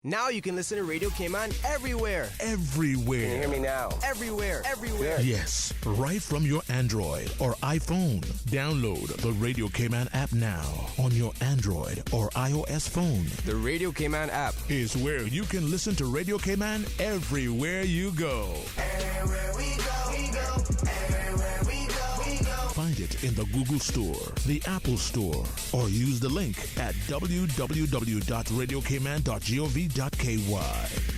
Now you can listen to Radio Cayman everywhere. Everywhere. Can you hear me now? Everywhere. Everywhere. Yes, right from your Android or iPhone. Download the Radio Cayman app now on your Android or iOS phone. The Radio Cayman app is where you can listen to Radio Cayman everywhere you go. Everywhere we go, we go. Everywhere we go, we go. Find it in the Google Store, the Apple Store, or use the link at www.radiocayman.gov.ky.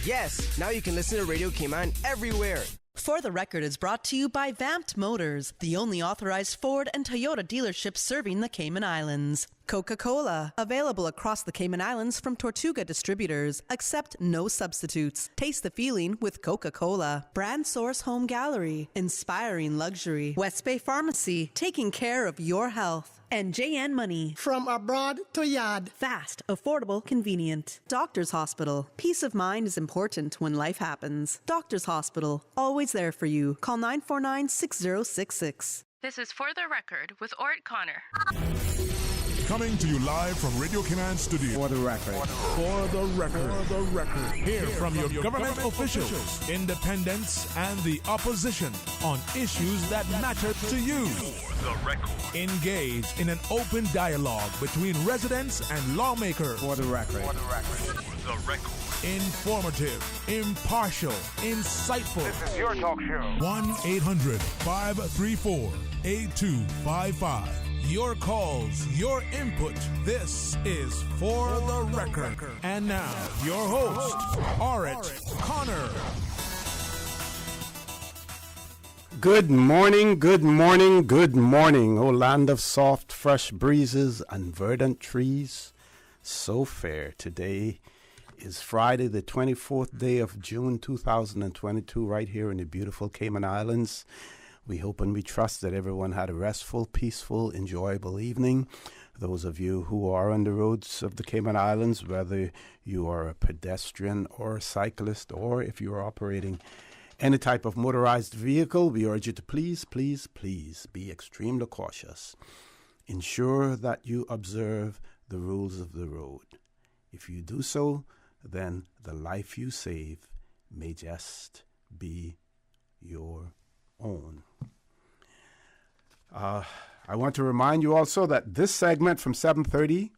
Yes, now you can listen to Radio Cayman everywhere. For the Record is brought to you by Vamped Motors, the only authorized Ford and Toyota dealership serving the Cayman Islands. Coca-Cola, available across the Cayman Islands from Tortuga Distributors. Accept no substitutes. Taste the feeling with Coca-Cola. Brand Source Home Gallery, inspiring luxury. West Bay Pharmacy, taking care of your health. And JN Money. From abroad to yard. Fast, affordable, convenient. Doctor's Hospital. Peace of mind is important when life happens. Doctor's Hospital, always there for you. Call 949-6066. This is For the Record with Ort Connor. Coming to you live from Radio Cayman Studio. For the record. For the record. For the record. Hear from your government officials, independents, and the opposition on issues that matter to you. For the record. Engage in an open dialogue between residents and lawmakers. For the record. For the record. For the record. Informative, impartial, insightful. This is your talk show. 1-800-534-8255. Your calls, your input. This is For the Record. And now, your host, Ort Connor. Good morning, good morning, good morning, O land of soft, fresh breezes and verdant trees. So fair. Today is Friday, the 24th day of June 2022, right here in the beautiful Cayman Islands. We hope and we trust that everyone had a restful, peaceful, enjoyable evening. Those of you who are on the roads of the Cayman Islands, whether you are a pedestrian or a cyclist, or if you are operating any type of motorized vehicle, we urge you to please, please, please be extremely cautious. Ensure that you observe the rules of the road. If you do so, then the life you save may just be your own. I want to remind you also that this segment from 7:30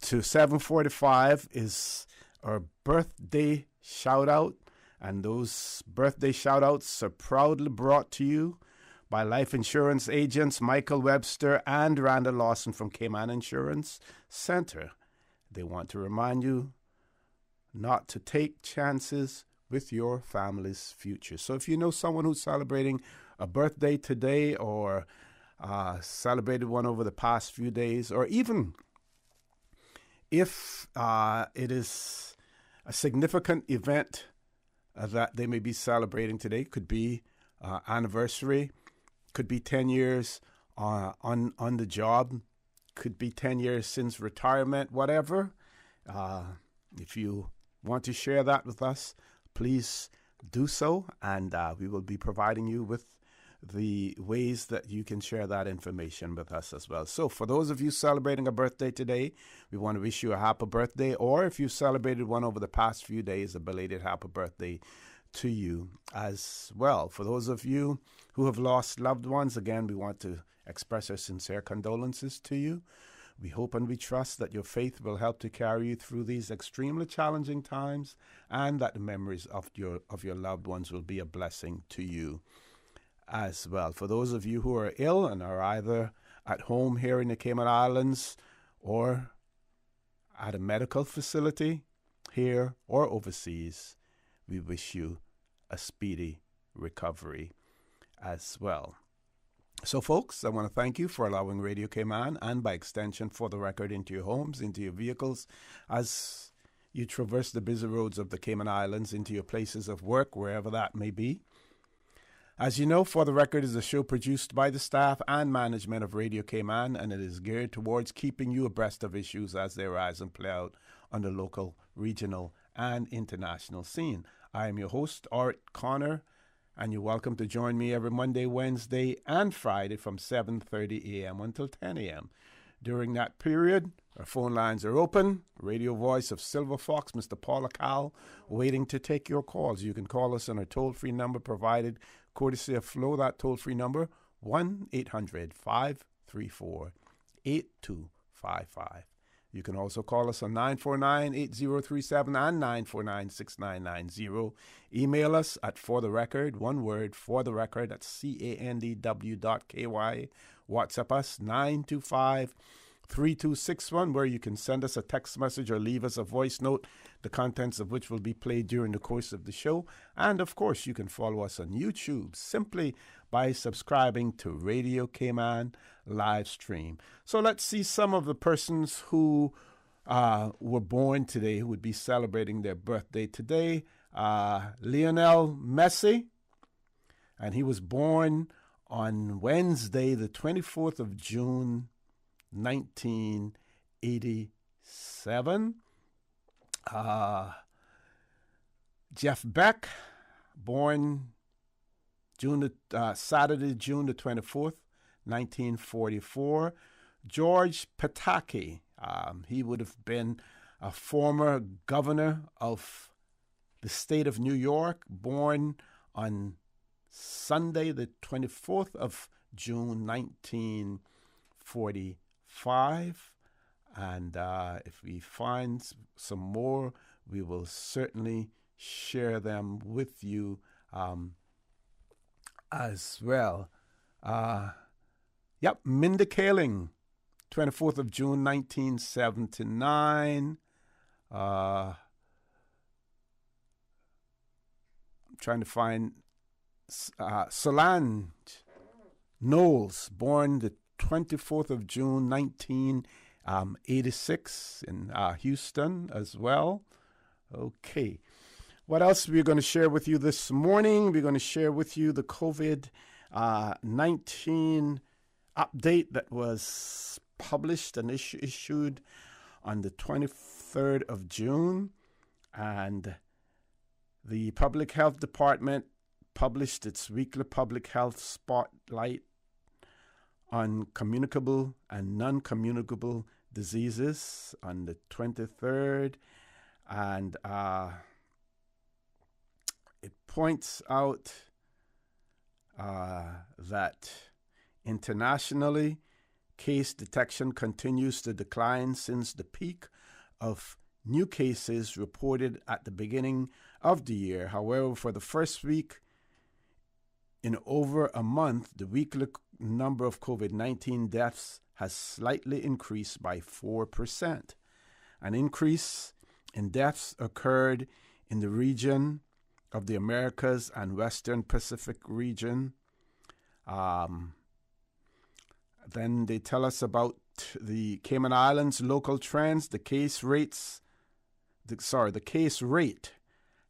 to 7:45 is our birthday shout out, and those birthday shout outs are proudly brought to you by life insurance agents Michael Webster and Randall Lawson from Cayman Insurance Center. They want to remind you not to take chances with your family's future. So if you know someone who's celebrating a birthday today, or celebrated one over the past few days, or even if it is a significant event that they may be celebrating today, could be anniversary, could be 10 years on the job, could be 10 years since retirement, whatever. If you want to share that with us, please do so, and we will be providing you with the ways that you can share that information with us as well. So for those of you celebrating a birthday today, we want to wish you a happy birthday, or if you celebrated one over the past few days, a belated happy birthday to you as well. For those of you who have lost loved ones, again, we want to express our sincere condolences to you. We hope and we trust that your faith will help to carry you through these extremely challenging times, and that the memories of your loved ones will be a blessing to you as well. For those of you who are ill and are either at home here in the Cayman Islands or at a medical facility here or overseas, we wish you a speedy recovery as well. So, folks, I want to thank you for allowing Radio Cayman, and by extension For the Record, into your homes, into your vehicles, as you traverse the busy roads of the Cayman Islands, into your places of work, wherever that may be. As you know, For the Record is a show produced by the staff and management of Radio Cayman, and it is geared towards keeping you abreast of issues as they arise and play out on the local, regional, and international scene. I am your host, Ort Connor, and you're welcome to join me every Monday, Wednesday, and Friday from 7:30 a.m. until 10 a.m. during that period. Our phone lines are open. Radio voice of Silver Fox, Mr. Paula Cowell, waiting to take your calls. You can call us on our toll-free number provided courtesy of Flo. That toll-free number, 1-800-534-8255. You can also call us on 949-8037 and 949-6990. Email us at fortherecord, one word, fortherecord, at candw.ky. WhatsApp us, 925-3261, where you can send us a text message or leave us a voice note, the contents of which will be played during the course of the show. And, of course, you can follow us on YouTube simply by subscribing to Radio Cayman live stream. So let's see some of the persons who were born today, who would be celebrating their birthday today. Lionel Messi, and he was born on Wednesday, the 24th of June, 1987. Jeff Beck, born Saturday, June the 24th, 1944. George Pataki, he would have been a former governor of the state of New York, born on Sunday, the 24th of June, 1945. And if we find some more, we will certainly share them with you as well. Minda Kaling, 24th of June, 1979. I'm trying to find Solange Knowles, born the 24th of June, 1986 in Houston as well. Okay. What else are we going to share with you this morning? We're going to share with you the COVID-19 update that was published and issued on the 23rd of June. And the Public Health Department published its weekly public health spotlight on communicable and non-communicable diseases on the 23rd. And it points out that internationally, case detection continues to decline since the peak of new cases reported at the beginning of the year. However, for the first week in over a month, the weekly number of COVID-19 deaths has slightly increased by 4%. An increase in deaths occurred in the region of the Americas and Western Pacific region. Then they tell us about the Cayman Islands local trends. The case rate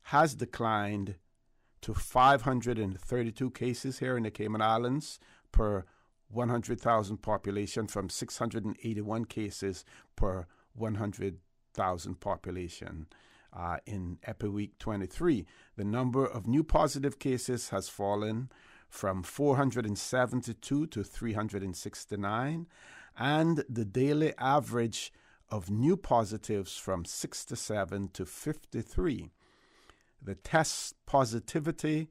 has declined to 532 cases here in the Cayman Islands per 100,000 population from 681 cases per 100,000 population in Epi Week 23. The number of new positive cases has fallen from 472 to 369, and the daily average of new positives from 67 to 53. The test positivity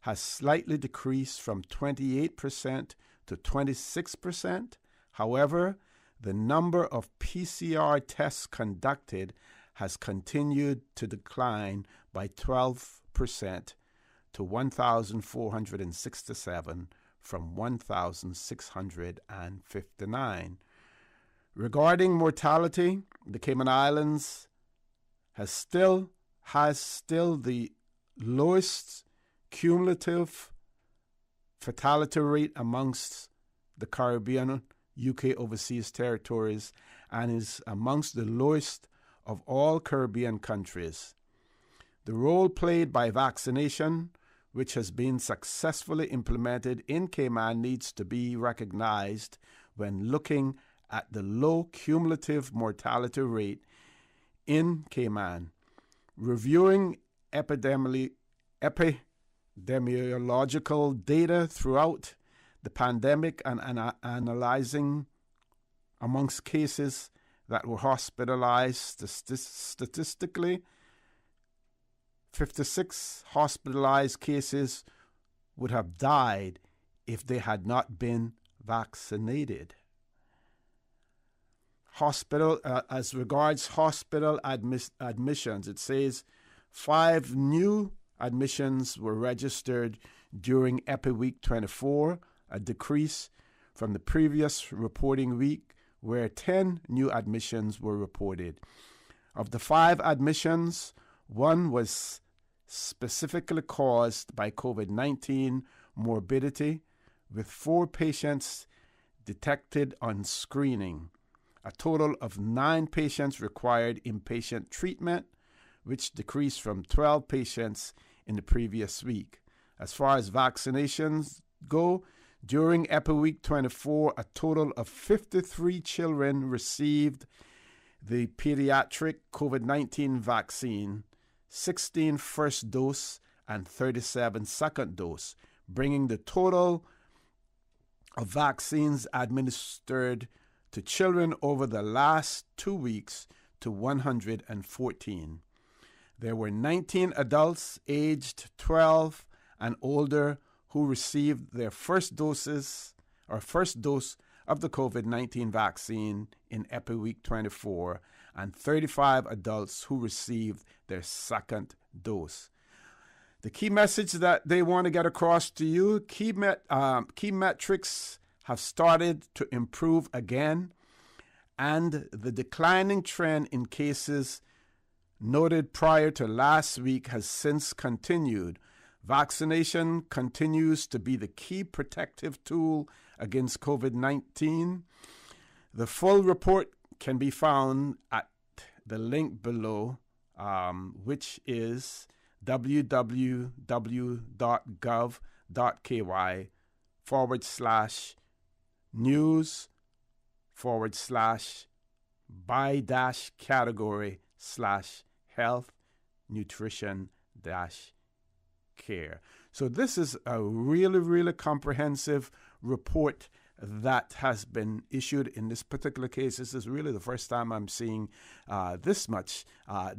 has slightly decreased from 28% to 26%. However, the number of PCR tests conducted has continued to decline by 12% to 1,467 from 1,659. Regarding mortality, the Cayman Islands has still the lowest cumulative fatality rate amongst the Caribbean, UK overseas territories, and is amongst the lowest of all Caribbean countries. The role played by vaccination, which has been successfully implemented in Cayman, needs to be recognized when looking at the low cumulative mortality rate in Cayman. Reviewing epidemiological data throughout the pandemic and analyzing amongst cases that were hospitalized. Statistically, 56 hospitalized cases would have died if they had not been vaccinated. Hospital, as regards hospital admissions, it says 5 new admissions were registered during Epi Week 24, a decrease from the previous reporting week where 10 new admissions were reported. Of the 5 admissions, 1 was specifically caused by COVID-19 morbidity, with 4 patients detected on screening. A total of 9 patients required inpatient treatment, which decreased from 12 patients in the previous week. As far as vaccinations go, during Epi Week 24, a total of 53 children received the pediatric COVID-19 vaccine, 16 first dose and 37 second dose, bringing the total of vaccines administered to children over the last 2 weeks to 114. There were 19 adults aged 12 and older who received their first dose of the COVID-19 vaccine in Epi Week 24, and 35 adults who received their second dose. The key message that they want to get across to you, key metrics have started to improve again, and the declining trend in cases noted prior to last week has since continued. Vaccination continues to be the key protective tool against COVID-19. The full report can be found at the link below, which is www.gov.ky/news/by-category/health nutrition-care. So this is a really, really comprehensive report that has been issued in this particular case. This is really the first time I'm seeing this much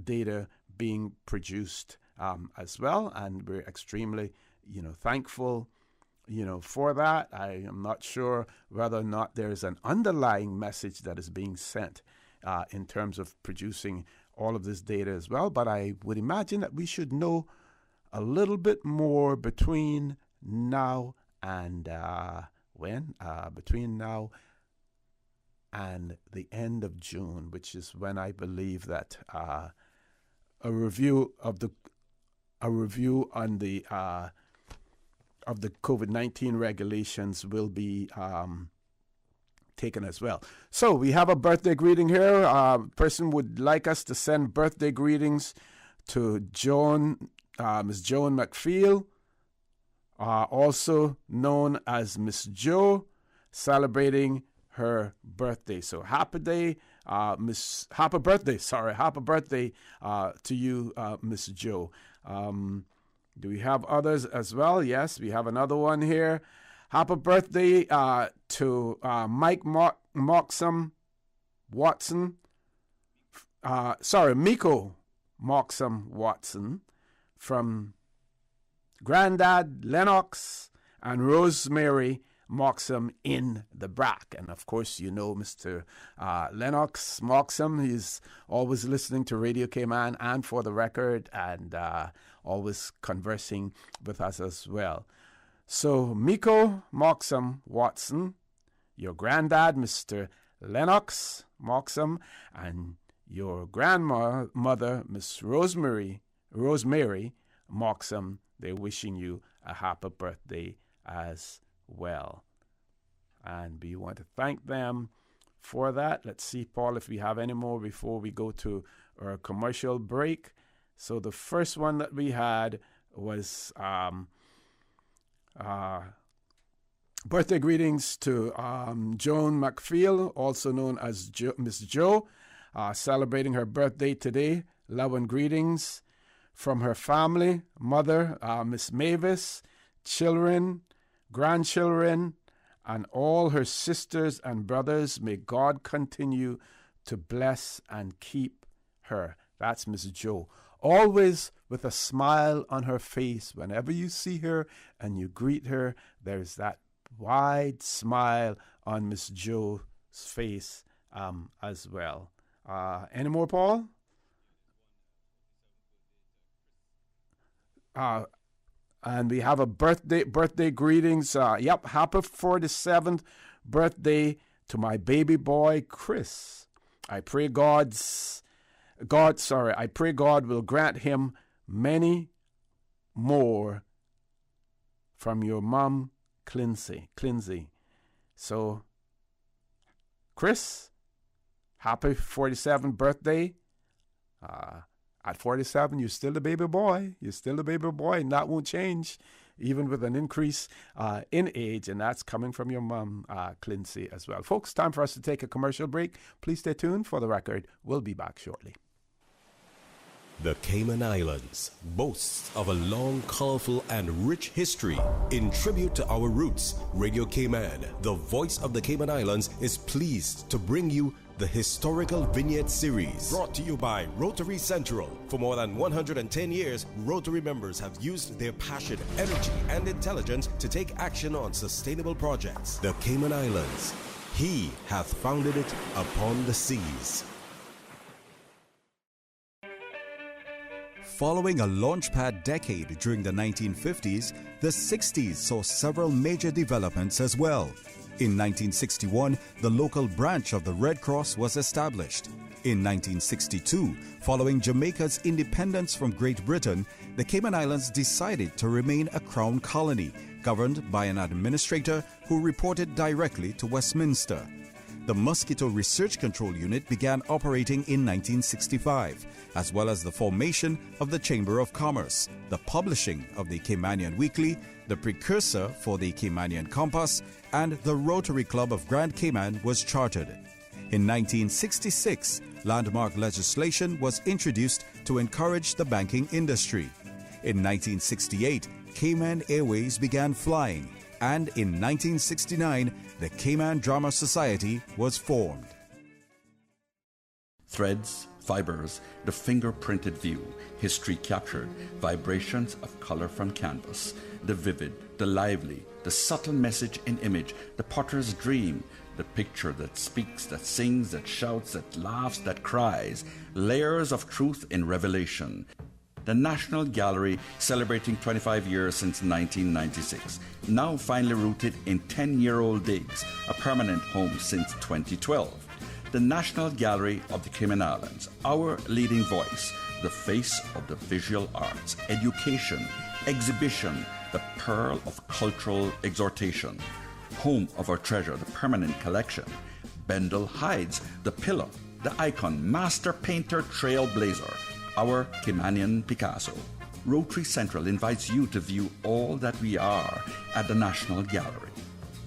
data being produced as well, and we're extremely, thankful, for that. I am not sure whether or not there is an underlying message that is being sent in terms of producing all of this data as well, but I would imagine that we should know a little bit more between now and between now and the end of June, which is when I believe that a review on the of the COVID-19 regulations will be taken as well. So we have a birthday greeting here. Person would like us to send birthday greetings to Miss Joan McPhail, also known as Miss Joe, celebrating her birthday. So happy birthday to you, Miss Joe. Do we have others as well? Yes, we have another one here. Happy birthday to Mike Moxham Watson. Miko Moxham Watson from Granddad Lennox and Rosemary Moxham in the Brack. And of course, Mr. Lennox Moxham. He's always listening to Radio Cayman and For the Record, and always conversing with us as well. So, Miko Moxham Watson, your granddad, Mr. Lennox Moxham, and your grandmother, Miss Rosemary Moxham, they're wishing you a happy birthday as well. And we want to thank them for that. Let's see, Paul, if we have any more before we go to our commercial break. So the first one that we had was birthday greetings to Joan McPhail, also known as Miss Joe, celebrating her birthday today. Love and greetings from her family, mother, Miss Mavis, children, grandchildren, and all her sisters and brothers. May God continue to bless and keep her. That's Miss Jo. Always with a smile on her face. Whenever you see her and you greet her, there's that wide smile on Miss Jo's face as well. Any more, Paul? And we have a birthday greetings. Happy 47th birthday to my baby boy Chris. I pray God will grant him many more from your mom, Clincy. So, Chris, happy 47th birthday. At 47, you're still a baby boy. And that won't change, even with an increase in age. And that's coming from your mom, Clincy, as well. Folks, time for us to take a commercial break. Please stay tuned for the record. We'll be back shortly. The Cayman Islands boasts of a long, colorful, and rich history. In tribute to our roots, Radio Cayman, the voice of the Cayman Islands, is pleased to bring you the Historical Vignette Series, brought to you by Rotary Central. For more than 110 years, Rotary members have used their passion, energy, and intelligence to take action on sustainable projects. The Cayman Islands, He hath founded it upon the seas. Following a launchpad decade during the 1950s, the 60s saw several major developments as well. In 1961, the local branch of the Red Cross was established. In 1962, following Jamaica's independence from Great Britain, the Cayman Islands decided to remain a crown colony, governed by an administrator who reported directly to Westminster. The Mosquito Research Control Unit began operating in 1965, as well as the formation of the Chamber of Commerce, the publishing of the Caymanian Weekly, the precursor for the Caymanian Compass, and the Rotary Club of Grand Cayman was chartered. In 1966, landmark legislation was introduced to encourage the banking industry. In 1968, Cayman Airways began flying, and in 1969, the Cayman Drama Society was formed. Threads, fibers, the fingerprinted view, history captured, vibrations of color from canvas, the vivid, the lively, the subtle message in image, the potter's dream, the picture that speaks, that sings, that shouts, that laughs, that cries, layers of truth in revelation. The National Gallery, celebrating 25 years since 1996, now finally rooted in 10-year-old digs, a permanent home since 2012. The National Gallery of the Cayman Islands, our leading voice, the face of the visual arts, education, exhibition, the pearl of cultural exhortation, home of our treasure, the permanent collection. Bendel hides the pillar, the icon, master painter, trailblazer, our Caymanian Picasso. Rotary Central invites you to view all that we are at the National Gallery.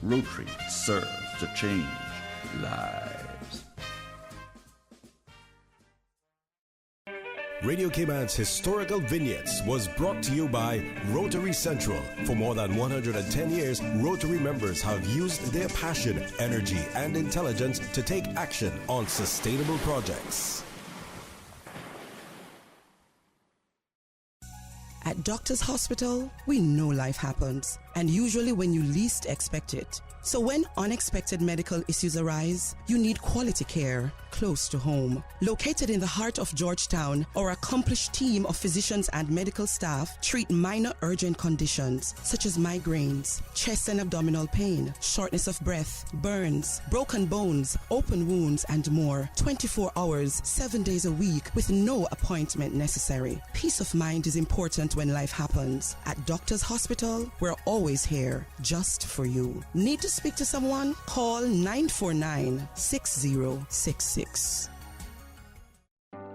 Rotary serves to change lives. Radio Cayman's Historical Vignettes was brought to you by Rotary Central. For more than 110 years, Rotary members have used their passion, energy, and intelligence to take action on sustainable projects. At Doctor's Hospital, we know life happens, and usually when you least expect it. So when unexpected medical issues arise, you need quality care close to home. Located in the heart of Georgetown, our accomplished team of physicians and medical staff treat minor urgent conditions such as migraines, chest and abdominal pain, shortness of breath, burns, broken bones, open wounds, and more. 24 hours, 7 days a week with no appointment necessary. Peace of mind is important when life happens. At Doctor's Hospital, we're always here just for you. Need to speak to someone? Call 949-6066.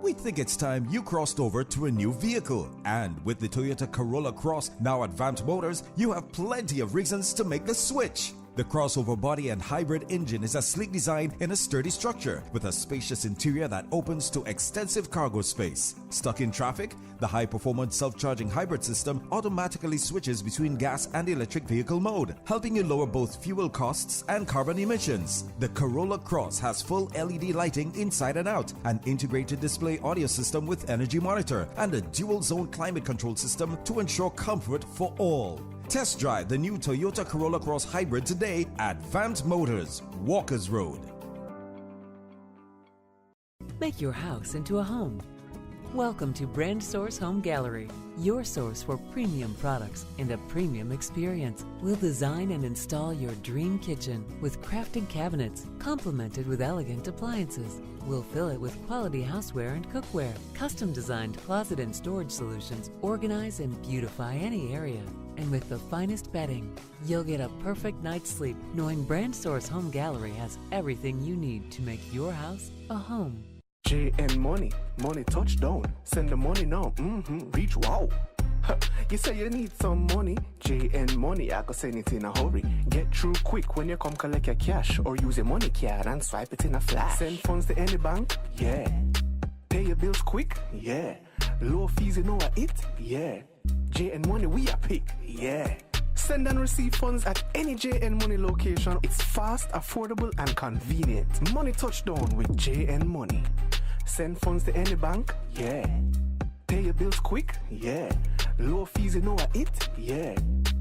We think it's time you crossed over to a new vehicle. And with the Toyota Corolla Cross now at Vamp Motors, you have plenty of reasons to make the switch. The crossover body and hybrid engine is a sleek design in a sturdy structure with a spacious interior that opens to extensive cargo space. Stuck in traffic? The high-performance self-charging hybrid system automatically switches between gas and electric vehicle mode, helping you lower both fuel costs and carbon emissions. The Corolla Cross has full LED lighting inside and out, an integrated display audio system with energy monitor, and a dual-zone climate control system to ensure comfort for all. Test drive the new Toyota Corolla Cross Hybrid today at Vamt Motors, Walkers Road. Make your house into a home. Welcome to Brand Source Home Gallery, your source for premium products and a premium experience. We'll design and install your dream kitchen with crafted cabinets, complemented with elegant appliances. We'll fill it with quality houseware and cookware. Custom-designed closet and storage solutions organize and beautify any area. And with the finest bedding, you'll get a perfect night's sleep knowing Brand Source Home Gallery has everything you need to make your house a home. JN Money, money touchdown. Send the money now, reach wow. You say you need some money, JN Money, I can send it in a hurry. Get through quick when you come collect your cash, or use a money card and swipe it in a flash. Send funds to any bank, yeah. Pay your bills quick, yeah. Low fees, you know what it, yeah. JN Money, we are pick, yeah. Send and receive funds at any JN Money location. It's fast, affordable, and convenient. Money touchdown with JN Money. Send funds to any bank, yeah. Pay your bills quick, yeah. Low fees, you know what it, yeah.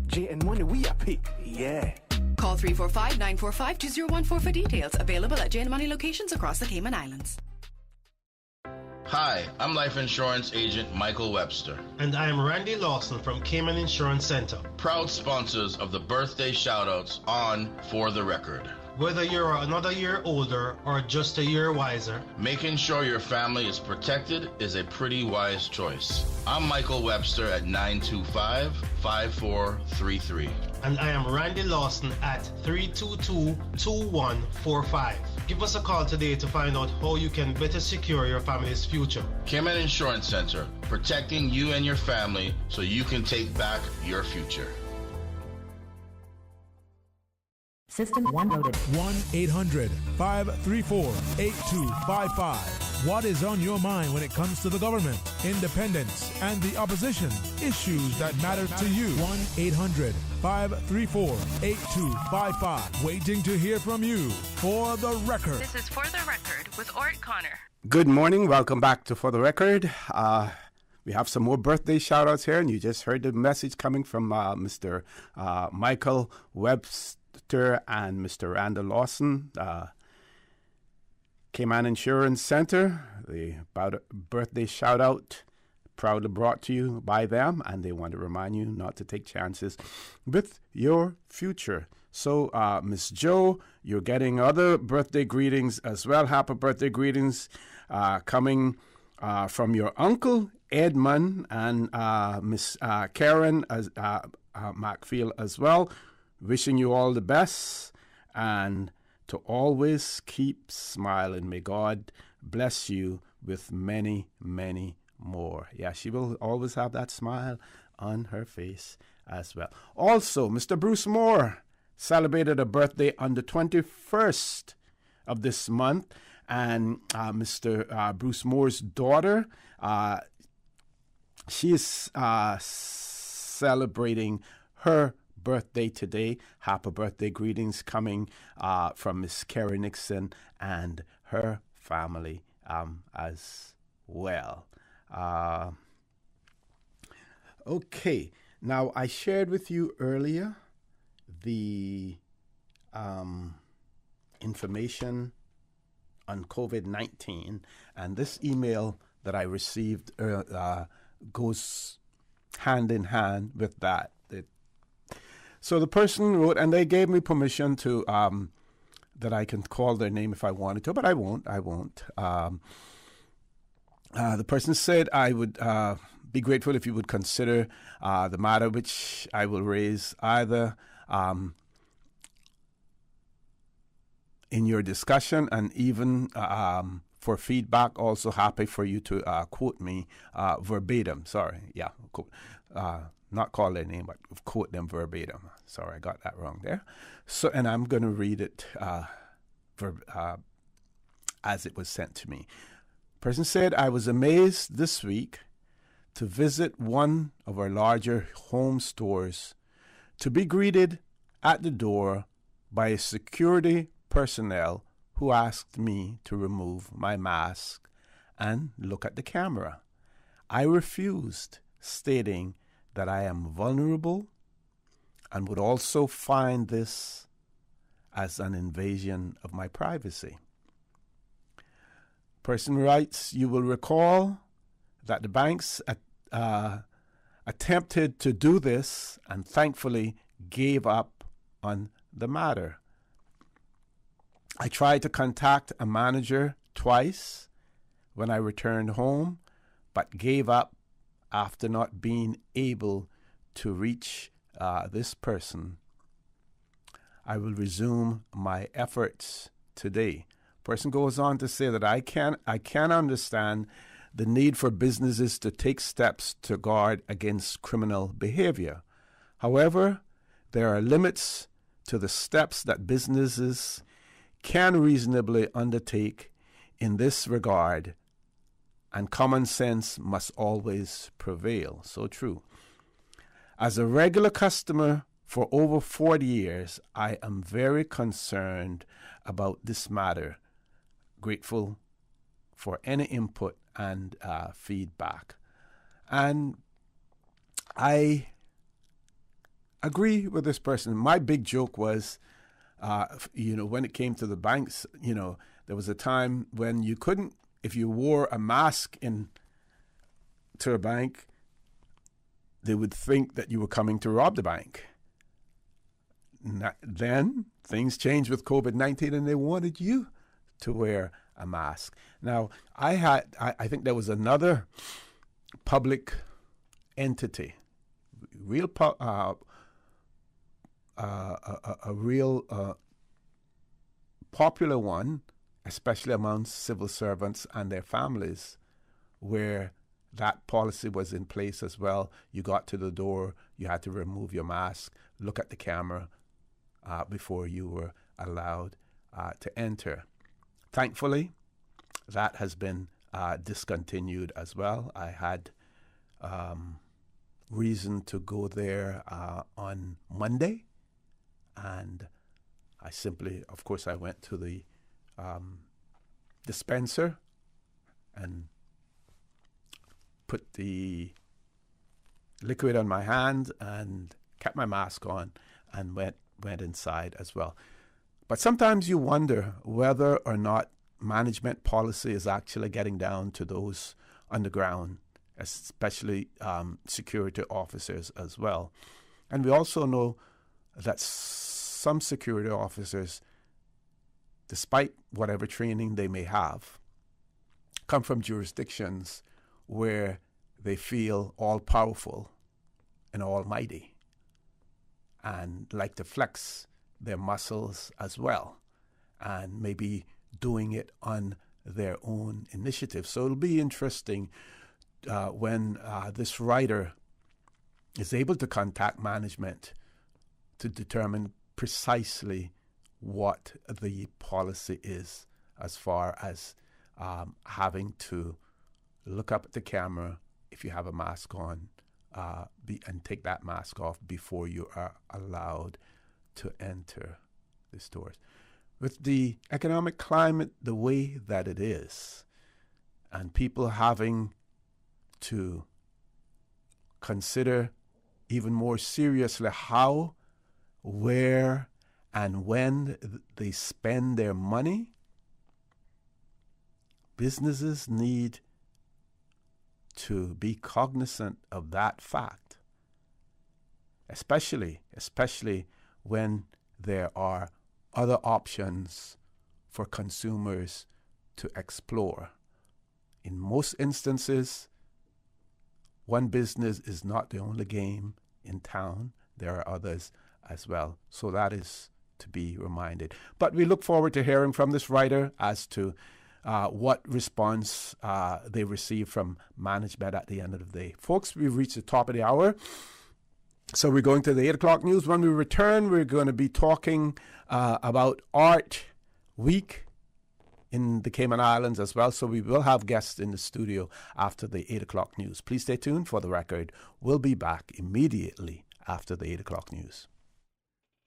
JN Money, we are pick, yeah. Call 345-945-2014 for details. Available at JN Money locations across the Cayman Islands. Hi, I'm life insurance agent Michael Webster. And I am Randy Lawson from Cayman Insurance Center. Proud sponsors of the birthday shoutouts on For the Record. Whether you're another year older or just a year wiser, making sure your family is protected is a pretty wise choice. I'm Michael Webster at 925-5433. And I am Randy Lawson at 322-2145. Give us a call today to find out how you can better secure your family's future. Cayman Insurance Center, protecting you and your family so you can take back your future. System 1 loaded. 1-800-534-8255. What is on your mind when it comes to the government, independence, and the opposition? Issues that matter to you. 1-800-534-8255. Waiting to hear from you. For the Record. This is For the Record with Ort Connor. Good morning. Welcome back to For the Record. We have some more birthday shout-outs here, and you just heard the message coming from Mr. Michael Webster and Mr. Randall Lawson, Cayman Insurance Center. The birthday shout out proudly brought to you by them, and they want to remind you not to take chances with your future. So, Miss Joe, you're getting other birthday greetings as well. Happy birthday greetings coming from your uncle Edmund and Miss Karen Macfield as well. Wishing you all the best and to always keep smiling. May God bless you with many, many more. Yeah, she will always have that smile on her face as well. Also, Mr. Bruce Moore celebrated a birthday on the 21st of this month. And Mr. Bruce Moore's daughter, she is celebrating her birthday today. Happy birthday greetings coming from Miss Carrie Nixon and her family as well. Okay, now I shared with you earlier the information on COVID-19, and this email that I received goes hand in hand with that. So the person wrote, and they gave me permission to that I can call their name if I wanted to, but I won't. The person said I would be grateful if you would consider the matter which I will raise either in your discussion and even for feedback. Also happy for you to quote me verbatim. Sorry, yeah, not call their name, but quote them verbatim. Sorry, I got that wrong there. So, and I'm going to read it as it was sent to me. Person said, I was amazed this week to visit one of our larger home stores to be greeted at the door by a security personnel who asked me to remove my mask and look at the camera. I refused, stating that I am vulnerable and would also find this as an invasion of my privacy. Person writes, you will recall that the banks attempted to do this and thankfully gave up on the matter. I tried to contact a manager twice when I returned home, but gave up after not being able to reach this person. I will resume my efforts today. Person goes on to say that I can understand the need for businesses to take steps to guard against criminal behavior. However, there are limits to the steps that businesses can reasonably undertake in this regard, and common sense must always prevail. So true. As a regular customer for over 40 years, I am very concerned about this matter. Grateful for any input and feedback. And I agree with this person. My big joke was, when it came to the banks, there was a time when you couldn't, if you wore a mask to a bank, they would think that you were coming to rob the bank. Then things changed with COVID-19 and they wanted you to wear a mask. Now, I think there was another public entity, a real popular one, especially amongst civil servants and their families, where that policy was in place as well. You got to the door, you had to remove your mask, look at the camera before you were allowed to enter. Thankfully, that has been discontinued as well. I had reason to go there on Monday, and I simply, of course, I went to the dispenser and put the liquid on my hand and kept my mask on and went inside as well. But sometimes you wonder whether or not management policy is actually getting down to those on the ground, especially security officers as well. And we also know that some security officers, despite whatever training they may have, come from jurisdictions where they feel all-powerful and almighty and like to flex their muscles as well, and maybe doing it on their own initiative. So it'll be interesting when this writer is able to contact management to determine precisely what the policy is as far as having to look up at the camera if you have a mask on and take that mask off before you are allowed to enter the stores. With the economic climate the way that it is, and people having to consider even more seriously how, where, and when they spend their money, businesses need to be cognizant of that fact, especially when there are other options for consumers to explore. In most instances, one business is not the only game in town. There are others as well. So that is to be reminded. But we look forward to hearing from this writer as to what response they receive from management at the end of the day. Folks, we've reached the top of the hour. So we're going to the 8 o'clock news. When we return, we're going to be talking about Art Week in the Cayman Islands as well. So we will have guests in the studio after the 8 o'clock news. Please stay tuned for the record. We'll be back immediately after the 8 o'clock news.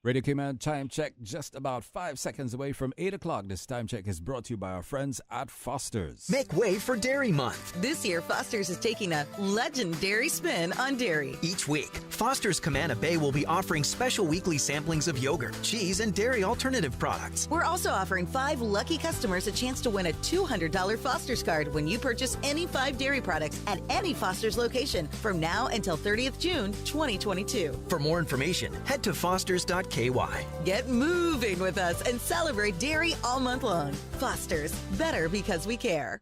Radio Cayman time check just about 5 seconds away from 8 o'clock. This time check is brought to you by our friends at Foster's. Make way for Dairy Month. This year, Foster's is taking a legendary spin on dairy. Each week, Foster's Camana Bay will be offering special weekly samplings of yogurt, cheese, and dairy alternative products. We're also offering 5 lucky customers a chance to win a $200 Foster's card when you purchase any 5 dairy products at any Foster's location from now until 30th June 2022. For more information, head to fosters.KY. Get moving with us and celebrate dairy all month long. Foster's, better because we care.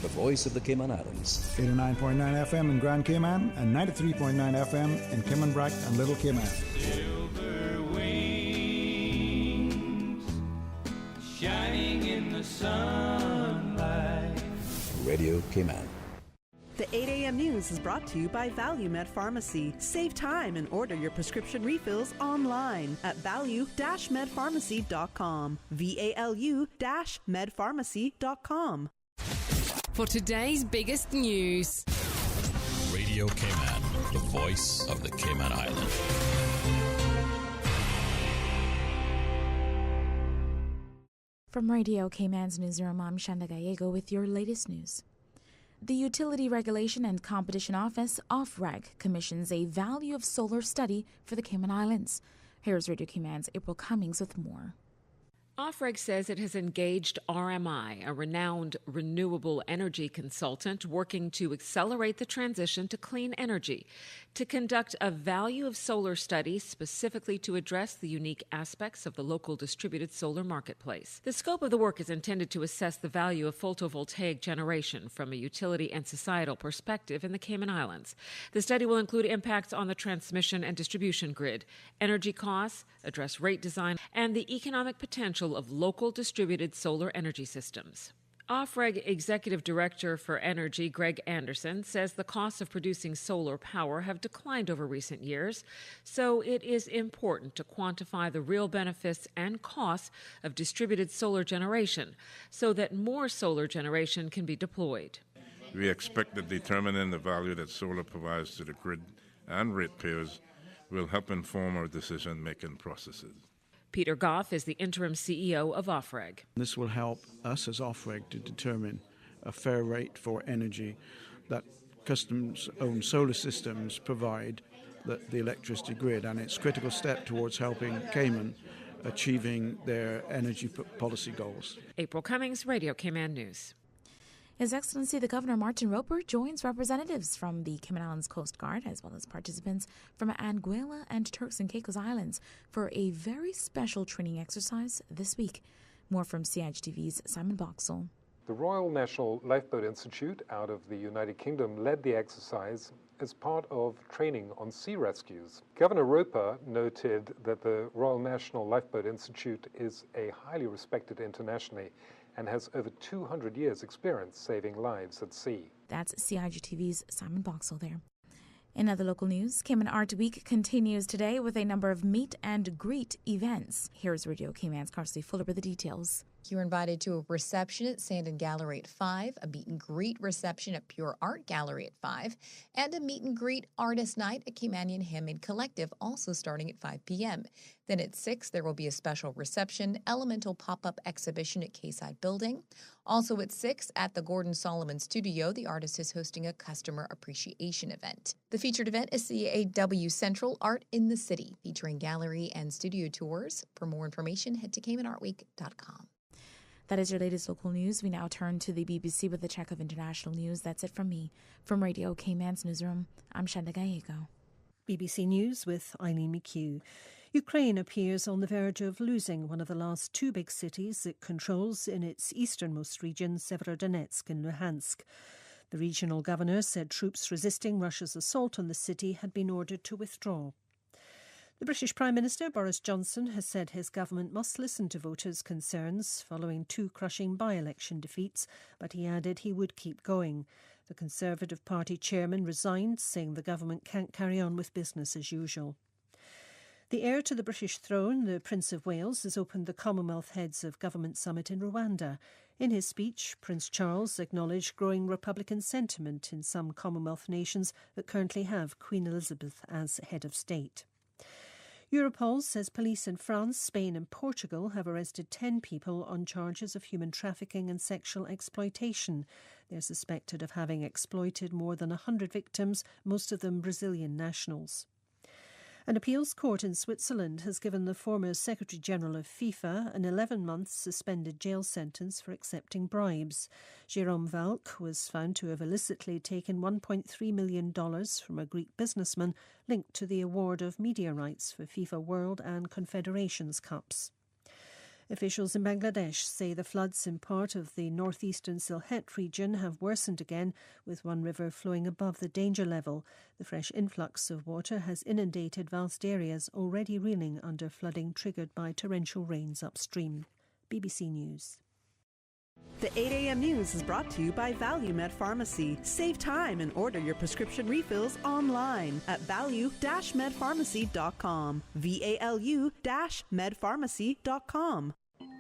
The voice of the Cayman Islands. 89.9 FM in Grand Cayman and 93.9 FM in Cayman Brac and Little Cayman. Silver wings shining in the sunlight. Radio Cayman. The 8 a.m. news is brought to you by ValueMed Pharmacy. Save time and order your prescription refills online at value-medpharmacy.com. VALU-medpharmacy.com. For today's biggest news. Radio Cayman, the voice of the Cayman Island. From Radio Cayman's newsroom, I'm Shanda Gallego with your latest news. The Utility Regulation and Competition Office, OFREG, commissions a value of solar study for the Cayman Islands. Here's Radio Cayman's April Cummings with more. OFREG says it has engaged RMI, a renowned renewable energy consultant working to accelerate the transition to clean energy, to conduct a value of solar study specifically to address the unique aspects of the local distributed solar marketplace. The scope of the work is intended to assess the value of photovoltaic generation from a utility and societal perspective in the Cayman Islands. The study will include impacts on the transmission and distribution grid, energy costs, address rate design, and the economic potential of local distributed solar energy systems. OFREG Executive Director for Energy Greg Anderson says the costs of producing solar power have declined over recent years, so it is important to quantify the real benefits and costs of distributed solar generation so that more solar generation can be deployed. We expect that determining the value that solar provides to the grid and ratepayers will help inform our decision-making processes. Peter Goff is the interim CEO of OFREG. This will help us as OFREG to determine a fair rate for energy that customs-owned solar systems provide the electricity grid, and it's a critical step towards helping Cayman achieving their energy policy goals. April Cummings, Radio Cayman News. His Excellency the Governor Martin Roper joins representatives from the Cayman Islands Coast Guard as well as participants from Anguilla and Turks and Caicos Islands for a very special training exercise this week. More from CIHTV's Simon Boxall. The Royal National Lifeboat Institute out of the United Kingdom led the exercise as part of training on sea rescues. Governor Roper noted that the Royal National Lifeboat Institute is a highly respected internationally and has over 200 years' experience saving lives at sea. That's CIGTV's Simon Boxall there. In other local news, Cayman Art Week continues today with a number of meet and greet events. Here's Radio Cayman's Carsley Fuller with the details. You're invited to a reception at Sandon Gallery at 5, a meet and greet reception at Pure Art Gallery at 5, and a meet and greet artist night at Caymanian Handmade Collective, also starting at 5 p.m. Then at 6, there will be a special reception, Elemental pop-up exhibition at Quayside Building. Also at 6, at the Gordon Solomon Studio, the artist is hosting a customer appreciation event. The featured event is CAW Central Art in the City, featuring gallery and studio tours. For more information, head to CaymanArtWeek.com. That is your latest local news. We now turn to the BBC with a check of international news. That's it from me. From Radio Cayman's newsroom, I'm Shanda Gallego. BBC News with Eileen McHugh. Ukraine appears on the verge of losing one of the last two big cities it controls in its easternmost region, Severodonetsk and Luhansk. The regional governor said troops resisting Russia's assault on the city had been ordered to withdraw. The British Prime Minister Boris Johnson has said his government must listen to voters' concerns following 2 crushing by-election defeats, but he added he would keep going. The Conservative Party chairman resigned, saying the government can't carry on with business as usual. The heir to the British throne, the Prince of Wales, has opened the Commonwealth Heads of Government Summit in Rwanda. In his speech, Prince Charles acknowledged growing Republican sentiment in some Commonwealth nations that currently have Queen Elizabeth as head of state. Europol says police in France, Spain and Portugal have arrested 10 people on charges of human trafficking and sexual exploitation. They're suspected of having exploited more than 100 victims, most of them Brazilian nationals. An appeals court in Switzerland has given the former Secretary-General of FIFA an 11-month suspended jail sentence for accepting bribes. Jérôme Valk was found to have illicitly taken $1.3 million from a Greek businessman linked to the award of media rights for FIFA World and Confederations Cups. Officials in Bangladesh say the floods in part of the northeastern Sylhet region have worsened again, with one river flowing above the danger level. The fresh influx of water has inundated vast areas already reeling under flooding triggered by torrential rains upstream. BBC News. The 8 a.m. news is brought to you by ValueMed Pharmacy. Save time and order your prescription refills online at value-medpharmacy.com. VALU-medpharmacy.com.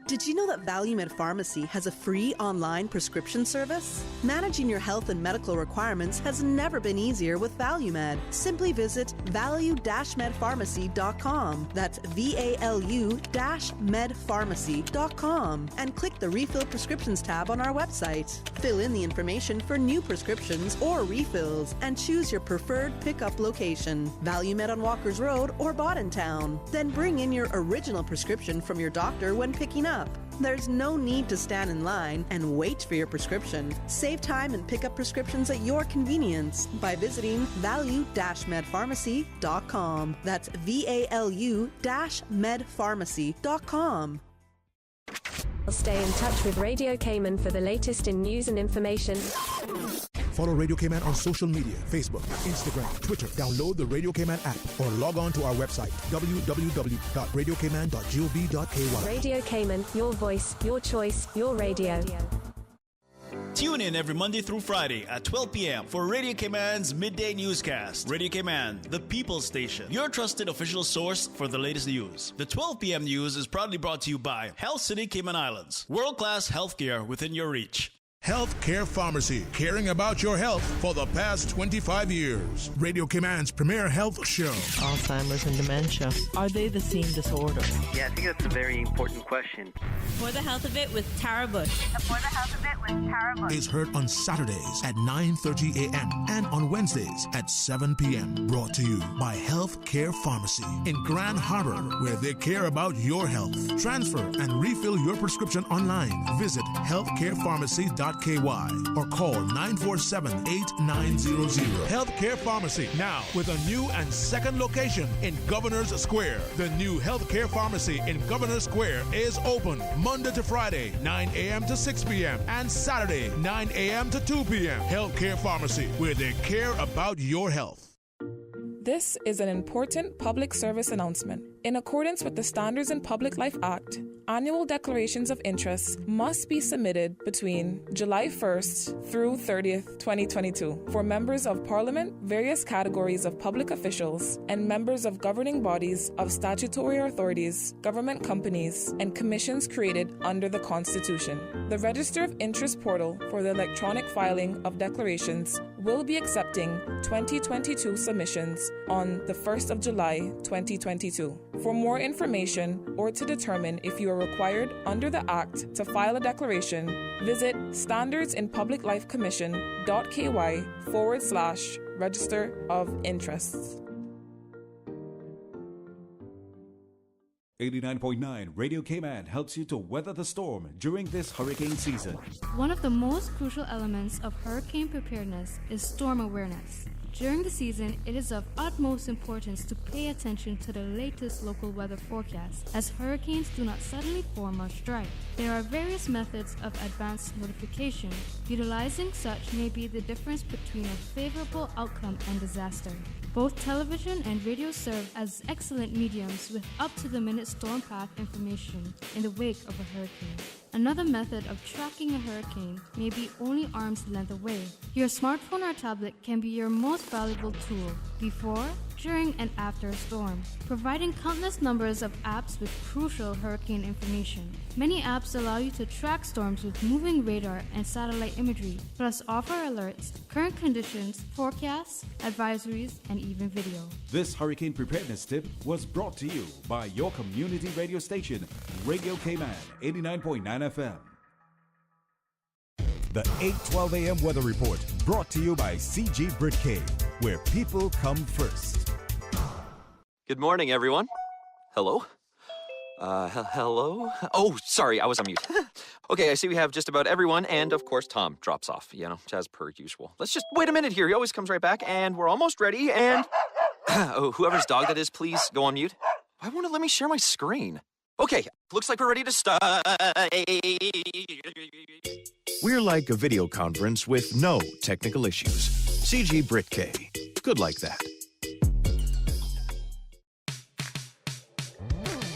Did you know that ValueMed Pharmacy has a free online prescription service? Managing your health and medical requirements has never been easier with ValueMed. Simply visit value-medpharmacy.com. That's VALU-medpharmacy.com and click the Refill Prescriptions tab on our website. Fill in the information for new prescriptions or refills and choose your preferred pickup location. ValueMed on Walkers Road or Boddentown. Then bring in your original prescription from your doctor when picking up. There's no need to stand in line and wait for your prescription. Save time and pick up prescriptions at your convenience by visiting value-medpharmacy.com. That's VALU-medpharmacy.com. Stay in touch with Radio Cayman for the latest in news and information. Follow Radio Cayman on social media, Facebook, Instagram, Twitter. Download the Radio Cayman app or log on to our website, www.radiocayman.gov.ky. Radio Cayman, your voice, your choice, your radio. Tune in every Monday through Friday at 12 p.m. for Radio Cayman's Midday Newscast. Radio Cayman, the People's Station, your trusted official source for the latest news. The 12 p.m. news is proudly brought to you by Health City Cayman Islands. World-class healthcare within your reach. Healthcare Pharmacy, caring about your health for the past 25 years. Radio Cayman's premier health show. Alzheimer's and dementia, are they the same disorder? Yeah, I think that's a very important question. For the Health of It with Tara Bush. For the Health of It with Tara Bush. Is heard on Saturdays at 9:30 a.m. and on Wednesdays at 7 p.m. Brought to you by Healthcare Pharmacy in Grand Harbor, where they care about your health. Transfer and refill your prescription online. Visit healthcarepharmacy.ky or call 947-8900. Healthcare Pharmacy, now with a new and second location in Governor's Square. The new Healthcare Pharmacy in Governor's Square is open Monday to Friday, 9 a.m. to 6 p.m. and Saturday, 9 a.m. to 2 p.m. Healthcare Pharmacy, where they care about your health. This is an important public service announcement. In accordance with the Standards in Public Life Act, annual declarations of interests must be submitted between July 1st through 30th, 2022 for members of Parliament, various categories of public officials, and members of governing bodies of statutory authorities, government companies, and commissions created under the Constitution. The Register of Interest portal for the electronic filing of declarations will be accepting 2022 submissions on the 1st of July, 2022. For more information or to determine if you are required under the Act to file a declaration, visit standardsinpubliclifecommission.ky/Register of Interests. 89.9 Radio Cayman helps you to weather the storm during this hurricane season. One of the most crucial elements of hurricane preparedness is storm awareness. During the season, it is of utmost importance to pay attention to the latest local weather forecast, as hurricanes do not suddenly form or strike. There are various methods of advanced notification. Utilizing such may be the difference between a favorable outcome and disaster. Both television and radio serve as excellent mediums with up-to-the-minute storm path information in the wake of a hurricane. Another method of tracking a hurricane may be only arm's length away. Your smartphone or tablet can be your most valuable tool before, during, and after a storm, providing countless numbers of apps with crucial hurricane information. Many apps allow you to track storms with moving radar and satellite imagery, plus offer alerts, current conditions, forecasts, advisories, and even video. This hurricane preparedness tip was brought to you by your community radio station, Radio Cayman, 89.9 FM. The 8:12 a.m. weather report brought to you by CG Britcay, where people come first. Good morning, everyone. Hello? Hello? Oh, sorry, I was on mute. Okay, I see we have just about everyone, and of course Tom drops off, as per usual. Let's just wait a minute here. He always comes right back, and we're almost ready, and... oh, whoever's dog that is, please go on mute. Why won't it let me share my screen? Okay, looks like we're ready to start. We're like a video conference with no technical issues. CG Britcay. Good like that.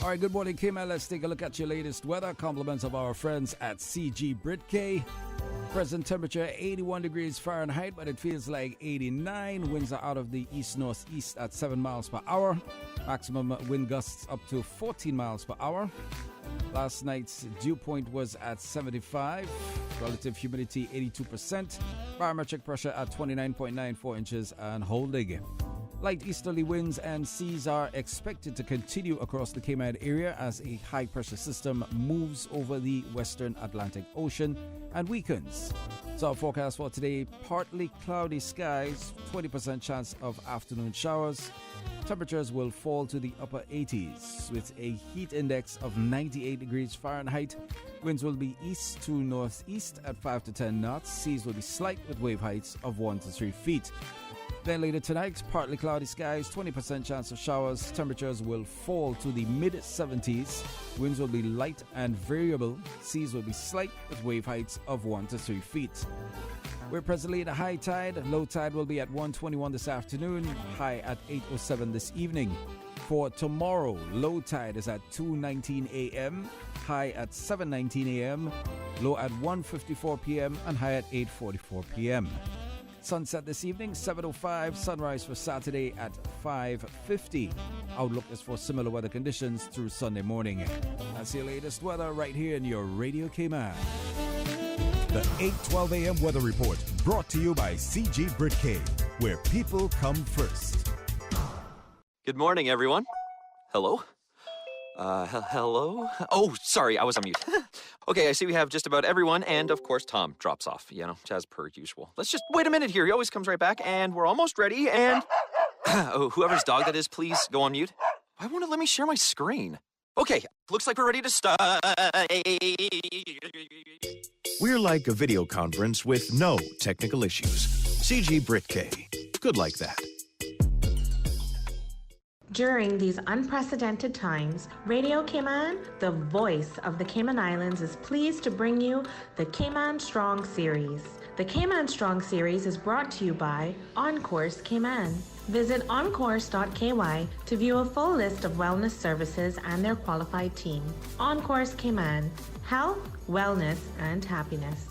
All right, good morning, Cayman. Let's take a look at your latest weather. Compliments of our friends at CG Britcay. Present temperature 81 degrees Fahrenheit, but it feels like 89. Winds are out of the east-northeast at 7 miles per hour. Maximum wind gusts up to 14 miles per hour. Last night's dew point was at 75. Relative humidity 82%. Barometric pressure at 29.94 inches and holding. Light easterly winds and seas are expected to continue across the Cayman area as a high-pressure system moves over the western Atlantic Ocean and weakens. So our forecast for today, partly cloudy skies, 20% chance of afternoon showers. Temperatures will fall to the upper 80s with a heat index of 98 degrees Fahrenheit. Winds will be east to northeast at 5 to 10 knots. Seas will be slight with wave heights of 1 to 3 feet. Then later tonight, partly cloudy skies, 20% chance of showers. Temperatures will fall to the mid-70s. Winds will be light and variable. Seas will be slight with wave heights of 1 to 3 feet. We're presently at a high tide. Low tide will be at 1:21 this afternoon. High at 8:07 this evening. For tomorrow, low tide is at 2:19 a.m. High at 7:19 a.m. Low at 1:54 p.m. and high at 8:44 p.m. Sunset this evening, 7:05. Sunrise for Saturday at 5:50. Outlook is for similar weather conditions through Sunday morning. That's your latest weather right here in your Radio Cayman. The 8:12 a.m. weather report brought to you by CG Britcay, where people come first. Good morning, everyone. Hello? Hello? Oh, sorry, I was on mute. Okay, I see we have just about everyone, and of course Tom drops off, as per usual. Let's just wait a minute here. He always comes right back, and we're almost ready, and... oh, whoever's dog that is, please go on mute. Why won't it let me share my screen? Okay, looks like we're ready to start. We're like a video conference with no technical issues. CG Britcay. Good like that. During these unprecedented times, Radio Cayman, the voice of the Cayman Islands, is pleased to bring you the Cayman Strong Series. The Cayman Strong Series is brought to you by Encourse Cayman. Visit encourse.ky to view a full list of wellness services and their qualified team. Encourse Cayman, health, wellness, and happiness.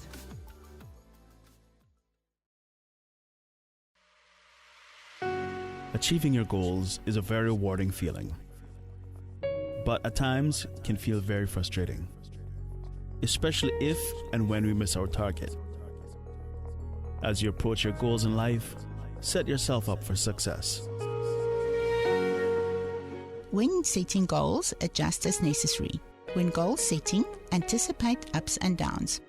Achieving your goals is a very rewarding feeling, but at times can feel very frustrating, especially if and when we miss our target. As you approach your goals in life, set yourself up for success. When setting goals, adjust as necessary. When goal setting, anticipate ups and downs.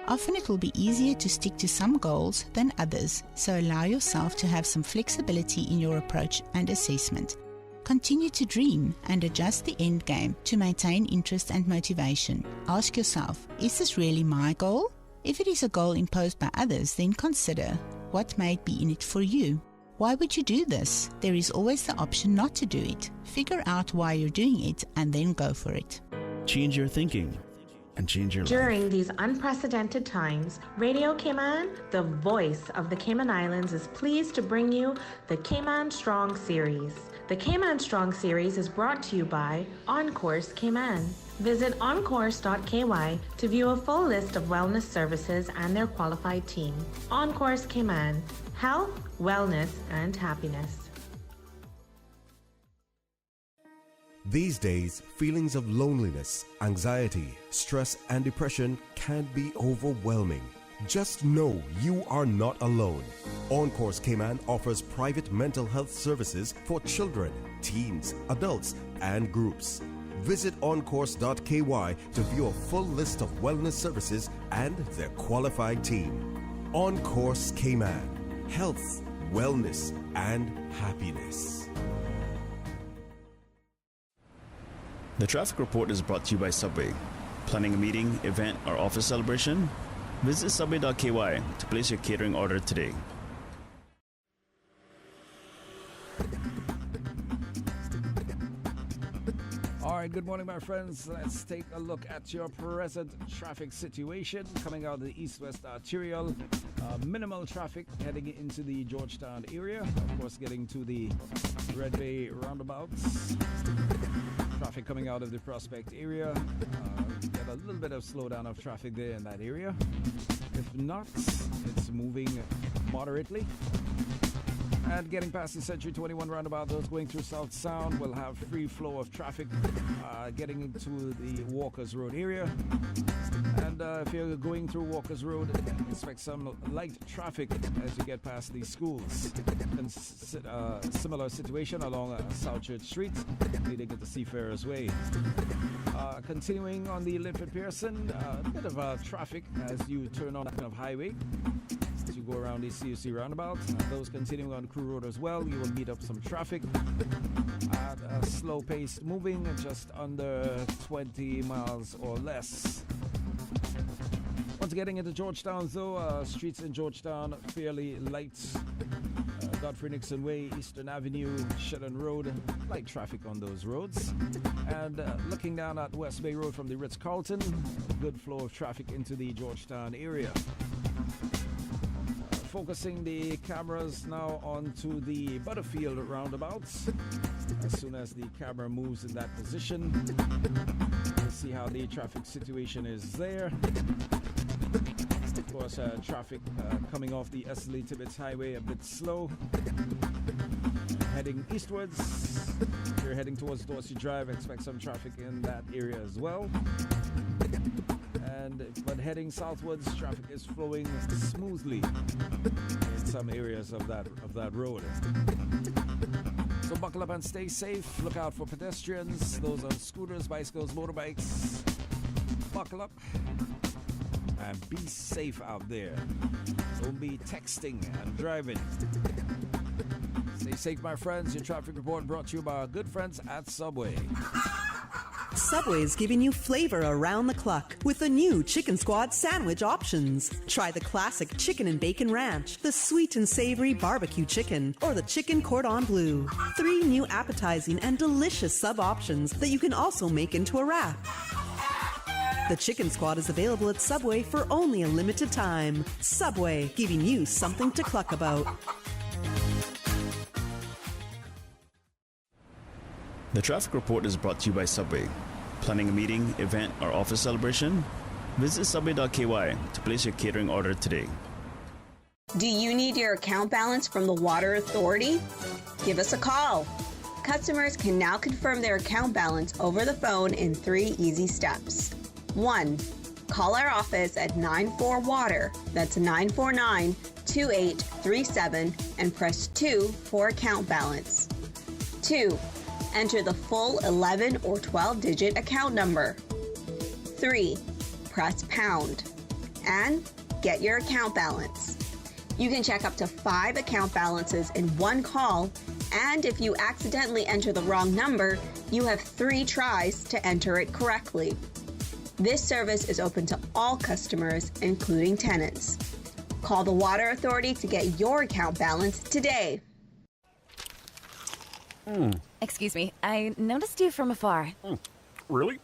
Often it will be easier to stick to some goals than others, so allow yourself to have some flexibility in your approach and assessment. Continue to dream and adjust the end game to maintain interest and motivation. Ask yourself, is this really my goal? If it is a goal imposed by others, then consider what may be in it for you. Why would you do this? There is always the option not to do it. Figure out why you're doing it and then go for it. Change your thinking. and change your life. During these unprecedented times, Radio Cayman, the voice of the Cayman Islands, is pleased to bring you the Cayman Strong Series. The Cayman Strong Series is brought to you by OnCourse Cayman. Visit oncourse.ky to view a full list of wellness services and their qualified team. OnCourse Cayman, health, wellness, and happiness. These days, feelings of loneliness, anxiety, stress, and depression can be overwhelming. Just know you are not alone. OnCourse Cayman offers private mental health services for children, teens, adults, and groups. Visit oncourse.ky to view a full list of wellness services and their qualified team. OnCourse Cayman, health, wellness, and happiness. The traffic report is brought to you by Subway. Planning a meeting, event, or office celebration? Visit subway.ky to place your catering order today. All right, good morning, my friends. Let's take a look at your present traffic situation coming out of the east-west arterial. Minimal traffic heading into the Georgetown area. Of course, getting to the Red Bay Roundabouts. Traffic coming out of the Prospect area. Get a little bit of slowdown of traffic there in that area. If not, it's moving moderately. And getting past the Century 21 roundabout, those going through South Sound will have free flow of traffic getting into the Walkers Road area. And if you're going through Walkers Road, expect some light traffic as you get past the schools. And similar situation along South Church Street, leading into Seafarers Way. Continuing on the Linford Pearson, a bit of traffic as you turn on that kind of highway. As you go around the CUC roundabout, those continuing on Crew Road as well, you will meet up some traffic at a slow pace, moving just under 20 miles or less. Once getting into Georgetown, though, streets in Georgetown fairly light. Godfrey Nixon Way, Eastern Avenue, Shetland Road, light traffic on those roads. And looking down at West Bay Road from the Ritz-Carlton, good flow of traffic into the Georgetown area. Focusing the cameras now onto the Butterfield Roundabouts. As soon as the camera moves in that position, we'll see how the traffic situation is there. Of course, traffic coming off the Esley Tibbetts Highway a bit slow. Heading eastwards, if you're heading towards Dorsey Drive, expect some traffic in that area as well. But heading southwards, traffic is flowing smoothly in some areas of that road. So buckle up and stay safe. Look out for pedestrians, those on scooters, bicycles, motorbikes. Buckle up and be safe out there. Don't be texting and driving. Stay safe, my friends. Your traffic report brought to you by our good friends at Subway. Subway is giving you flavor around the clock with the new Chicken Squad sandwich options. Try the classic chicken and bacon ranch, the sweet and savory barbecue chicken, or the chicken cordon bleu. 3 new appetizing and delicious sub options that you can also make into a wrap. The Chicken Squad is available at Subway for only a limited time. Subway, giving you something to cluck about. The traffic report is brought to you by Subway. Planning a meeting, event, or office celebration? Visit subway.ky to place your catering order today. Do you need your account balance from the Water Authority? Give us a call. Customers can now confirm their account balance over the phone in 3 easy steps. 1. Call our office at 94-WATER, that's 949-2837, and press 2 for account balance. 2. Enter the full 11 or 12-digit account number. 3. Press pound. And get your account balance. You can check up to 5 account balances in one call, and if you accidentally enter the wrong number, you have 3 tries to enter it correctly. This service is open to all customers, including tenants. Call the Water Authority to get your account balance today. Excuse me, I noticed you from afar. Really?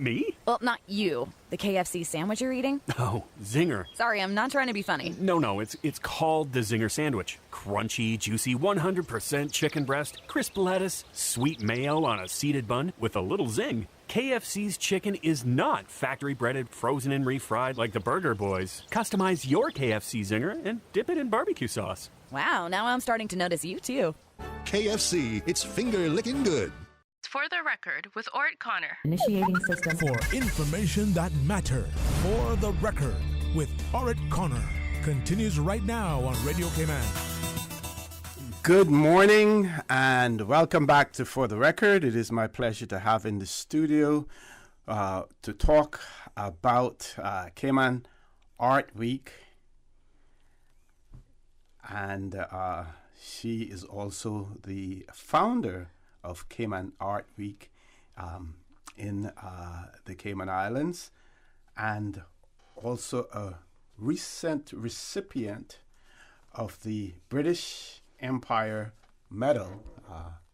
Me? Well, not you. The KFC sandwich you're eating? Oh, Zinger. Sorry, I'm not trying to be funny. No, it's called the Zinger Sandwich. Crunchy, juicy, 100% chicken breast, crisp lettuce, sweet mayo on a seeded bun with a little zing. KFC's chicken is not factory breaded, frozen and refried like the Burger Boys. Customize your KFC Zinger and dip it in barbecue sauce. Wow, now I'm starting to notice you too. KFC, it's finger-licking good. For the record, with Ort Connor. Initiating system. For information that matters. For the record, with Orit Connor. Continues right now on Radio Cayman. Good morning and welcome back to For the Record. It is my pleasure to have in the studio to talk about Cayman Art Week. And she is also the founder of Cayman Art Week in the Cayman Islands, and also a recent recipient of the British Empire Medal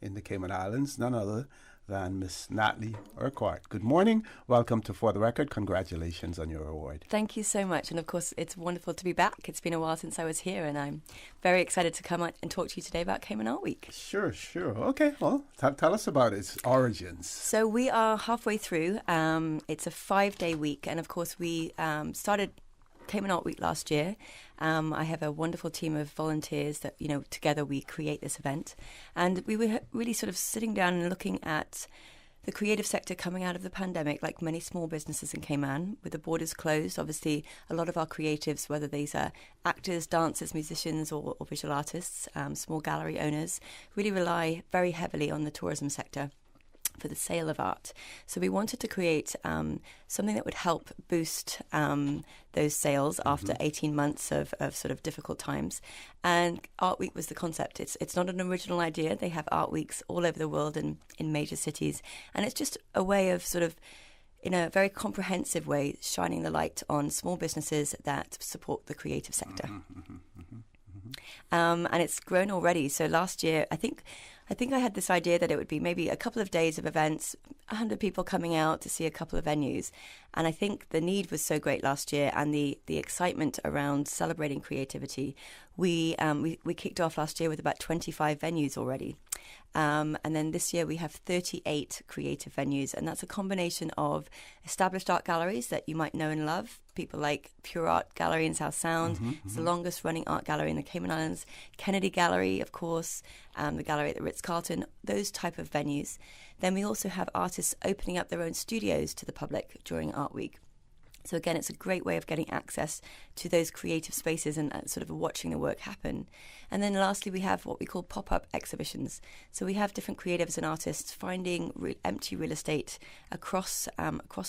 in the Cayman Islands, none other than Miss Natalie Orchard. Good morning. Welcome to For the Record. Congratulations on your award. Thank you so much. And of course, it's wonderful to be back. It's been a while since I was here, and I'm very excited to come out and talk to you today about Cayman Art Week. Sure. Okay, well, tell us about its origins. So we are halfway through. It's a 5-day week. And of course, we started Cayman Art Week last year. I have a wonderful team of volunteers that, together we create this event. And we were really sort of sitting down and looking at the creative sector coming out of the pandemic, like many small businesses in Cayman, with the borders closed. Obviously, a lot of our creatives, whether these are actors, dancers, musicians, or visual artists, small gallery owners, really rely very heavily on the tourism sector for the sale of art. So we wanted to create something that would help boost those sales after 18 months of sort of difficult times. And Art Week was the concept. It's not an original idea. They have art weeks all over the world and in major cities. And it's just a way of sort of, in a very comprehensive way, shining the light on small businesses that support the creative sector. And it's grown already. So last year, I think I had this idea that it would be maybe a couple of days of events, 100 people coming out to see a couple of venues. And I think the need was so great last year, and the excitement around celebrating creativity. We kicked off last year with about 25 venues already. And then this year we have 38 creative venues, and that's a combination of established art galleries that you might know and love, people like Pure Art Gallery in South Sound. It's the longest running art gallery in the Cayman Islands. Kennedy Gallery, of course, the gallery at the Ritz-Carlton, those type of venues. Then we also have artists opening up their own studios to the public during Art Week. So again, it's a great way of getting access to those creative spaces and sort of watching the work happen. And then lastly, we have what we call pop-up exhibitions. So we have different creatives and artists finding empty real estate across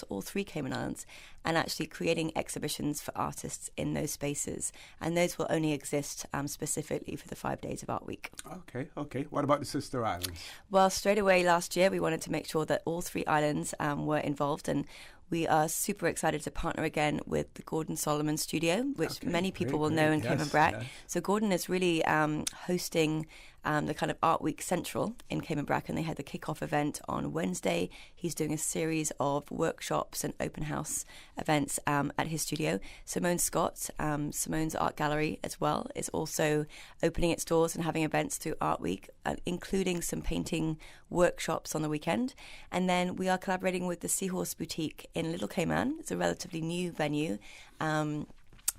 all 3 Cayman Islands and actually creating exhibitions for artists in those spaces. And those will only exist specifically for the 5 days of Art Week. Okay. What about the sister islands? Well, straight away last year, we wanted to make sure that all 3 islands were involved, and we are super excited to partner again with the Gordon Solomon Studio, which many people will know in Cayman Brac. Yes. So Gordon is really hosting the kind of Art Week Central in Cayman Brac, and they had the kickoff event on Wednesday. He's doing a series of workshops and open house events at his studio. Simone Scott, Simone's Art Gallery as well, is also opening its doors and having events through Art Week, including some painting workshops on the weekend. And then we are collaborating with the Seahorse Boutique in Little Cayman. It's a relatively new venue.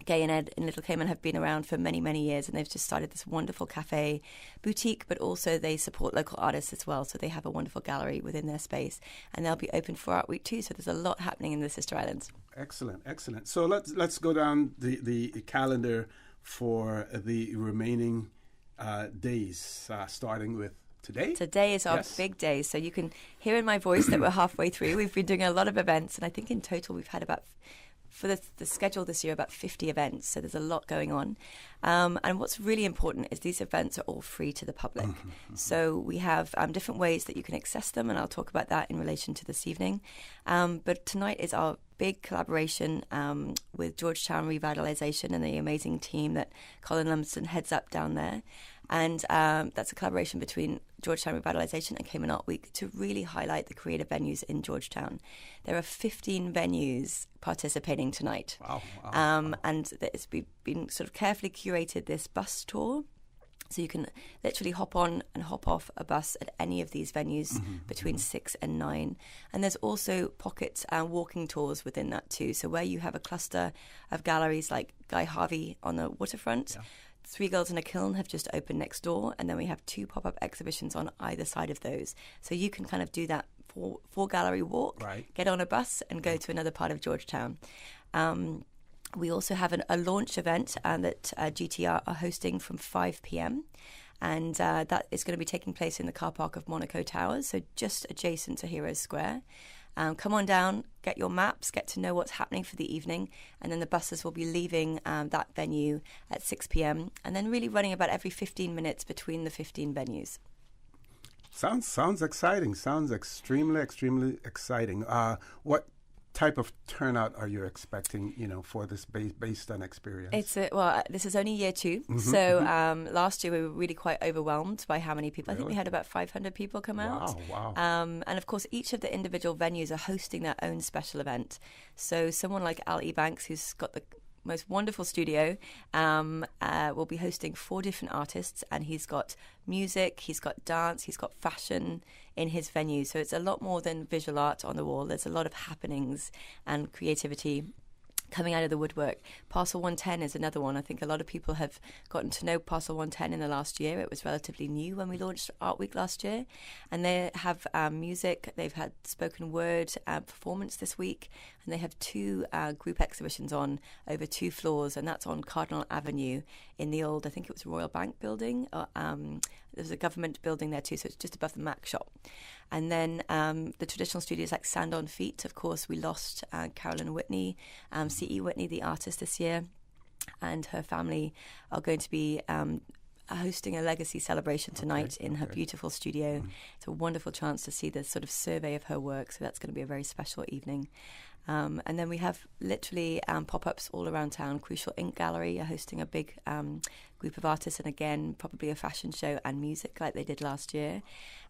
Gay and Ed in Little Cayman have been around for many, many years, and they've just started this wonderful cafe boutique, but also they support local artists as well. So they have a wonderful gallery within their space, and they'll be open for Art Week too. So there's a lot happening in the Sister Islands. Excellent. So let's go down the calendar for the remaining days, starting with today. Today is our big day. So you can hear in my voice that we're halfway through. We've been doing a lot of events, and I think in total we've had about, for the schedule this year, about 50 events. So there's a lot going on. And what's really important is these events are all free to the public. So we have different ways that you can access them, and I'll talk about that in relation to this evening. But tonight is our big collaboration with Georgetown Revitalization and the amazing team that Colin Lumsden heads up down there. And that's a collaboration between Georgetown Revitalization and Cayman Art Week to really highlight the creative venues in Georgetown. There are 15 venues participating tonight. Wow. And we've been sort of carefully curated this bus tour. So you can literally hop on and hop off a bus at any of these venues between 6 and 9. And there's also pocket walking tours within that too. So where you have a cluster of galleries like Guy Harvey on the waterfront, Three Girls in a Kiln have just opened next door, and then we have 2 pop-up exhibitions on either side of those. So you can kind of do that four-gallery walk, get on a bus and go to another part of Georgetown. We also have a launch event that GTR are hosting from 5 p.m. And that is going to be taking place in the car park of Monaco Towers, so just adjacent to Heroes Square. Come on down, get your maps, get to know what's happening for the evening, and then the buses will be leaving that venue at 6 p.m. and then really running about every 15 minutes between the 15 venues. Sounds exciting. Sounds extremely exciting. What type of turnout are you expecting, for this based on experience? This is only year 2. So last year we were really quite overwhelmed by how many people. Really? I think we had about 500 people come out. Wow. And of course, each of the individual venues are hosting their own special event. So someone like Al Ebanks, who's got the most wonderful studio, will be hosting 4 different artists, and he's got music, he's got dance, he's got fashion in his venue. So it's a lot more than visual art on the wall. There's a lot of happenings and creativity coming out of the woodwork. Parcel 110 is another one. I think a lot of people have gotten to know Parcel 110 in the last year. It was relatively new when we launched Art Week last year. And they have music. They've had spoken word performance this week. And they have 2 group exhibitions on over 2 floors. And that's on Cardinal Avenue in the old, I think it was Royal Bank building. There's a government building there too, so it's just above the Mac shop. And then the traditional studios like Sand on Feet. Of course, we lost Carolyn Whitney, C.E. Whitney, the artist, this year. And her family are going to be hosting a legacy celebration tonight in her beautiful studio. It's a wonderful chance to see the sort of survey of her work. So that's going to be a very special evening. And then we have literally pop-ups all around town. Crucial Ink Gallery are hosting a big group of artists, and again, probably a fashion show and music like they did last year.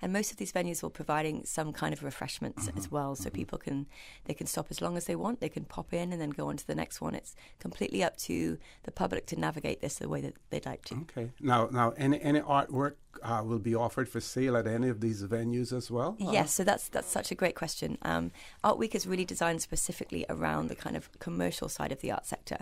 And most of these venues will be providing some kind of refreshments as well, so people can stop as long as they want. They can pop in and then go on to the next one. It's completely up to the public to navigate this the way that they'd like to. Okay. Now, any artwork will be offered for sale at any of these venues as well? Yes, so that's such a great question. Art Week is really designed specifically around the kind of commercial side of the art sector.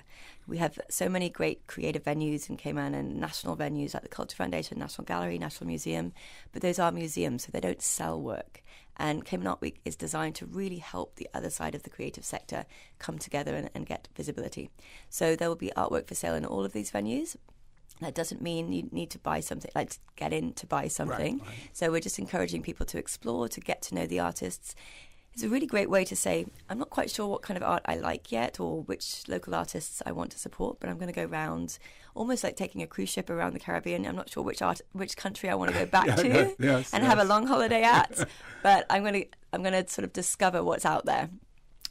We have so many great creative venues in Cayman and national venues like the Culture Foundation, National Gallery, National Museum, but those are museums, so they don't sell work. And Cayman Art Week is designed to really help the other side of the creative sector come together and get visibility. So there will be artwork for sale in all of these venues. That doesn't mean you need to buy something, like to get in to buy something. Right. So we're just encouraging people to explore, to get to know the artists. It's a really great way to say, I'm not quite sure what kind of art I like yet or which local artists I want to support, but I'm going to go round, almost like taking a cruise ship around the Caribbean. I'm not sure which country I want to go back to have a long holiday at, but I'm going to sort of discover what's out there.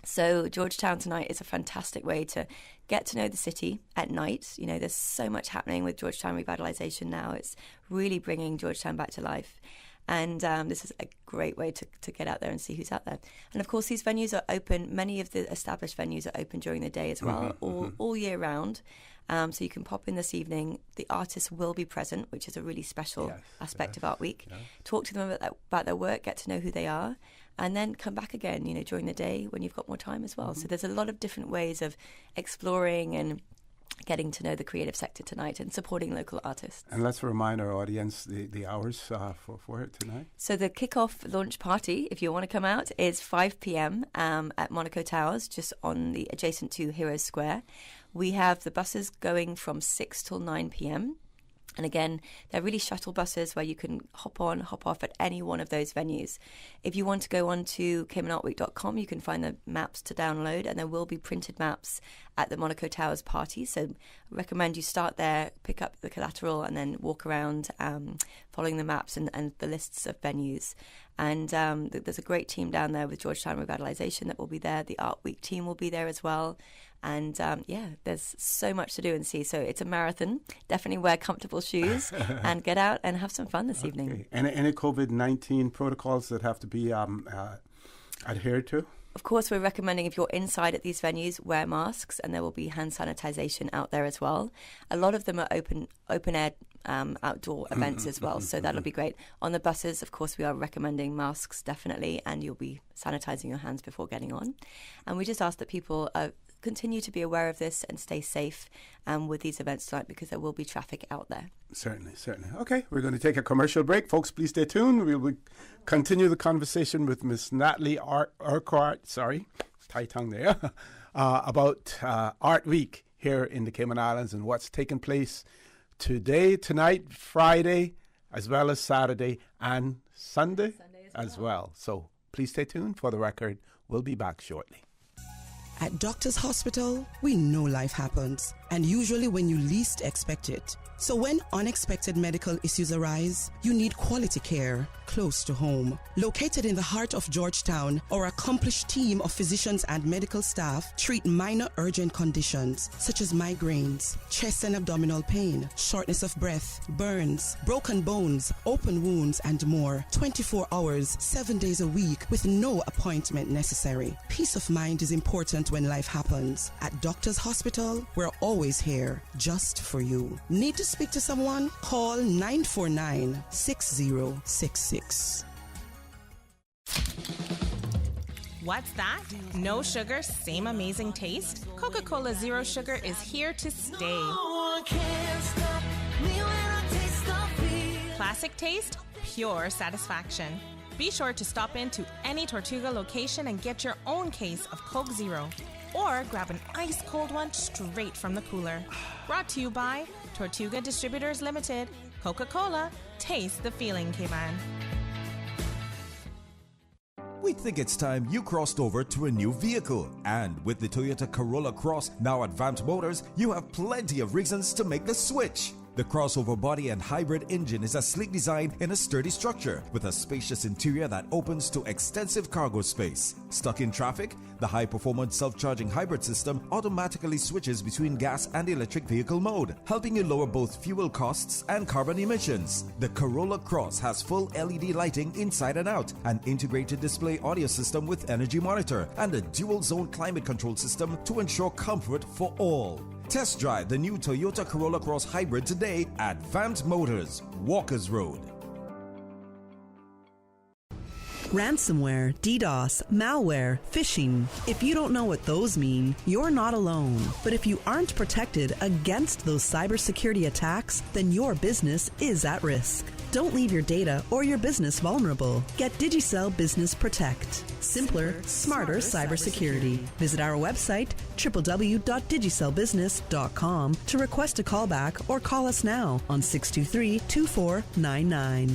So Georgetown tonight is a fantastic way to get to know the city at night. You know, there's so much happening with Georgetown Revitalization now. It's really bringing Georgetown back to life. And this is a great way to get out there and see who's out there. And of course, these venues are open. Many of the established venues are open during the day as well, all year round. So you can pop in this evening. The artists will be present, which is a really special aspect of Art Week. Yeah. Talk to them about their work, get to know who they are, and then come back again, you know, during the day when you've got more time as well. So there's a lot of different ways of exploring and getting to know the creative sector tonight and supporting local artists. And let's remind our audience the hours for it tonight. So the kick-off launch party, if you want to come out, is 5 p.m. At Monaco Towers, just adjacent to Heroes Square. We have the buses going from 6 till 9 p.m. And again, they're really shuttle buses where you can hop on, hop off at any one of those venues. If you want to go on to CaymanArtWeek.com, you can find the maps to download, and there will be printed maps at the Monaco Towers party. So I recommend you start there, pick up the collateral, and then walk around following the maps and the lists of venues. And there's a great team down there with Georgetown Revitalization that will be there. The Art Week team will be there as well. And there's so much to do and see. So it's a marathon. Definitely wear comfortable shoes and get out and have some fun this evening. And any COVID-19 protocols that have to be adhered to? Of course, we're recommending if you're inside at these venues, wear masks, and there will be hand sanitization out there as well. A lot of them are open air outdoor events as well, so that'll be great. On the buses, of course, we are recommending masks definitely, and you'll be sanitizing your hands before getting on. And we just ask that people continue to be aware of this and stay safe with these events tonight, because there will be traffic out there. Certainly. Okay, we're going to take a commercial break. Folks, please stay tuned. We will continue the conversation with Miss Natalie Orchard, tight tongue there, about Art Week here in the Cayman Islands and what's taking place today, tonight, Friday, as well as Saturday and Sunday as well. So please stay tuned. For the record, we'll be back shortly. At Doctor's Hospital, we know life happens, and usually when you least expect it. So when unexpected medical issues arise, you need quality care close to home. Located in the heart of Georgetown, our accomplished team of physicians and medical staff treat minor urgent conditions such as migraines, chest and abdominal pain, shortness of breath, burns, broken bones, open wounds, and more. 24 hours, 7 days a week with no appointment necessary. Peace of mind is important when life happens. At Doctor's Hospital, we're always here just for you. Need to speak to someone? Call 949-6066. What's that? No sugar, same amazing taste? Coca-Cola Zero Sugar is here to stay. Classic taste, pure satisfaction. Be sure to stop into any Tortuga location and get your own case of Coke Zero. Or grab an ice-cold one straight from the cooler. Brought to you by Tortuga Distributors Limited. Coca-Cola, taste the feeling, Cayman. We think it's time you crossed over to a new vehicle. And with the Toyota Corolla Cross now at Vamped Motors, you have plenty of reasons to make the switch. The crossover body and hybrid engine is a sleek design in a sturdy structure with a spacious interior that opens to extensive cargo space. Stuck in traffic? The high-performance self-charging hybrid system automatically switches between gas and electric vehicle mode, helping you lower both fuel costs and carbon emissions. The Corolla Cross has full LED lighting inside and out, an integrated display audio system with energy monitor, and a dual-zone climate control system to ensure comfort for all. Test drive the new Toyota Corolla Cross Hybrid today at Vamped Motors, Walkers Road. Ransomware, DDoS, malware, phishing. If you don't know what those mean, you're not alone. But if you aren't protected against those cybersecurity attacks, then your business is at risk. Don't leave your data or your business vulnerable. Get Digicel Business Protect. Simpler, smarter cybersecurity. Visit our website, www.digicelbusiness.com, to request a callback or call us now on 623-2499.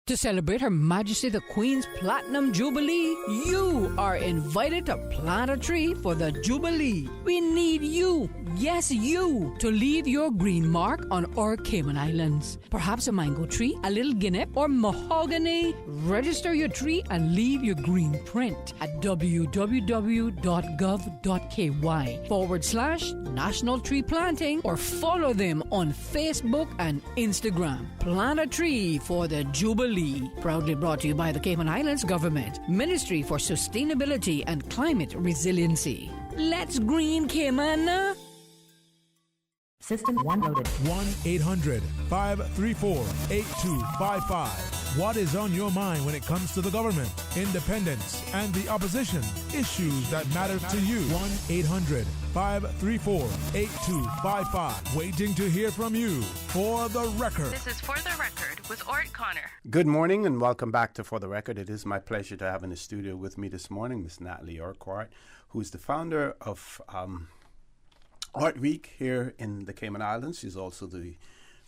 To celebrate Her Majesty the Queen's Platinum Jubilee, you are invited to plant a tree for the Jubilee. We need you, yes you, to leave your green mark on our Cayman Islands. Perhaps a mango tree, a little guinea, or mahogany. Register your tree and leave your green print at www.gov.ky/National Tree Planting, or follow them on Facebook and Instagram. Plant a tree for the Jubilee. Proudly brought to you by the Cayman Islands Government, Ministry for Sustainability and Climate Resiliency. Let's green Cayman! System 1 loaded. 1-800-534-8255. What is on your mind when it comes to the government, independence, and the opposition? Issues that matter to you. 1-800-534-8255. Waiting to hear from you. For the Record. This is For the Record with Ort Connor. Good morning and welcome back to For the Record. It is my pleasure to have in the studio with me this morning Miss Natalie Orchard, who is the founder of Art Week here in the Cayman Islands. She's also the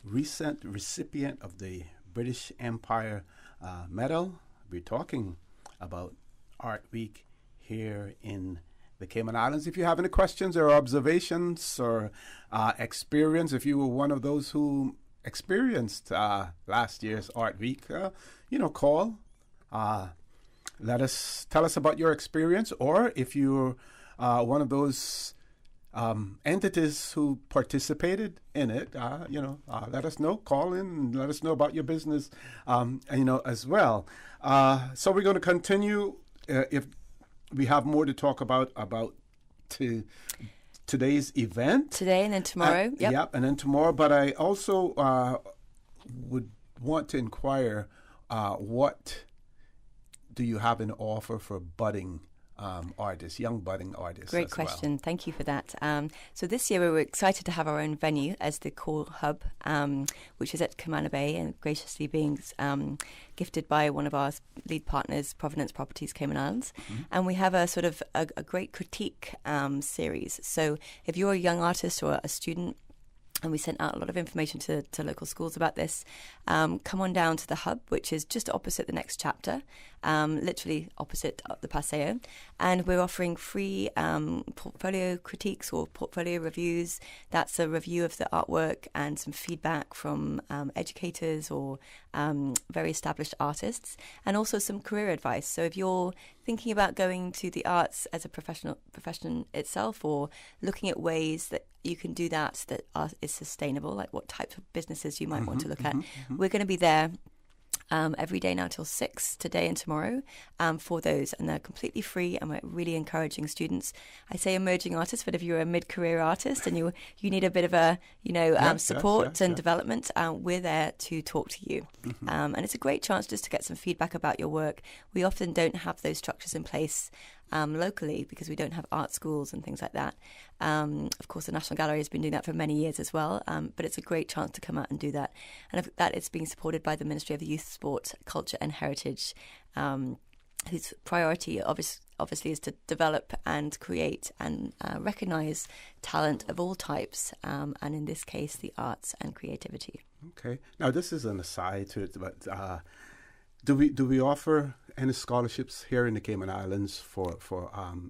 recent recipient of the British Empire Medal. We're talking about Art Week here in the Cayman Islands. If you have any questions or observations or experience, if you were one of those who experienced last year's Art Week, call. Tell us about your experience, or if you're one of those entities who participated in it, let us know. Call in and let us know about your business, as well. So we're going to continue. If we have more to talk about today's event. Today and then tomorrow. Yep, and then tomorrow. But I also would want to inquire, what do you have in offer for budding artists, young budding artists? Great question. Well. Thank you for that. So this year we were excited to have our own venue as the core hub, which is at Cayman Bay and graciously being gifted by one of our lead partners, Provenance Properties Cayman Islands. Mm-hmm. And we have a sort of a great critique series. So if you're a young artist or a student, and we sent out a lot of information to local schools about this. Come on down to the hub, which is just opposite the next chapter, literally opposite the Paseo. And we're offering free portfolio critiques or portfolio reviews. That's a review of the artwork and some feedback from educators or very established artists, and also some career advice. So if you're thinking about going to the arts as a profession itself, or looking at ways that you can do that is sustainable, like what type of businesses you might want to look at. We're going to be there every day now till 6, today and tomorrow, for those, and they're completely free, and we're really encouraging students. I say emerging artists, but if you're a mid-career artist and you need a bit of a support and development, we're there to talk to you. And it's a great chance just to get some feedback about your work. We often don't have those structures in place locally because we don't have art schools and things like that. Of course, the National Gallery has been doing that for many years as well, but it's a great chance to come out and do that. And that it's being supported by the Ministry of Youth, Sport, Culture and Heritage, whose priority obviously is to develop and create and recognise talent of all types, and in this case, the arts and creativity. Okay. Now, this is an aside to it, but do we offer any scholarships here in the Cayman Islands for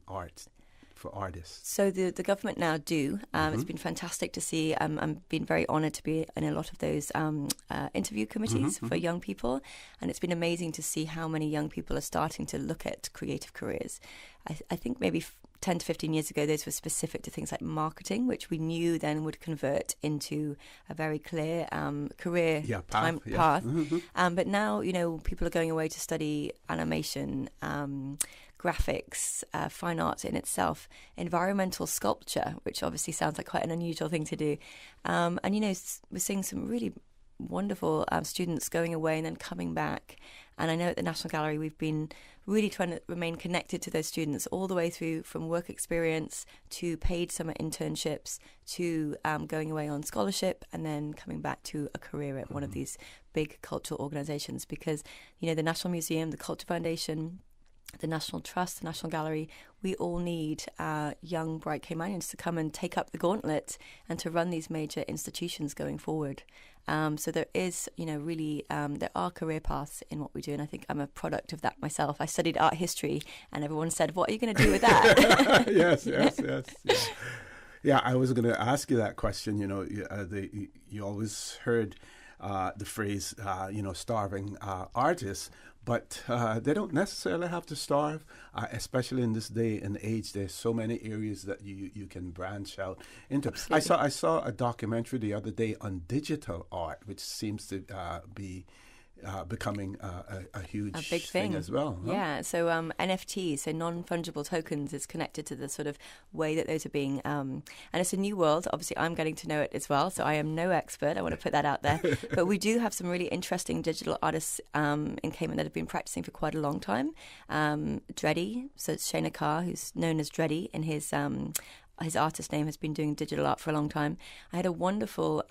art, for artists? So the government now do. It's been fantastic to see. I've been very honoured to be in a lot of those interview committees for young people, and it's been amazing to see how many young people are starting to look at creative careers. I think maybe 10 to 15 years ago, those were specific to things like marketing, which we knew then would convert into a very clear career path. But now, people are going away to study animation, graphics, fine art in itself, environmental sculpture, which obviously sounds like quite an unusual thing to do. And, we're seeing some really wonderful students going away and then coming back. And I know at the National Gallery we've been really trying to remain connected to those students all the way through, from work experience to paid summer internships to going away on scholarship and then coming back to a career at one of these big cultural organisations. Because, the National Museum, the Culture Foundation, the National Trust, the National Gallery, we all need young, bright Caymanians to come and take up the gauntlet and to run these major institutions going forward. So there is, really, there are career paths in what we do, and I think I'm a product of that myself. I studied art history, and everyone said, "What are you going to do with that?" Yes. Yeah, I was going to ask you that question. You always heard the phrase, starving artists. But they don't necessarily have to starve, especially in this day and age. There's so many areas that you can branch out into. Absolutely. I saw a documentary the other day on digital art, which seems to be becoming a huge big thing as well. Huh? Yeah, so NFTs, so non-fungible tokens, is connected to the sort of way that those are being, and it's a new world. Obviously, I'm getting to know it as well, so I am no expert. I want to put that out there. But we do have some really interesting digital artists in Cayman that have been practicing for quite a long time. Dreddy, so it's Shana Carr, who's known as Dreddy, and his artist name has been doing digital art for a long time. I had a wonderful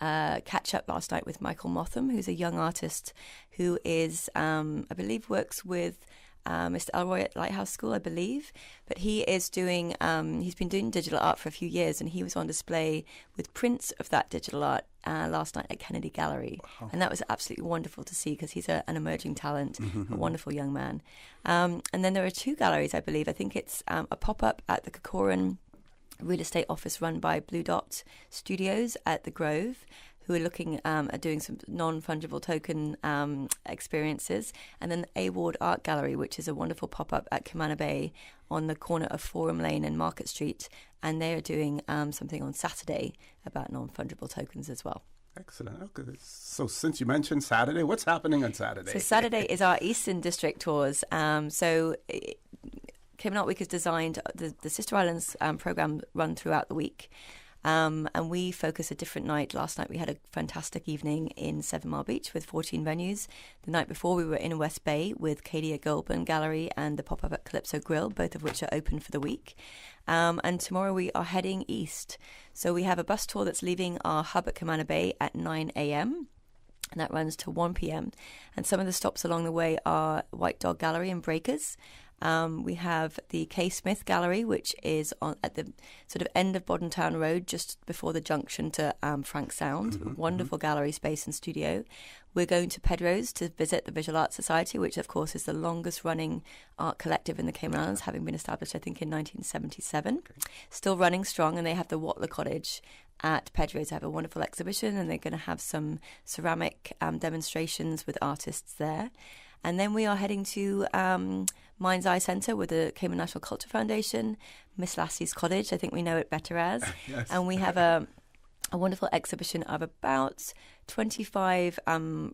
catch up last night with Michael Motham, who's a young artist who is, I believe, works with Mr. Elroy at Lighthouse School, I believe. But he is doing, he's been doing digital art for a few years, and he was on display with prints of that digital art last night at Kennedy Gallery. Wow. And that was absolutely wonderful to see, because he's an emerging talent, a wonderful young man. And then there are 2 galleries, I believe. I think it's a pop-up at the Coca-Cola real estate office run by Blue Dot Studios at the Grove, who are looking at doing some non-fungible token experiences. And then the A-Ward Art Gallery, which is a wonderful pop-up at Camana Bay on the corner of Forum Lane and Market Street. And they are doing something on Saturday about non-fungible tokens as well. Excellent. Okay. So since you mentioned Saturday, what's happening on Saturday? So Saturday is our Eastern District tours. So Cayman Art Week has designed the Sister Islands program run throughout the week. And we focus a different night. Last night we had a fantastic evening in 7 Mile Beach with 14 venues. The night before we were in West Bay with Cadia Goulburn Gallery and the pop-up at Calypso Grill, both of which are open for the week. And tomorrow we are heading east. So we have a bus tour that's leaving our hub at Camana Bay at 9 a.m. and that runs to 1 p.m. And some of the stops along the way are White Dog Gallery and Breakers. We have the K. Smith Gallery, which is at the sort of end of Bodden Town Road, just before the junction to Frank Sound. Wonderful gallery space and studio. We're going to Pedro's to visit the Visual Arts Society, which, of course, is the longest-running art collective in the Cayman Islands, having been established, I think, in 1977. Okay. Still running strong, and they have the Watler Cottage at Pedro's. They have a wonderful exhibition, and they're going to have some ceramic demonstrations with artists there. And then we are heading to Mind's Eye Centre with the Cayman National Culture Foundation, Miss Lassie's Cottage, I think we know it better as. Yes. And we have a wonderful exhibition of about 25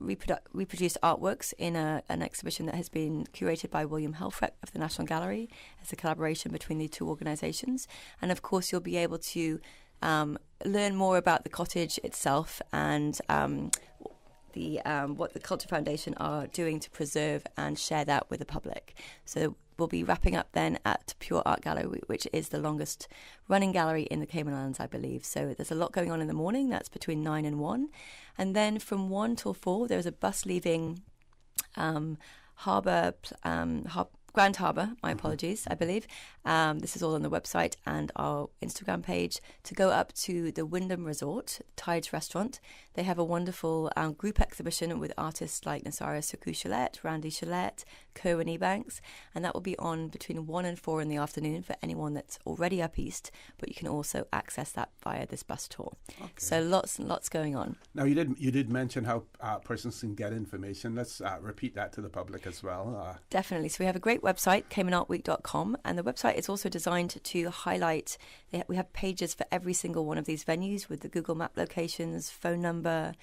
reproduced artworks in an exhibition that has been curated by William Helfrich of the National Gallery as a collaboration between the two organisations. And of course, you'll be able to learn more about the cottage itself and what the Culture Foundation are doing to preserve and share that with the public. So we'll be wrapping up then at Pure Art Gallery, which is the longest running gallery in the Cayman Islands, I believe. So there's a lot going on in the morning. That's between 9 and 1. And then from 1 till 4, there's a bus leaving Grand Harbour, my apologies, I believe. This is all on the website and our Instagram page to go up to the Wyndham Resort, Tides Restaurant. They have a wonderful group exhibition with artists like Nasara Suku-Shalette, Randy Shalette, Kerwin Ebanks, and that will be on between 1 and 4 in the afternoon for anyone that's already up east, but you can also access that via this bus tour. Okay. So lots and lots going on. Now, you did mention how persons can get information. Let's repeat that to the public as well. Definitely. So we have a great website, CaymanArtWeek.com, and the website is also designed to highlight, we have pages for every single one of these venues with the Google Map locations, phone number,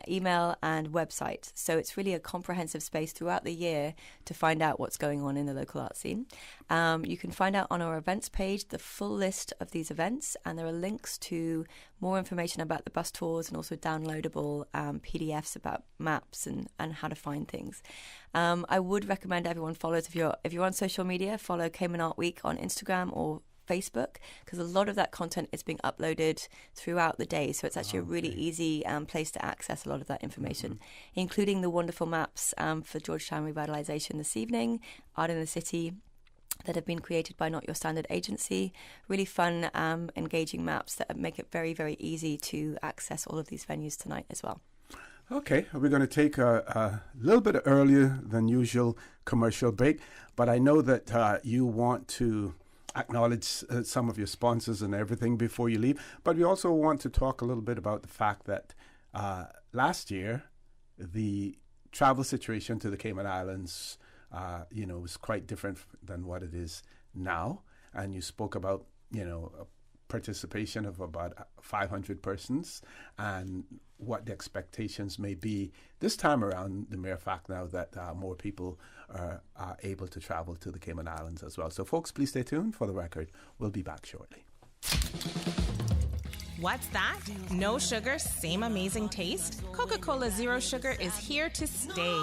email and website. So it's really a comprehensive space throughout the year to find out what's going on in the local art scene. You can find out on our events page the full list of these events, and there are links to more information about the bus tours and also downloadable PDFs about maps and how to find things. I would recommend everyone follows, if you're on social media, follow Cayman Art Week on Instagram or Facebook, because a lot of that content is being uploaded throughout the day, so it's actually a really easy place to access a lot of that information, including the wonderful maps for Georgetown Revitalisation this evening, Art in the City, that have been created by Not Your Standard Agency. Really fun, engaging maps that make it very, very easy to access all of these venues tonight as well. Okay, we're going to take a little bit earlier than usual commercial break, but I know that you want to acknowledge some of your sponsors and everything before you leave, but we also want to talk a little bit about the fact that last year the travel situation to the Cayman Islands was quite different than what it is now, and you spoke about a participation of about 500 persons and what the expectations may be this time around, the mere fact now that more people are able to travel to the Cayman Islands as well. So folks, please stay tuned. For the record, we'll be back shortly. What's that? No sugar, same amazing taste? Coca-Cola Zero Sugar is here to stay.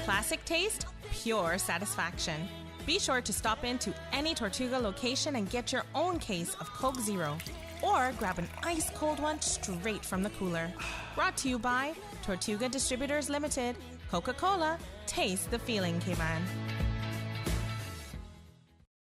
Classic taste, pure satisfaction. Be sure to stop into any Tortuga location and get your own case of Coke Zero. Or grab an ice-cold one straight from the cooler. Brought to you by Tortuga Distributors Limited. Coca-Cola, taste the feeling, Cayman.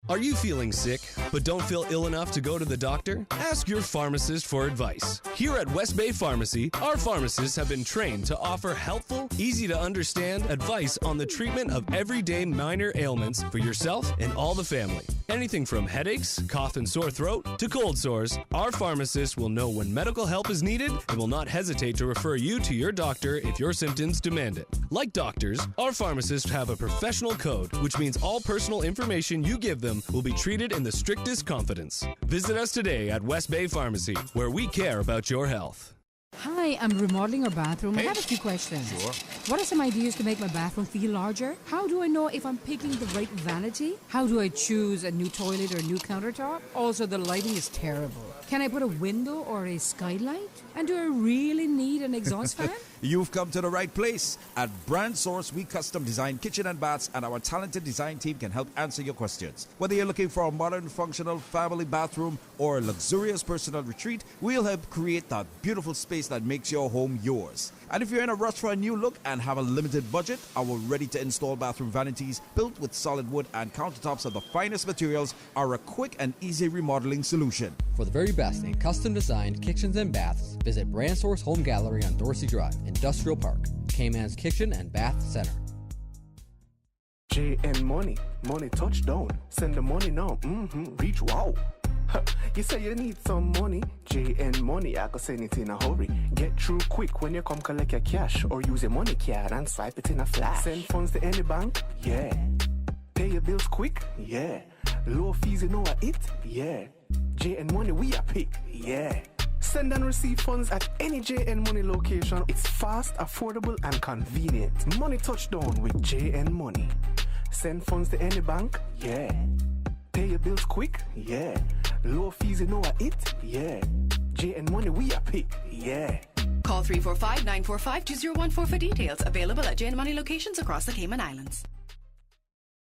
Are you feeling sick, but don't feel ill enough to go to the doctor? Ask your pharmacist for advice. Here at West Bay Pharmacy, our pharmacists have been trained to offer helpful, easy-to-understand advice on the treatment of everyday minor ailments for yourself and all the family. Anything from headaches, cough and sore throat, to cold sores, our pharmacist will know when medical help is needed and will not hesitate to refer you to your doctor if your symptoms demand it. Like doctors, our pharmacists have a professional code, which means all personal information you give them will be treated in the strictest confidence. Visit us today at West Bay Pharmacy, where we care about your health. Hi, I'm remodeling our bathroom. I have a few questions. Sure. What are some ideas to make my bathroom feel larger? How do I know if I'm picking the right vanity? How do I choose a new toilet or a new countertop? Also, the lighting is terrible. Can I put a window or a skylight? And do I really need an exhaust fan? You've come to the right place. At Brand Source, we custom design kitchen and baths, and our talented design team can help answer your questions. Whether you're looking for a modern, functional family bathroom or a luxurious personal retreat, we'll help create that beautiful space that makes your home yours. And if you're in a rush for a new look and have a limited budget, our ready-to-install bathroom vanities, built with solid wood and countertops of the finest materials, are a quick and easy remodeling solution. For the very best in custom-designed kitchens and baths, visit Brand Source Home Gallery on Dorsey Drive, Industrial Park, Cayman's Kitchen and Bath Center. JN Money, money touchdown. Send the money now. Reach wow. You say you need some money, JN Money, I can send it in a hurry. Get through quick when you come collect your cash, or use a money card and swipe it in a flash. Send funds to any bank, yeah. Pay your bills quick, yeah. Low fees, you know what it, yeah. JN Money, we are pick, yeah. Send and receive funds at any JN Money location. It's fast, affordable, and convenient. Money touchdown with JN Money. Send funds to any bank, yeah. Pay your bills quick, yeah. Low fees, you know what it, yeah. JN Money, we are pick, yeah. Call 345-945-2014 for details. Available at JN Money locations across the Cayman Islands.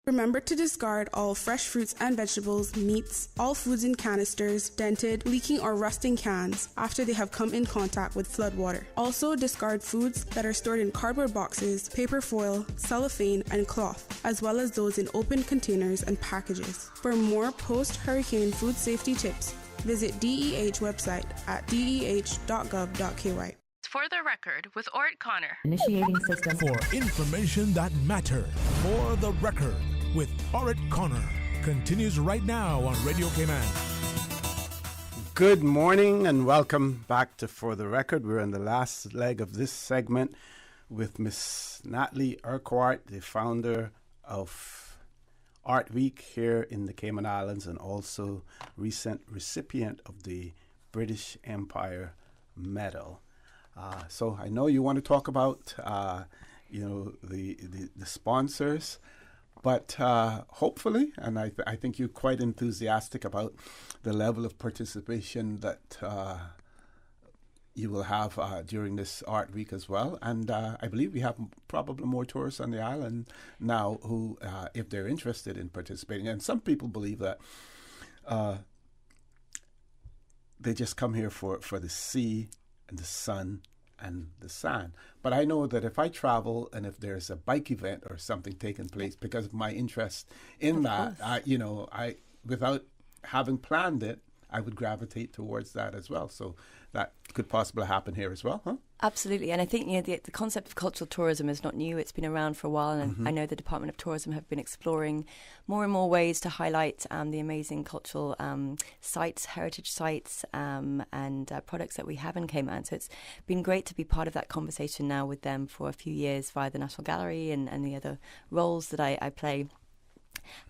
Remember to discard all fresh fruits and vegetables, meats, all foods in canisters, dented, leaking or rusting cans after they have come in contact with floodwater. Also discard foods that are stored in cardboard boxes, paper foil, cellophane, and cloth, as well as those in open containers and packages. For more post-hurricane food safety tips, visit DEH website at deh.gov.ky. For the record, with Ort Connor. Initiating system. For information that matters. For the record, with Ort Connor. Continues right now on Radio Cayman. Good morning and welcome back to For the Record. We're in the last leg of this segment with Miss Natalie Orchard, the founder of Art Week here in the Cayman Islands and also recent recipient of the British Empire Medal. So I know you want to talk about, the sponsors, but hopefully, and I think you're quite enthusiastic about the level of participation that you will have during this Art Week as well. And I believe we have probably more tourists on the island now who, if they're interested in participating, and some people believe that they just come here for the sea and the sun and the sand. But I know that if I travel and if there's a bike event or something taking place, because of my interest in that, I without having planned it, I would gravitate towards that as well. So that could possibly happen here as well, huh? Absolutely. And I think the concept of cultural tourism is not new. It's been around for a while. And I know the Department of Tourism have been exploring more and more ways to highlight the amazing cultural sites, heritage sites, and products that we have in Cayman. So it's been great to be part of that conversation now with them for a few years via the National Gallery and the other roles that I play.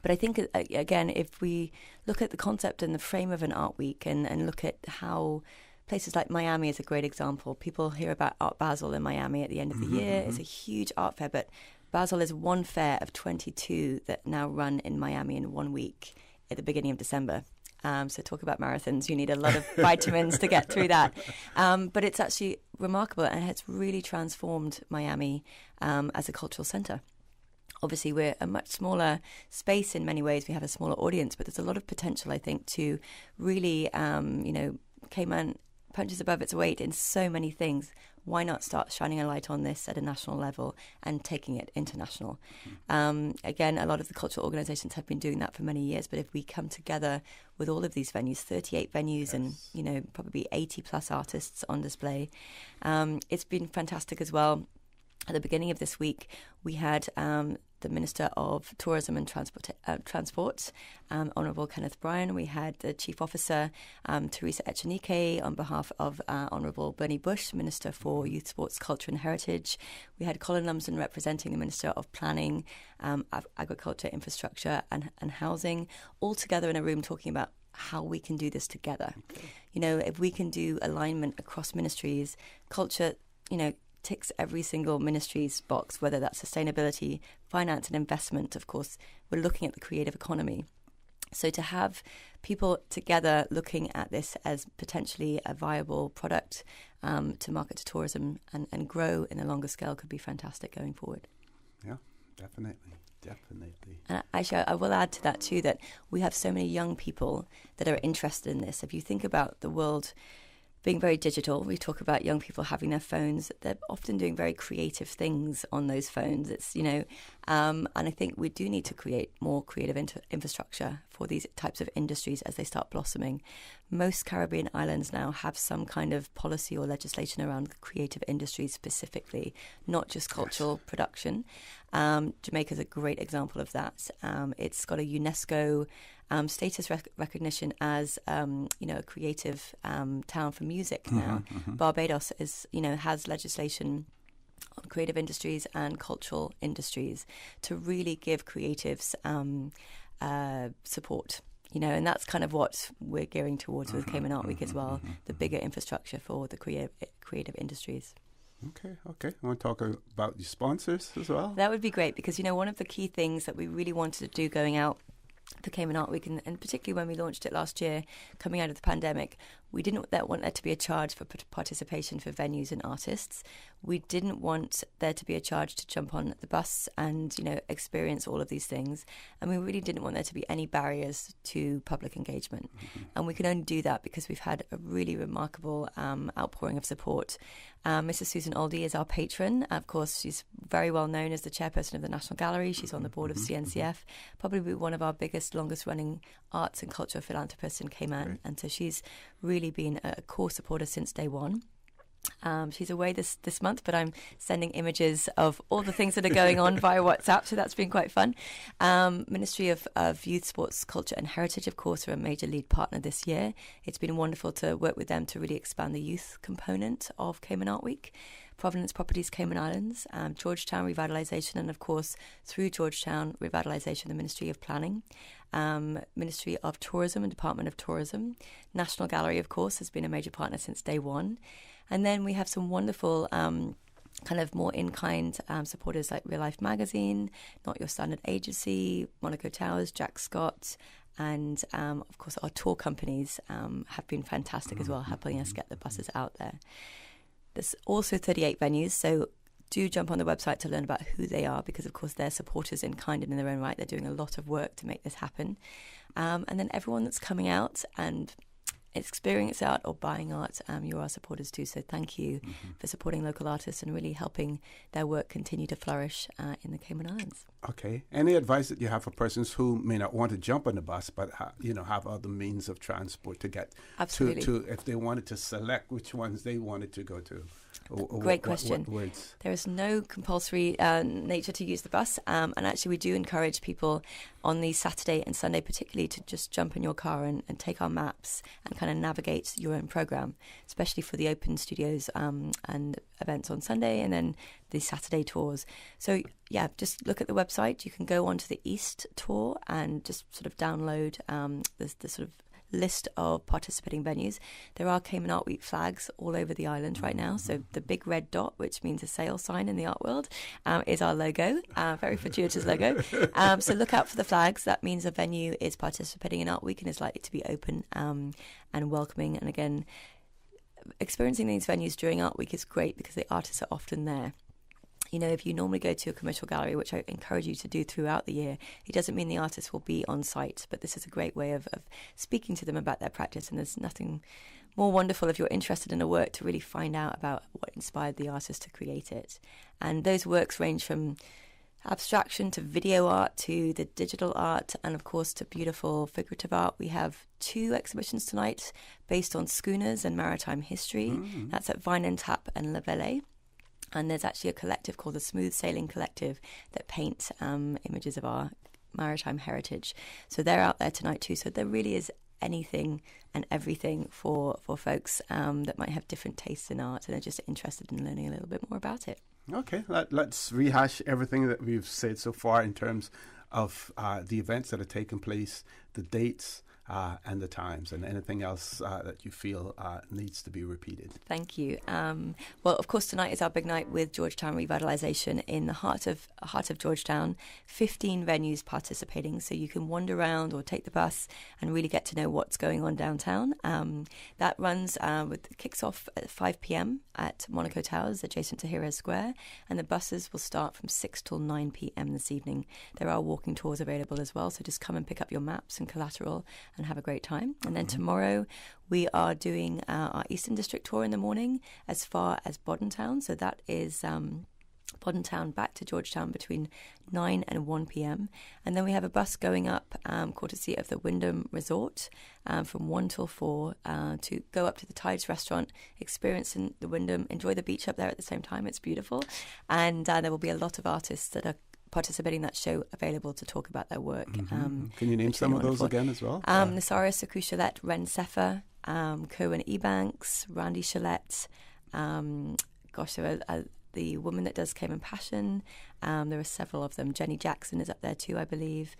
But I think, again, if we look at the concept and the frame of an art week and look at how places like Miami is a great example. People hear about Art Basel in Miami at the end of the year. It's a huge art fair, but Basel is one fair of 22 that now run in Miami in 1 week at the beginning of December. So talk about marathons. You need a lot of vitamins to get through that. But it's actually remarkable and it's really transformed Miami as a cultural centre. Obviously, we're a much smaller space in many ways. We have a smaller audience, but there's a lot of potential, I think, to really, Cayman punches above its weight in so many things. Why not start shining a light on this at a national level and taking it international? Again, a lot of the cultural organisations have been doing that for many years, but if we come together with all of these venues, 38 venues and, probably 80 plus artists on display, it's been fantastic as well. At the beginning of this week, we had the Minister of Tourism and Transport, Honourable Kenneth Bryan. We had the Chief Officer, Teresa Echenike, on behalf of Honourable Bernie Bush, Minister for Youth, Sports, Culture and Heritage. We had Colin Lumsden representing the Minister of Planning, Agriculture, Infrastructure and Housing, all together in a room talking about how we can do this together. Okay. You know, if we can do alignment across ministries, culture, you know, ticks every single ministry's box, whether that's sustainability, finance and investment. Of course, we're looking at the creative economy. So to have people together looking at this as potentially a viable product to market to tourism and grow in a longer scale could be fantastic going forward. Yeah, definitely. And Aisha, I will add to that too, that we have so many young people that are interested in this. If you think about the world being very digital, we talk about young people having their phones. They're often doing very creative things on those phones. It's, you know, and I think we do need to create more creative infrastructure for these types of industries as they start blossoming. Most Caribbean islands now have some kind of policy or legislation around creative industries specifically, not just cultural production. Jamaica is a great example of that. It's got a UNESCO status recognition as you know, a creative town for music now. Barbados is, you know, has legislation on creative industries and cultural industries to really give creatives support. You know, and that's kind of what we're gearing towards with Cayman Art Week as well, the bigger infrastructure for the creative industries. Okay. I want to talk about your sponsors as well. That would be great because, you know, one of the key things that we really wanted to do going out for Cayman Art Week, and particularly when we launched it last year, coming out of the pandemic, we didn't want there to be a charge for participation for venues and artists. We didn't want there to be a charge to jump on the bus and, you know, experience all of these things. And we really didn't want there to be any barriers to public engagement. And we can only do that because we've had a really remarkable outpouring of support. Mrs. Susan Oldie is our patron. Of course, she's very well known as the chairperson of the National Gallery. She's on the board of CNCF, probably one of our biggest, longest running arts and culture philanthropists in Cayman. Right. And so she's really been a core supporter since day one. She's away this month, but I'm sending images of all the things that are going on via WhatsApp, so that's been quite fun. Ministry of Youth, Sports, Culture and Heritage, of course, are a major lead partner this year. It's been wonderful to work with them to really expand the youth component of Cayman Art Week. Provenance Properties Cayman Islands, Georgetown Revitalisation, and of course through Georgetown Revitalisation, the Ministry of Planning, Ministry of Tourism and Department of Tourism. National Gallery, of course, has been a major partner since day one. And then we have some wonderful kind of more in-kind supporters like Real Life Magazine, Not Your Standard Agency, Monaco Towers, Jack Scott, and of course our tour companies have been fantastic as well, helping us get the buses out there. There's also 38 venues, so do jump on the website to learn about who they are because, of course, they're supporters in kind and in their own right. They're doing a lot of work to make this happen. And then everyone that's coming out and experience art or buying art, you're our supporters too. So thank you for supporting local artists and really helping their work continue to flourish in the Cayman Islands. Okay. Any advice that you have for persons who may not want to jump on the bus, but have other means of transport to get to if they wanted to select which ones they wanted to go to? Great question. What words? There is no compulsory nature to use the bus, and actually we do encourage people on the Saturday and Sunday particularly to just jump in your car and take our maps and kind of navigate your own program, especially for the open studios and events on Sunday and then the Saturday tours. So yeah, just look at the website. You can go onto the East tour and just sort of download the sort of list of participating venues. There are Cayman Art Week flags all over the island right now. So the big red dot, which means a sale sign in the art world, is our logo, very fortuitous logo. So look out for the flags. That means a venue is participating in Art Week and is likely to be open and welcoming. And again, experiencing these venues during Art Week is great because the artists are often there. You know, if you normally go to a commercial gallery, which I encourage you to do throughout the year, it doesn't mean the artist will be on site, but this is a great way of speaking to them about their practice. And there's nothing more wonderful if you're interested in a work to really find out about what inspired the artist to create it. And those works range from abstraction to video art to the digital art and, of course, to beautiful figurative art. We have 2 exhibitions tonight based on schooners and maritime history. That's at Vine and Tap and La Vallée. And there's actually a collective called the Smooth Sailing Collective that paint images of our maritime heritage. So they're out there tonight too. So there really is anything and everything for folks that might have different tastes in art and are just interested in learning a little bit more about it. Okay, let's rehash everything that we've said so far in terms of the events that are taking place, the dates, and the times, and anything else that you feel needs to be repeated. Thank you. Well, of course, tonight is our big night with Georgetown Revitalization in the heart of Georgetown. 15 venues participating, so you can wander around or take the bus and really get to know what's going on downtown. That runs kicks off at 5 p.m. at Monaco Towers, adjacent to Hero Square, and the buses will start from 6 till 9 p.m. this evening. There are walking tours available as well, so just come and pick up your maps and collateral and have a great time. And then tomorrow we are doing our Eastern District tour in the morning as far as Boddentown. So that is Boddentown back to Georgetown between 9 and 1 p.m. And then we have a bus going up, courtesy of the Wyndham Resort, from 1 till 4 to go up to the Tides restaurant, experience in the Wyndham, enjoy the beach up there at the same time. It's beautiful. And there will be a lot of artists that are participating in that show available to talk about their work. Can you name some of those again as well? Nasaria Suku-Chalet, Ren Sefer, Kerwin Ebanks, Randy Chalet, there are the woman that does Cayman Passion. There are several of them. Jenny Jackson is up there too, I believe.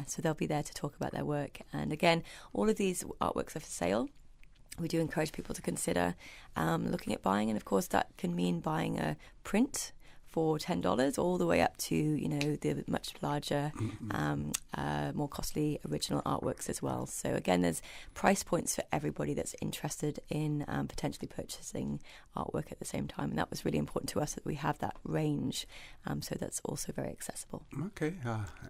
So they'll be there to talk about their work. And again, all of these artworks are for sale. We do encourage people to consider looking at buying, and of course that can mean buying a print for $10 all the way up to, the much larger, more costly original artworks as well. So again, there's price points for everybody that's interested in potentially purchasing artwork at the same time. And that was really important to us, that we have that range. So that's also very accessible. Okay.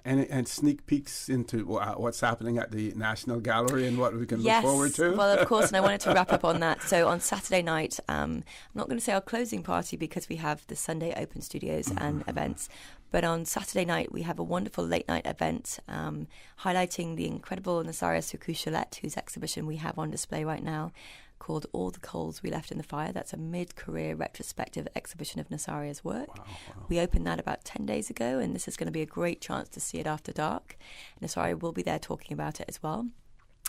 And sneak peeks into what's happening at the National Gallery and what we can look forward to. Well, of course, and I wanted to wrap up on that. So on Saturday night, I'm not going to say our closing party because we have the Sunday open studios and events. But on Saturday night, we have a wonderful late night event highlighting the incredible Nasaria Suku-Chalet, whose exhibition we have on display right now, called All the Coals We Left in the Fire. That's a mid-career retrospective exhibition of Nasaria's work. Wow. We opened that about 10 days ago, and this is going to be a great chance to see it after dark. Nasaria will be there talking about it as well.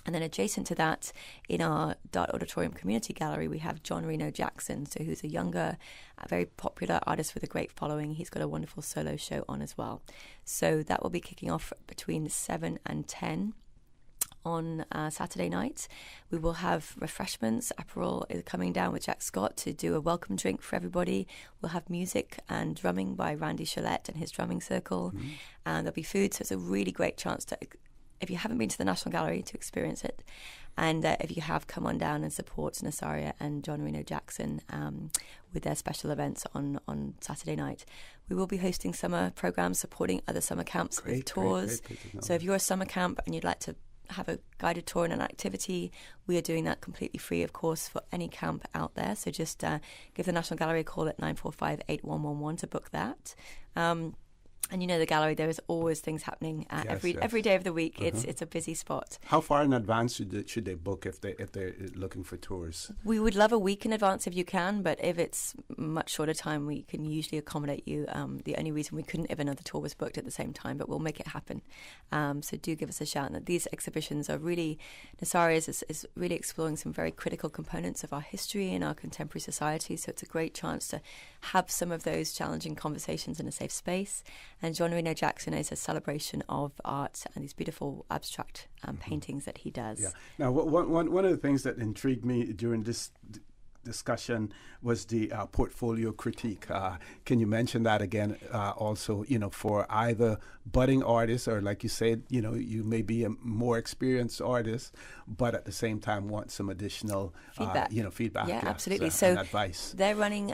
And then adjacent to that, in our Dart Auditorium Community Gallery, we have John Reno Jackson, who's a younger, very popular artist with a great following. He's got a wonderful solo show on as well. So that will be kicking off between 7 and 10 on Saturday night. We will have refreshments. Aperol is coming down with Jack Scott to do a welcome drink for everybody. We'll have music and drumming by Randy Chalet and his drumming circle. And there'll be food, so it's a really great chance to, if you haven't been to the National Gallery, to experience it. And if you have, come on down and support Nasaria and John Reno Jackson with their special events on Saturday night. We will be hosting summer programs, supporting other summer camps with tours. Great. So if you're a summer camp and you'd like to have a guided tour and an activity, we are doing that completely free, of course, for any camp out there. So just give the National Gallery a call at 945-8111 to book that. And the gallery, there is always things happening every day of the week. It's a busy spot. How far in advance should they book if they're looking for tours? We would love a week in advance if you can, but if it's much shorter time, we can usually accommodate you. The only reason we couldn't if another tour was booked at the same time, but we'll make it happen. So do give us a shout. And these exhibitions are really, Nasaria is really exploring some very critical components of our history and our contemporary society. So it's a great chance to have some of those challenging conversations in a safe space. And John Reno Jackson is a celebration of art and these beautiful abstract paintings that he does. Yeah. Now, one of the things that intrigued me during this discussion was the portfolio critique. Can you mention that again? Also, for either budding artists or, like you said, you may be a more experienced artist, but at the same time want some additional feedback. Yeah, absolutely. So advice. They're running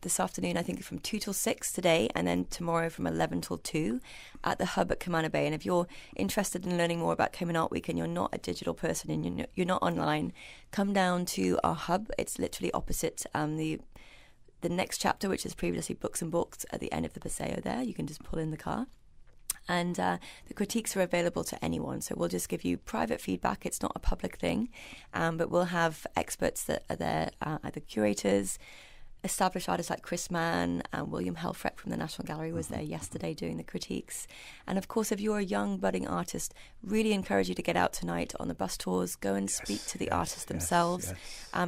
this afternoon, I think, from 2 till 6 today, and then tomorrow from 11 till 2 at the Hub at Camana Bay. And if you're interested in learning more about Cayman Art Week and you're not a digital person and you're not online, come down to our hub. It's literally opposite the next chapter, which is previously Books and Books, at the end of the Paseo there. You can just pull in the car. And the critiques are available to anyone. So we'll just give you private feedback. It's not a public thing. But we'll have experts that are there, either curators, established artists like Chris Mann and William Helfrich from the National Gallery was there yesterday doing the critiques. And of course, if you're a young budding artist, really encourage you to get out tonight on the bus tours, go and speak to the artists themselves.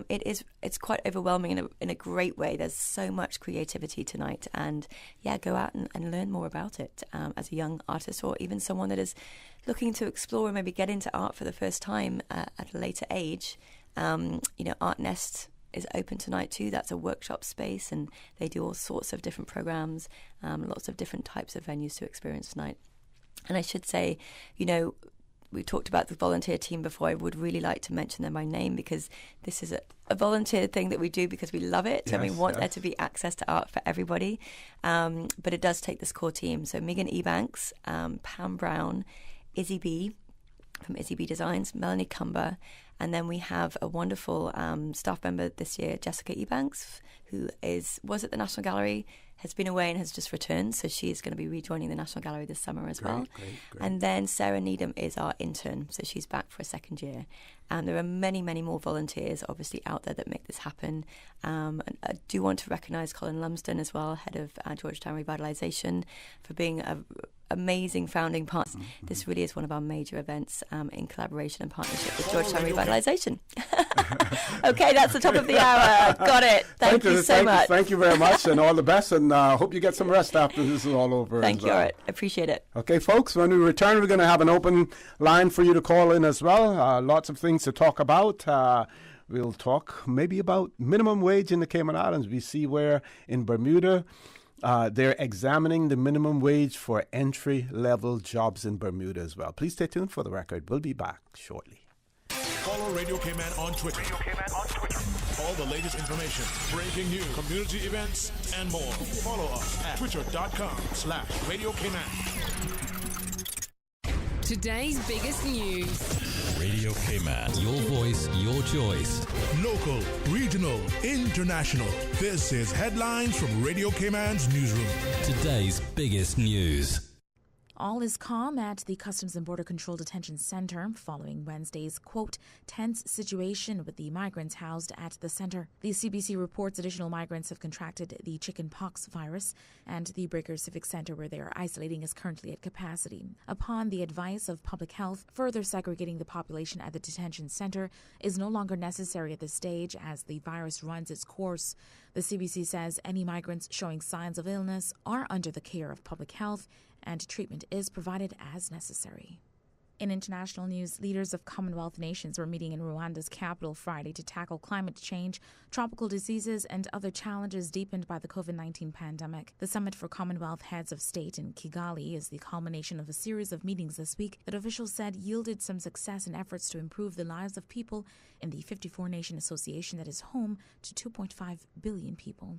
It's quite overwhelming in a great way. There's so much creativity tonight, and go out and learn more about it as a young artist, or even someone that is looking to explore and maybe get into art for the first time at a later age. Art Nest is open tonight too. That's a workshop space, and they do all sorts of different programs, lots of different types of venues to experience tonight. And I should say, we talked about the volunteer team before. I would really like to mention them by name, because this is a volunteer thing that we do because we love it, and we want there to be access to art for everybody. But it does take this core team. So Megan Ebanks, Pam Brown, Izzy B from Izzy B Designs, Melanie Cumber, and then we have a wonderful staff member this year, Jessica Ebanks, who was at the National Gallery, has been away and has just returned. So she's going to be rejoining the National Gallery this summer as well. Great. And then Sarah Needham is our intern. So she's back for a second year. And there are many, many more volunteers obviously out there that make this happen. And I do want to recognise Colin Lumsden as well, head of Georgetown Revitalisation, for being an amazing founding partner. This really is one of our major events in collaboration and partnership with Georgetown Revitalisation. Okay, that's the top of the hour. Got it. Thank you so much. Thank you very much, and all the best, and hope you get some rest after this is all over. Thank you, Art. Appreciate it. Okay, folks, when we return, we're going to have an open line for you to call in as well. Lots of things to talk about. We'll talk maybe about minimum wage in the Cayman Islands. We see where in Bermuda they're examining the minimum wage for entry-level jobs in Bermuda as well. Please stay tuned for the record. We'll be back shortly. Follow Radio Cayman on Twitter. All the latest information, breaking news, community events, and more. Follow us at twitter.com/Radio Cayman. Today's biggest news. Radio Cayman. Your voice, your choice. Local, regional, international. This is Headlines from Radio Cayman's newsroom. Today's biggest news. All is calm at the Customs and Border Control Detention Center following Wednesday's, quote, tense situation with the migrants housed at the center. The CBC reports additional migrants have contracted the chickenpox virus, and the Breaker Civic Center where they are isolating is currently at capacity. Upon the advice of public health, further segregating the population at the detention center is no longer necessary at this stage as the virus runs its course. The CBC says any migrants showing signs of illness are under the care of public health, and treatment is provided as necessary. In international news, leaders of Commonwealth nations were meeting in Rwanda's capital Friday to tackle climate change, tropical diseases, and other challenges deepened by the COVID-19 pandemic. The Summit for Commonwealth Heads of State in Kigali is the culmination of a series of meetings this week that officials said yielded some success in efforts to improve the lives of people in the 54-nation association that is home to 2.5 billion people.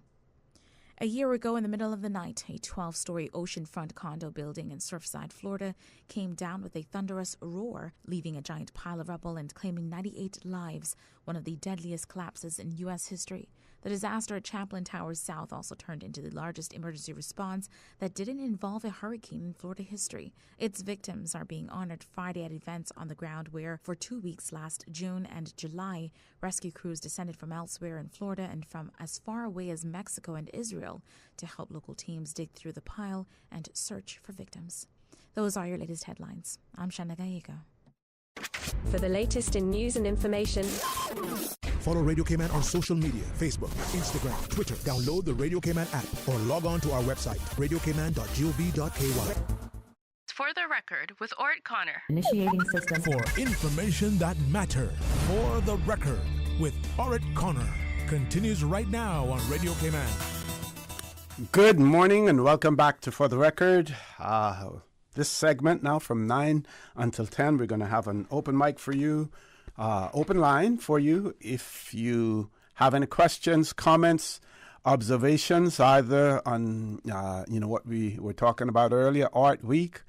A year ago, in the middle of the night, a 12-story oceanfront condo building in Surfside, Florida, came down with a thunderous roar, leaving a giant pile of rubble and claiming 98 lives, one of the deadliest collapses in U.S. history. The disaster at Chaplin Towers South also turned into the largest emergency response that didn't involve a hurricane in Florida history. Its victims are being honored Friday at events on the ground where, for 2 weeks last June and July, rescue crews descended from elsewhere in Florida and from as far away as Mexico and Israel to help local teams dig through the pile and search for victims. Those are your latest headlines. I'm Shana Gallego. For the latest in news and information, follow Radio Cayman on social media, Facebook, Instagram, Twitter. Download the Radio Cayman app or log on to our website, radiocayman.gov.ky. For the record, with Ort Connor. Initiating system. For information that matter. For the record, with Ort Connor. Continues right now on Radio Cayman. Good morning and welcome back to For the Record. This segment now from 9 until 10, we're going to have an open mic for you, open line for you. If you have any questions, comments, observations, either on, what we were talking about earlier, Art Week,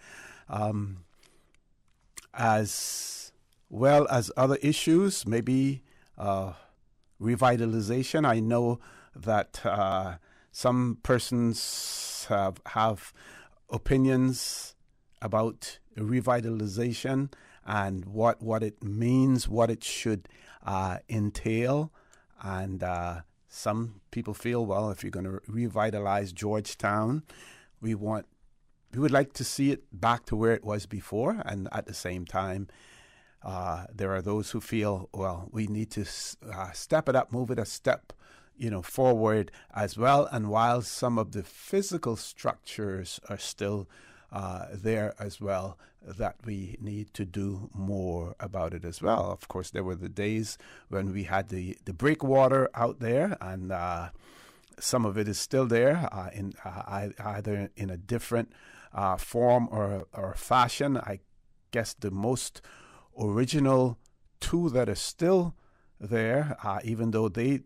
as well as other issues, maybe revitalization. I know that some persons have opinions about revitalization and what it means, what it should entail, and some people feel, well, if you're going to revitalize Georgetown, we would like to see it back to where it was before. And at the same time, there are those who feel, well, we need to step it up, move it a step, forward as well. And while some of the physical structures are still there as well, that we need to do more about it as well. Of course, there were the days when we had the breakwater out there, and some of it is still there, either in a different form or fashion. I guess the most original two that are still there, even though they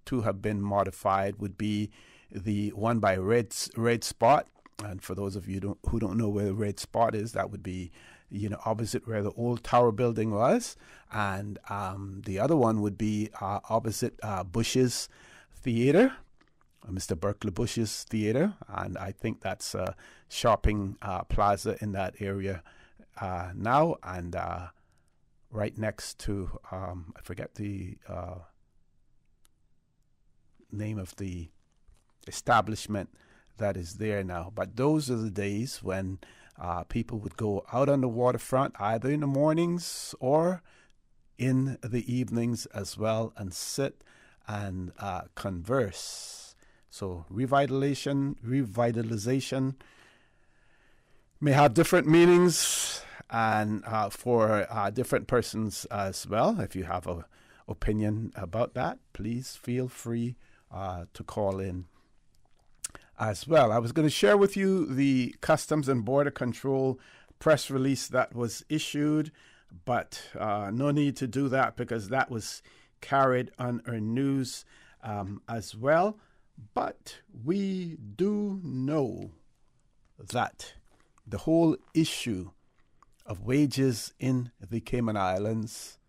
too have been modified, would be the one by Red Spot. And for those of you who don't know where the Red Spot is, that would be, opposite where the old tower building was. And the other one would be opposite Bush's Theater, Mr. Berkeley Bush's Theater. And I think that's a shopping plaza in that area now. And right next to, I forget the name of the establishment that is there now. But those are the days when people would go out on the waterfront, either in the mornings or in the evenings as well, and sit and converse. So revitalization may have different meanings and for different persons as well. If you have an opinion about that, please feel free to call in as well. I was going to share with you the Customs and Border Control press release that was issued, but no need to do that because that was carried on our news as well. But we do know that the whole issue of wages in the Cayman Islands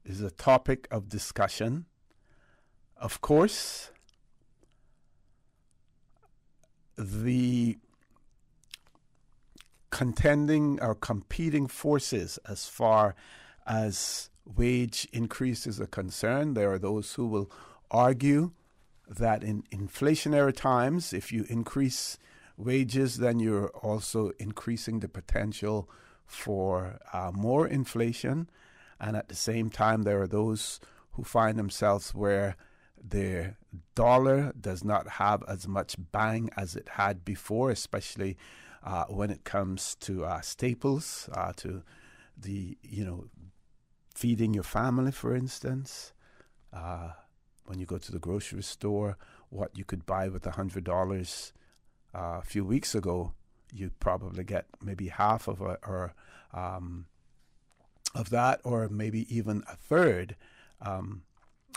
is a topic of discussion. Of course, the contending or competing forces as far as wage increases are concerned, there are those who will argue that in inflationary times, if you increase wages, then you're also increasing the potential for more inflation. And at the same time, there are those who find themselves where their dollar does not have as much bang as it had before, especially when it comes to staples, to the, feeding your family, for instance. When you go to the grocery store, what you could buy with $100 a few weeks ago, you'd probably get maybe half of that, or maybe even a third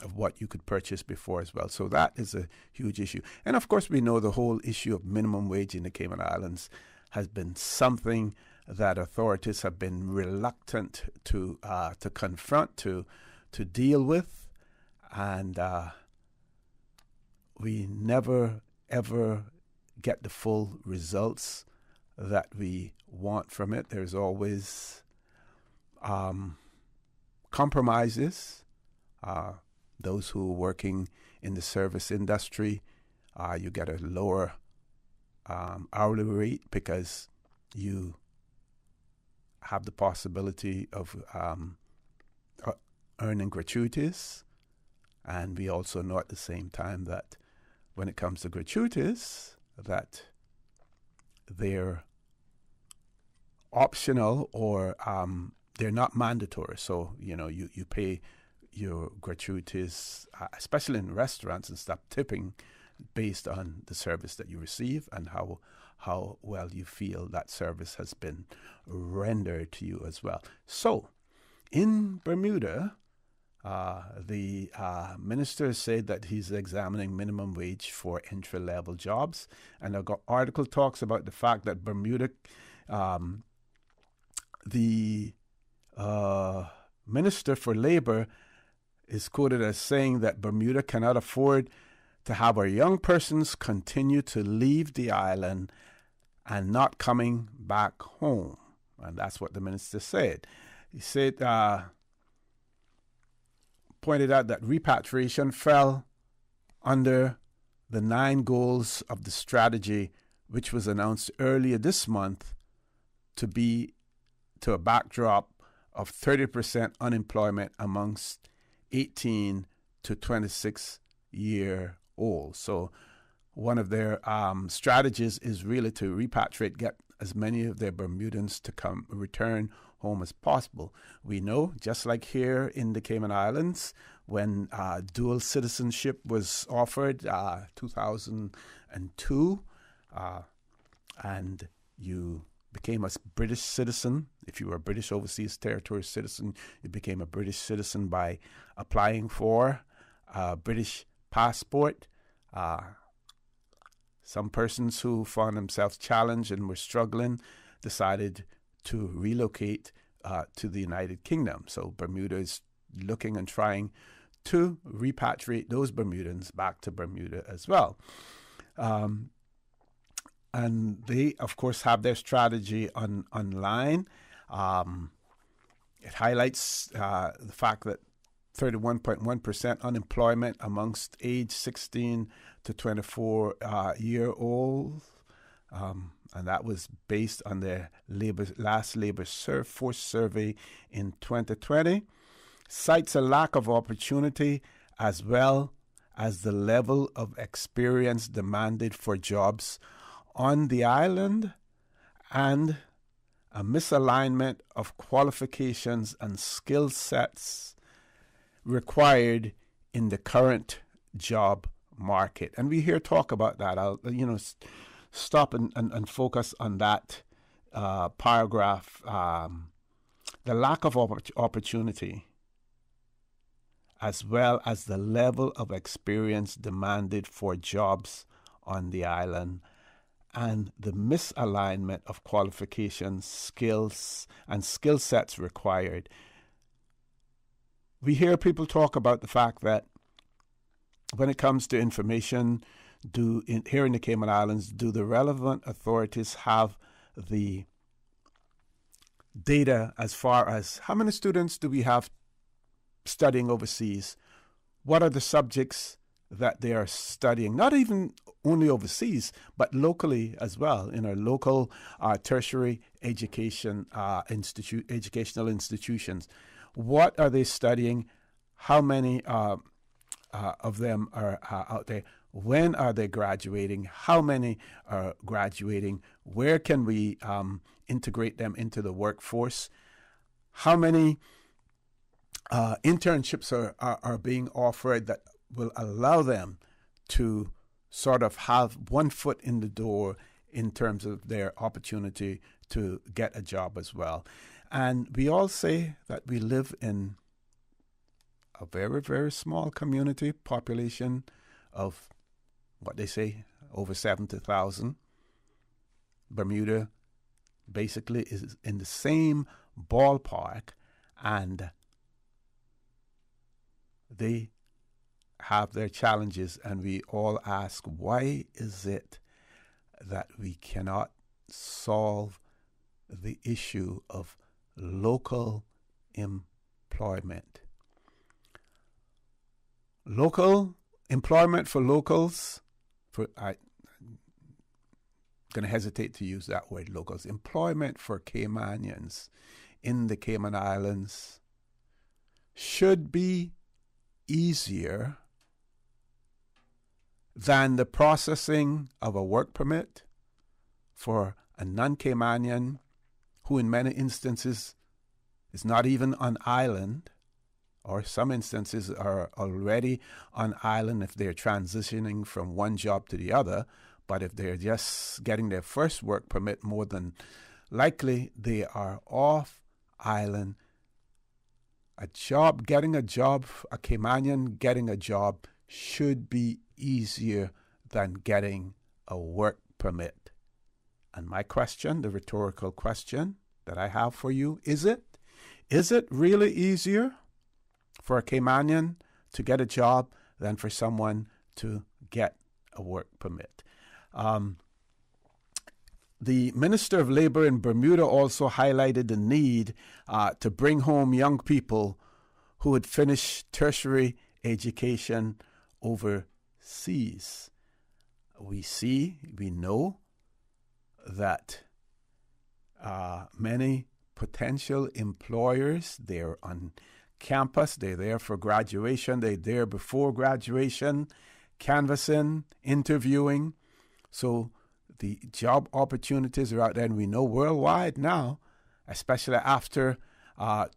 of what you could purchase before as well. So that is a huge issue. And of course, we know the whole issue of minimum wage in the Cayman Islands has been something that authorities have been reluctant to confront, to deal with, and we never ever get the full results that we want from it. There's always compromises. Those who are working in the service industry, you get a lower hourly rate because you have the possibility of earning gratuities. And we also know at the same time that when it comes to gratuities, that they're optional or they're not mandatory. So, you pay your gratuities, especially in restaurants, and stop tipping based on the service that you receive and how well you feel that service has been rendered to you as well. So, in Bermuda, the minister said that he's examining minimum wage for entry-level jobs. And the article talks about the fact that Bermuda, the Minister for Labor is quoted as saying that Bermuda cannot afford to have our young persons continue to leave the island and not coming back home. And that's what the minister said. He said, pointed out that repatriation fell under the 9 goals of the strategy, which was announced earlier this month to a backdrop of 30% unemployment amongst 18 to 26-year-olds. So one of their strategies is really to repatriate, get as many of their Bermudans to return home as possible. We know, just like here in the Cayman Islands, when dual citizenship was offered 2002, and you became a British citizen. If you were a British Overseas Territory citizen, you became a British citizen by applying for a British passport. Some persons who found themselves challenged and were struggling decided to relocate to the United Kingdom. So Bermuda is looking and trying to repatriate those Bermudans back to Bermuda as well. And they, of course, have their strategy online. It highlights the fact that 31.1% unemployment amongst age 16 to 24-year-olds. And that was based on their last labor force survey in 2020. Cites a lack of opportunity as well as the level of experience demanded for jobs on the island and a misalignment of qualifications and skill sets required in the current job market. And we hear talk about that. I'll stop and focus on that paragraph. The lack of opportunity as well as the level of experience demanded for jobs on the island and the misalignment of qualifications, skills, and skill sets required. We hear people talk about the fact that when it comes to information, here in the Cayman Islands, do the relevant authorities have the data as far as how many students do we have studying overseas? What are the subjects that they are studying? Not even only overseas, but locally as well, in our local tertiary educational institutions. What are they studying? How many of them are out there? When are they graduating? How many are graduating? Where can we integrate them into the workforce? How many internships are being offered that will allow them to sort of have one foot in the door in terms of their opportunity to get a job as well? And we all say that we live in a very, very small community, population of what they say, over 70,000. Bermuda basically is in the same ballpark, and they have their challenges, and we all ask, why is it that we cannot solve the issue of local employment? Local employment for locals, I'm going to hesitate to use that word, locals. Employment for Caymanians in the Cayman Islands should be easier than the processing of a work permit for a non-Caymanian who in many instances is not even on island, or some instances are already on island if they're transitioning from one job to the other. But if they're just getting their first work permit, more than likely they are off island. A Caymanian getting a job should be easier than getting a work permit. And my question, the rhetorical question that I have for you, is it really easier for a Caymanian to get a job than for someone to get a work permit? The Minister of Labor in Bermuda also highlighted the need to bring home young people who had finished tertiary education overseas. We know that many potential employers, they're on campus, they're there for graduation, they're there before graduation, canvassing, interviewing. So the job opportunities are out there, and we know worldwide now, especially after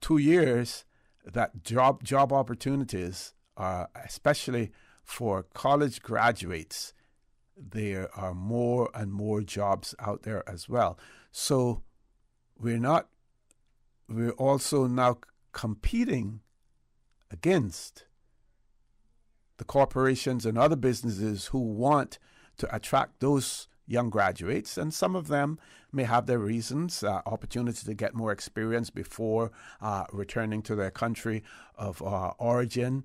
2 years, that job opportunities are, especially for college graduates, there are more and more jobs out there as well. So we're also now competing against the corporations and other businesses who want to attract those young graduates, and some of them may have their reasons, opportunity to get more experience before returning to their country of origin,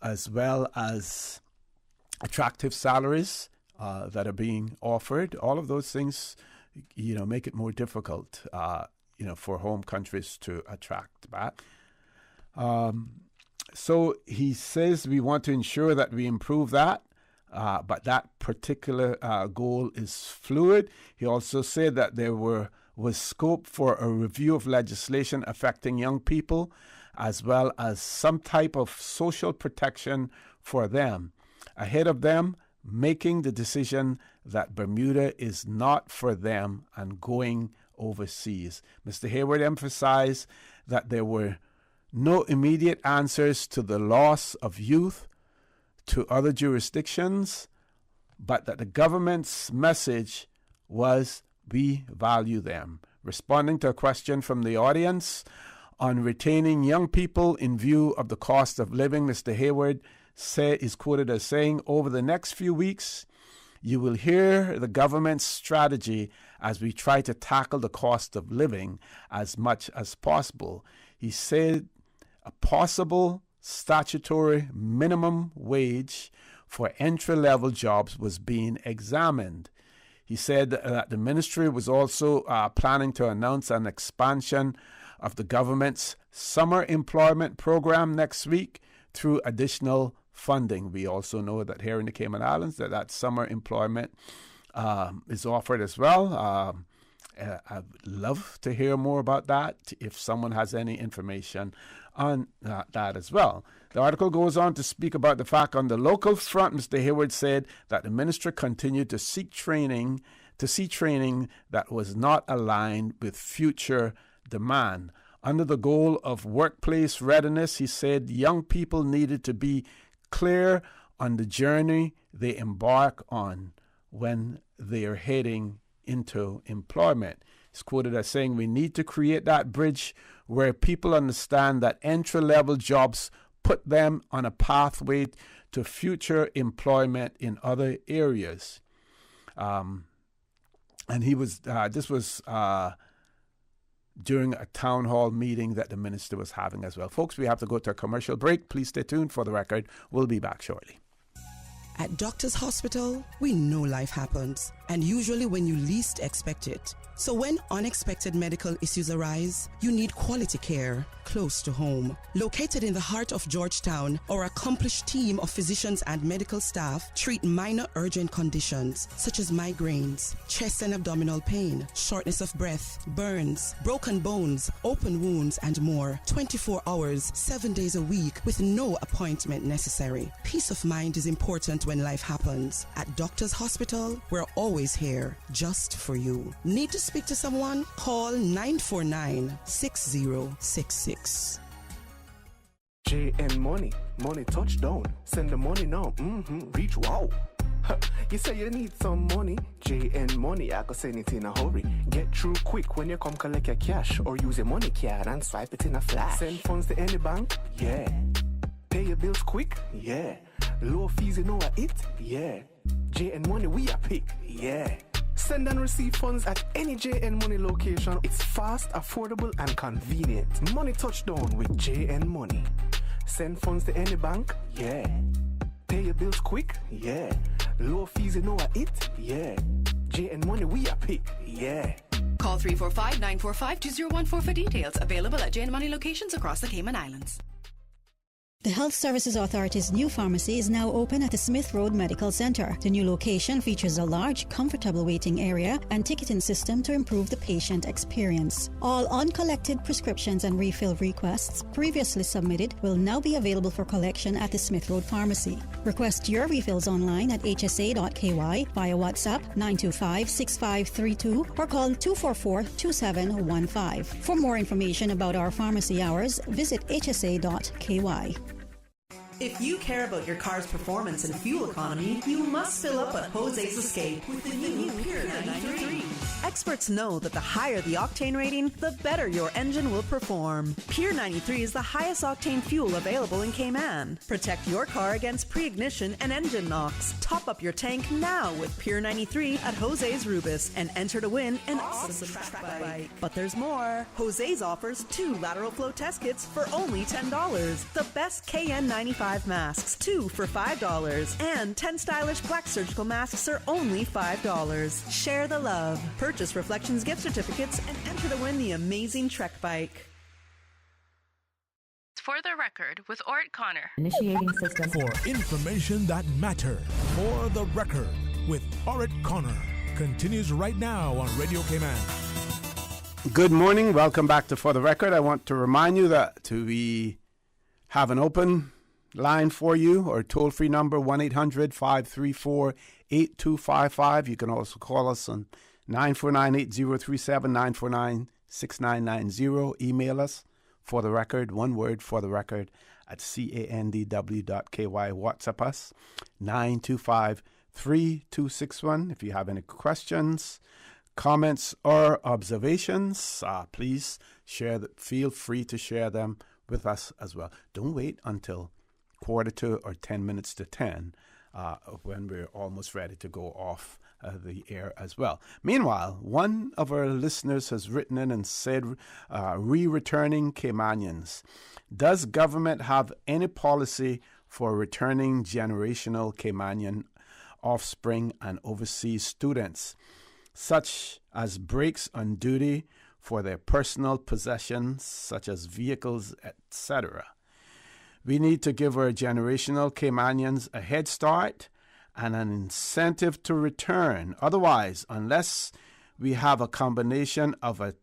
as well as attractive salaries that are being offered. All of those things, make it more difficult, for home countries to attract back. So he says we want to ensure that we improve that, but that particular goal is fluid. He also said that there was scope for a review of legislation affecting young people, as well as some type of social protection for them, ahead of them making the decision that Bermuda is not for them and going overseas. Mr. Hayward emphasized that there were no immediate answers to the loss of youth to other jurisdictions, but that the government's message was, we value them. Responding to a question from the audience on retaining young people in view of the cost of living, Mr. Hayward is quoted as saying, over the next few weeks, you will hear the government's strategy as we try to tackle the cost of living as much as possible. He said a possible statutory minimum wage for entry-level jobs was being examined. He said that the ministry was also planning to announce an expansion of the government's summer employment program next week through additional funding. We also know that here in the Cayman Islands that summer employment is offered as well. I'd love to hear more about that if someone has any information on that as well. The article goes on to speak about the fact on the local front, Mr. Hayward said that the ministry continued to see training that was not aligned with future demand. Under the goal of workplace readiness, he said young people needed to be clear on the journey they embark on when they are heading into employment. He's quoted as saying, we need to create that bridge where people understand that entry-level jobs put them on a pathway to future employment in other areas. And he was this was during a town hall meeting that the minister was having as well. Folks, we have to go to a commercial break. Please stay tuned for the record. We'll be back shortly. At Doctors Hospital, we know life happens, and usually when you least expect it. So when unexpected medical issues arise, you need quality care close to home. Located in the heart of Georgetown, our accomplished team of physicians and medical staff treat minor urgent conditions such as migraines, chest and abdominal pain, shortness of breath, burns, broken bones, open wounds, and more. 24 hours, 7 days a week with no appointment necessary. Peace of mind is important when life happens. At Doctors Hospital, we're always here just for you. Need to speak to someone? Call 949-6066. JN Money touchdown. Send the money now. Reach wow. You say you need some money. JN Money, I can send it in a hurry. Get through quick when you come collect your cash, or use your money card and swipe it in a flash. Send funds to any bank? Yeah. Pay your bills quick? Yeah. Low fees, you know what it? Yeah. JN Money, we are pick? Yeah. Send and receive funds at any JN Money location. It's fast, affordable, and convenient. Money touchdown with JN Money. Send funds to any bank? Yeah. Pay your bills quick? Yeah. Low fees, you know what it? Yeah. JN Money, we are pick? Yeah. Call 345-945-2014 for details. Available at Jane Money locations across the Cayman Islands. The Health Services Authority's new pharmacy is now open at the Smith Road Medical Center. The new location features a large, comfortable waiting area and ticketing system to improve the patient experience. All uncollected prescriptions and refill requests previously submitted will now be available for collection at the Smith Road Pharmacy. Request your refills online at hsa.ky via WhatsApp 925-6532 or call 244-2715. For more information about our pharmacy hours, visit hsa.ky. If you care about your car's performance and fuel economy, you must fill up at Jose's Escape with the new Pure 93. Experts know that the higher the octane rating, the better your engine will perform. Pure 93 is the highest octane fuel available in Cayman. Protect your car against pre-ignition and engine knocks. Top up your tank now with Pure 93 at Jose's Rubis and enter to win an awesome track bike. But there's more. Jose's offers 2 lateral flow test kits for only $10. The best KN95 masks, 2 for $5, and 10 stylish black surgical masks are only $5. Share the love. Purchase Reflections gift certificates and enter to win the amazing Trek bike. For the record, with Ort Connor. Initiating system. For information that matters. For the record, with Ort Connor. Continues right now on Radio Cayman. Good morning. Welcome back to For the Record. I want to remind you that we have an open line for you, or toll-free number 1-800-534-8255. You can also call us on 949-8037, 949-6990. Email us, for the record, one word, for the record, at candw.ky. WhatsApp us, 925-3261. If you have any questions, comments, or observations, please feel free to share them with us as well. Don't wait until 9:45 or 10 minutes to 10 when we're almost ready to go off the air as well. Meanwhile, one of our listeners has written in and said, returning Caymanians. Does government have any policy for returning generational Caymanian offspring and overseas students, such as breaks on duty for their personal possessions, such as vehicles, etc.? We need to give our generational Caymanians a head start and an incentive to return. Otherwise, unless we have a combination of a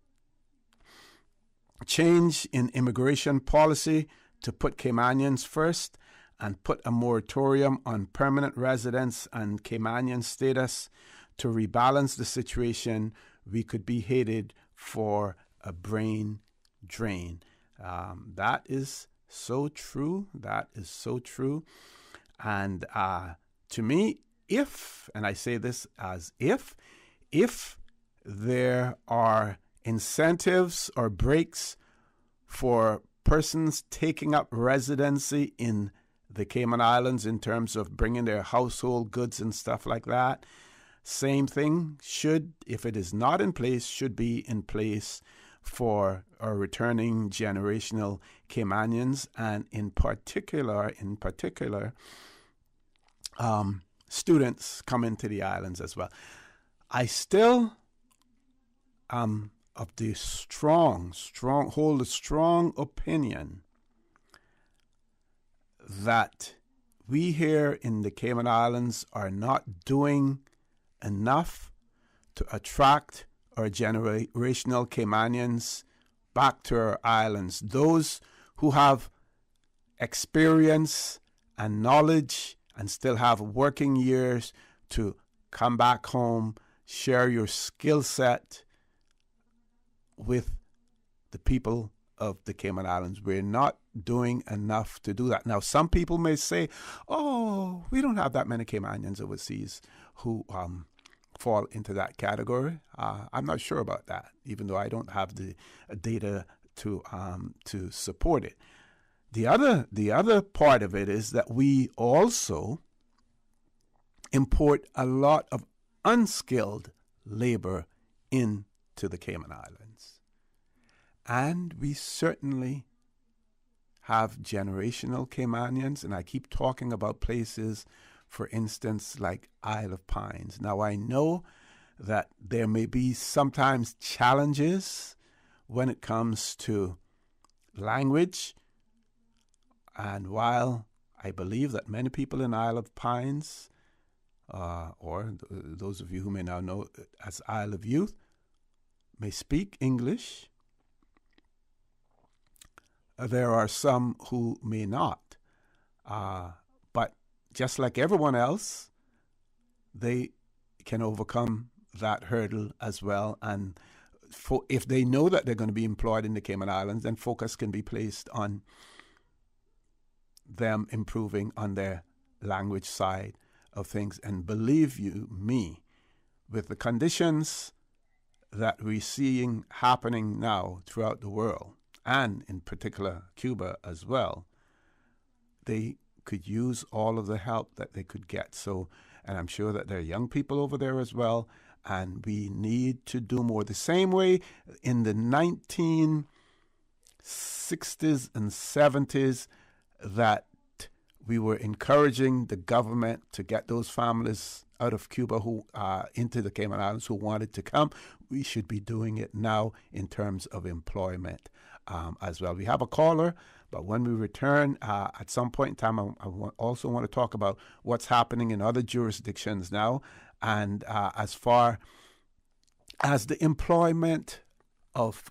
change in immigration policy to put Caymanians first and put a moratorium on permanent residence and Caymanian status to rebalance the situation, we could be headed for a brain drain. That is so true. That is so true. And to me, and I say this as if there are incentives or breaks for persons taking up residency in the Cayman Islands in terms of bringing their household goods and stuff like that, same thing should, if it is not in place, should be in place for our returning generational Caymanians, and in particular, students coming to the islands as well. I still am of the hold a strong opinion that we here in the Cayman Islands are not doing enough to attract our generational Caymanians back to our islands. Those who have experience and knowledge and still have working years to come back home, share your skill set with the people of the Cayman Islands. We're not doing enough to do that. Now, some people may say, oh, we don't have that many Caymanians overseas who fall into that category. I'm not sure about that, even though I don't have the data to support it. The other part of it is that we also import a lot of unskilled labor into the Cayman Islands. And we certainly have generational Caymanians, and I keep talking about places, for instance, like Isle of Pines. Now, I know that there may be sometimes challenges when it comes to language. And while I believe that many people in Isle of Pines, or those of you who may now know it as Isle of Youth, may speak English, there are some who may not. But just like everyone else, they can overcome that hurdle as well. And if they know that they're going to be employed in the Cayman Islands, then focus can be placed on them improving on their language side of things. And believe you me, with the conditions that we're seeing happening now throughout the world, and in particular Cuba as well, they could use all of the help that they could get. So, and I'm sure that there are young people over there as well, and we need to do more. The same way in the 1960s and 70s that we were encouraging the government to get those families out of Cuba who into the Cayman Islands who wanted to come, we should be doing it now in terms of employment as well. We have a caller, but when we return at some point in time, I also want to talk about what's happening in other jurisdictions now, and as far as the employment of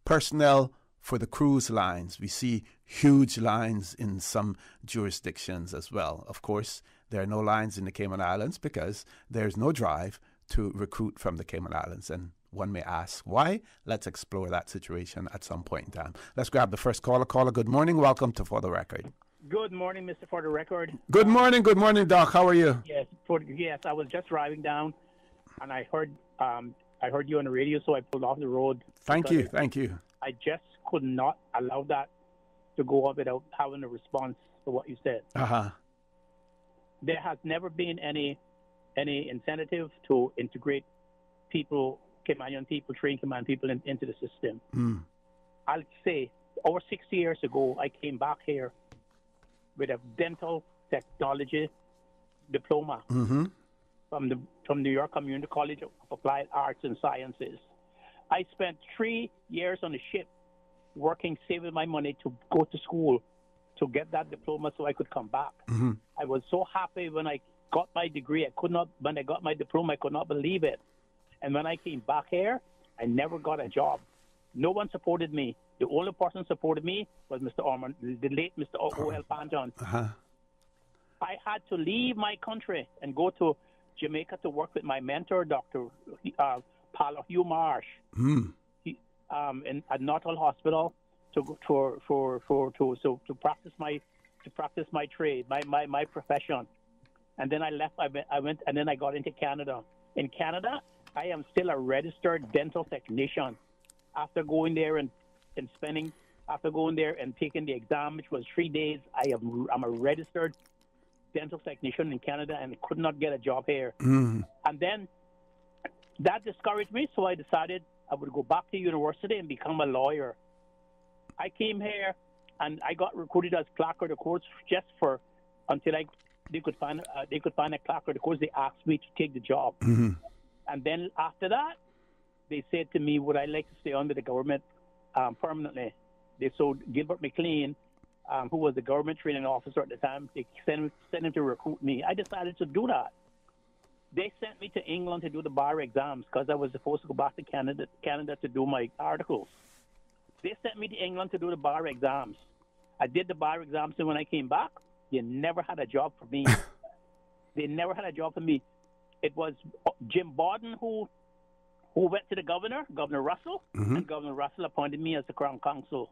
personnel for the cruise lines. We see huge lines in some jurisdictions as well. Of course, there are no lines in the Cayman Islands because there's no drive to recruit from the Cayman Islands. And one may ask, why? Let's explore that situation at some point in time. Let's grab the first caller. Caller, good morning. Welcome to For the Record. Good morning, Mr. For the Record. Good morning, Doc. How are you? Yes, I was just driving down, and I heard you on the radio, so I pulled off the road. Thank you. I just could not allow that to go up without having a response to what you said. There has never been any incentive to integrate people, Caymanian people, trained Cayman people into the system. I'll say over 60 years ago, I came back here with a dental technology diploma from New York Community College of Applied Arts and Sciences. I spent 3 years on the ship working, saving my money to go to school to get that diploma so I could come back. I was so happy when I got my degree. When I got my diploma, I could not believe it. And when I came back here, I never got a job. No one supported me. The only person who supported me was Mr. Orman, the late Mr. O.L. Panton. I had to leave my country and go to Jamaica to work with my mentor, Dr. Paolo Hugh Marsh, at Northall Hospital to practice my trade, my profession. And then I left. I went, and then I got into Canada. In Canada, I am still a registered dental technician. After going there and taking the exam, which was 3 days, I'm a registered dental technician in Canada, and could not get a job here. And then that discouraged me, so I decided I would go back to university and become a lawyer. I came here and I got recruited as clerk of the courts until they could find a clerk of the courts. They asked me to take the job, and then after that, they said to me, "Would I like to stay under the government permanently?" So Gilbert McLean, who was the government training officer at the time, they sent him to recruit me. I decided to do that. They sent me to England to do the bar exams because I was supposed to go back to Canada to do my articles. They sent me to England to do the bar exams. I did the bar exams, and when I came back, they never had a job for me. It was Jim Borden who went to the Governor Russell, and Governor Russell appointed me as the Crown Counsel.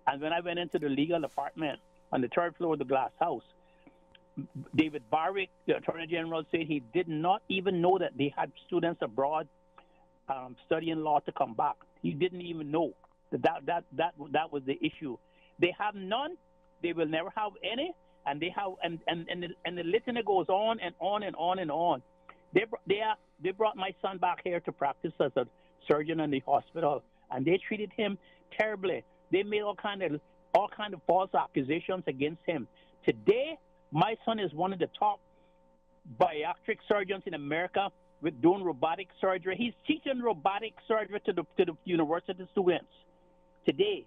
And when I went into the legal department on the third floor of the glass house, David Barwick, the Attorney General, said he did not even know that they had students abroad studying law to come back. He didn't even know that was the issue. They have none. They will never have any. And they have and the litany goes on and on and on and on. They brought my son back here to practice as a surgeon in the hospital, and they treated him terribly. They made all kind of false accusations against him. Today, my son is one of the top bariatric surgeons in America, with doing robotic surgery. He's teaching robotic surgery to the university students today.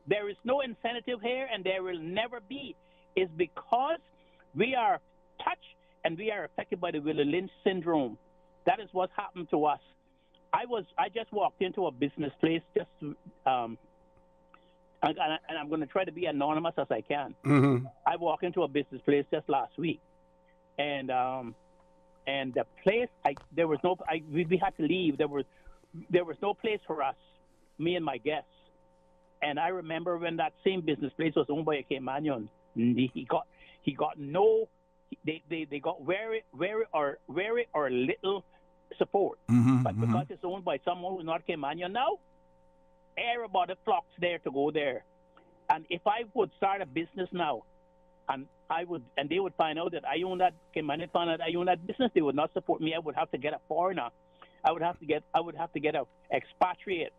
There is no incentive here, and there will never be. It's because we are touched and we are affected by the Willie Lynch syndrome. That is what happened to us. I just walked into a business place just to, and I'm going to try to be anonymous as I can. Mm-hmm. I walked into a business place just last week, and the place we had to leave. There was no place for us, me and my guests. And I remember when that same business place was owned by a Caymanian, they got very or little support. But because it's owned by someone who's not Caymanian now, everybody flocks there to go there. And if I would start a business now, and they would find out that I own that Caymanian, find out I own that business, they would not support me. I would have to get a foreigner. I would have to get a expatriate,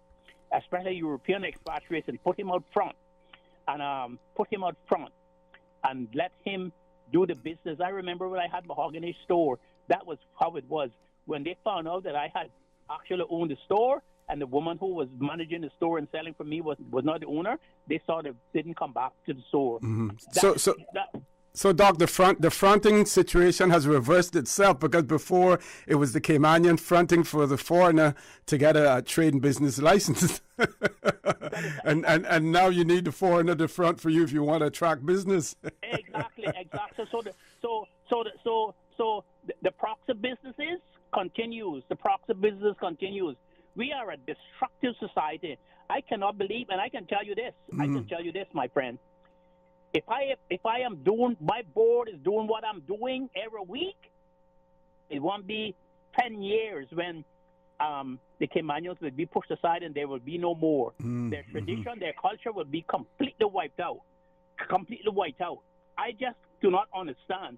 especially European expatriates, and put him out front, and let him do the business. I remember when I had Mahogany store, that was how it was. When they found out that I had actually owned the store, and the woman who was managing the store and selling for me was not the owner, they sort of didn't come back to the store. So, Doc, the fronting situation has reversed itself, because before it was the Caymanian fronting for the foreigner to get a trade and business license, and now you need the foreigner to front for you if you want to attract business. Exactly. So the proxy businesses continues. We are a destructive society. I cannot believe, and I can tell you this. I can tell you this, my friend. If I am doing, my board is doing what I'm doing every week, it won't be 10 years when the Caymanians will be pushed aside and there will be no more. Their tradition, their culture will be completely wiped out. I just do not understand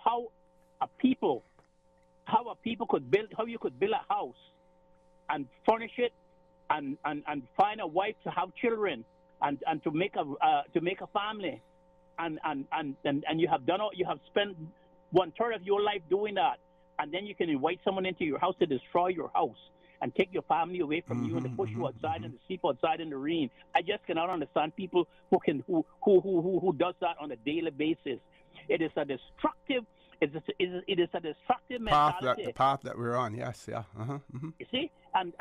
how you could build a house and furnish it and find a wife to have children and to make a family. And you have spent 1/3 of your life doing that, and then you can invite someone into your house to destroy your house and take your family away from you and to push you outside and to sleep outside in the rain. I just cannot understand people who does that on a daily basis. It is a destructive. It is a destructive mentality. The path that we're on. Yes, yeah. You see, and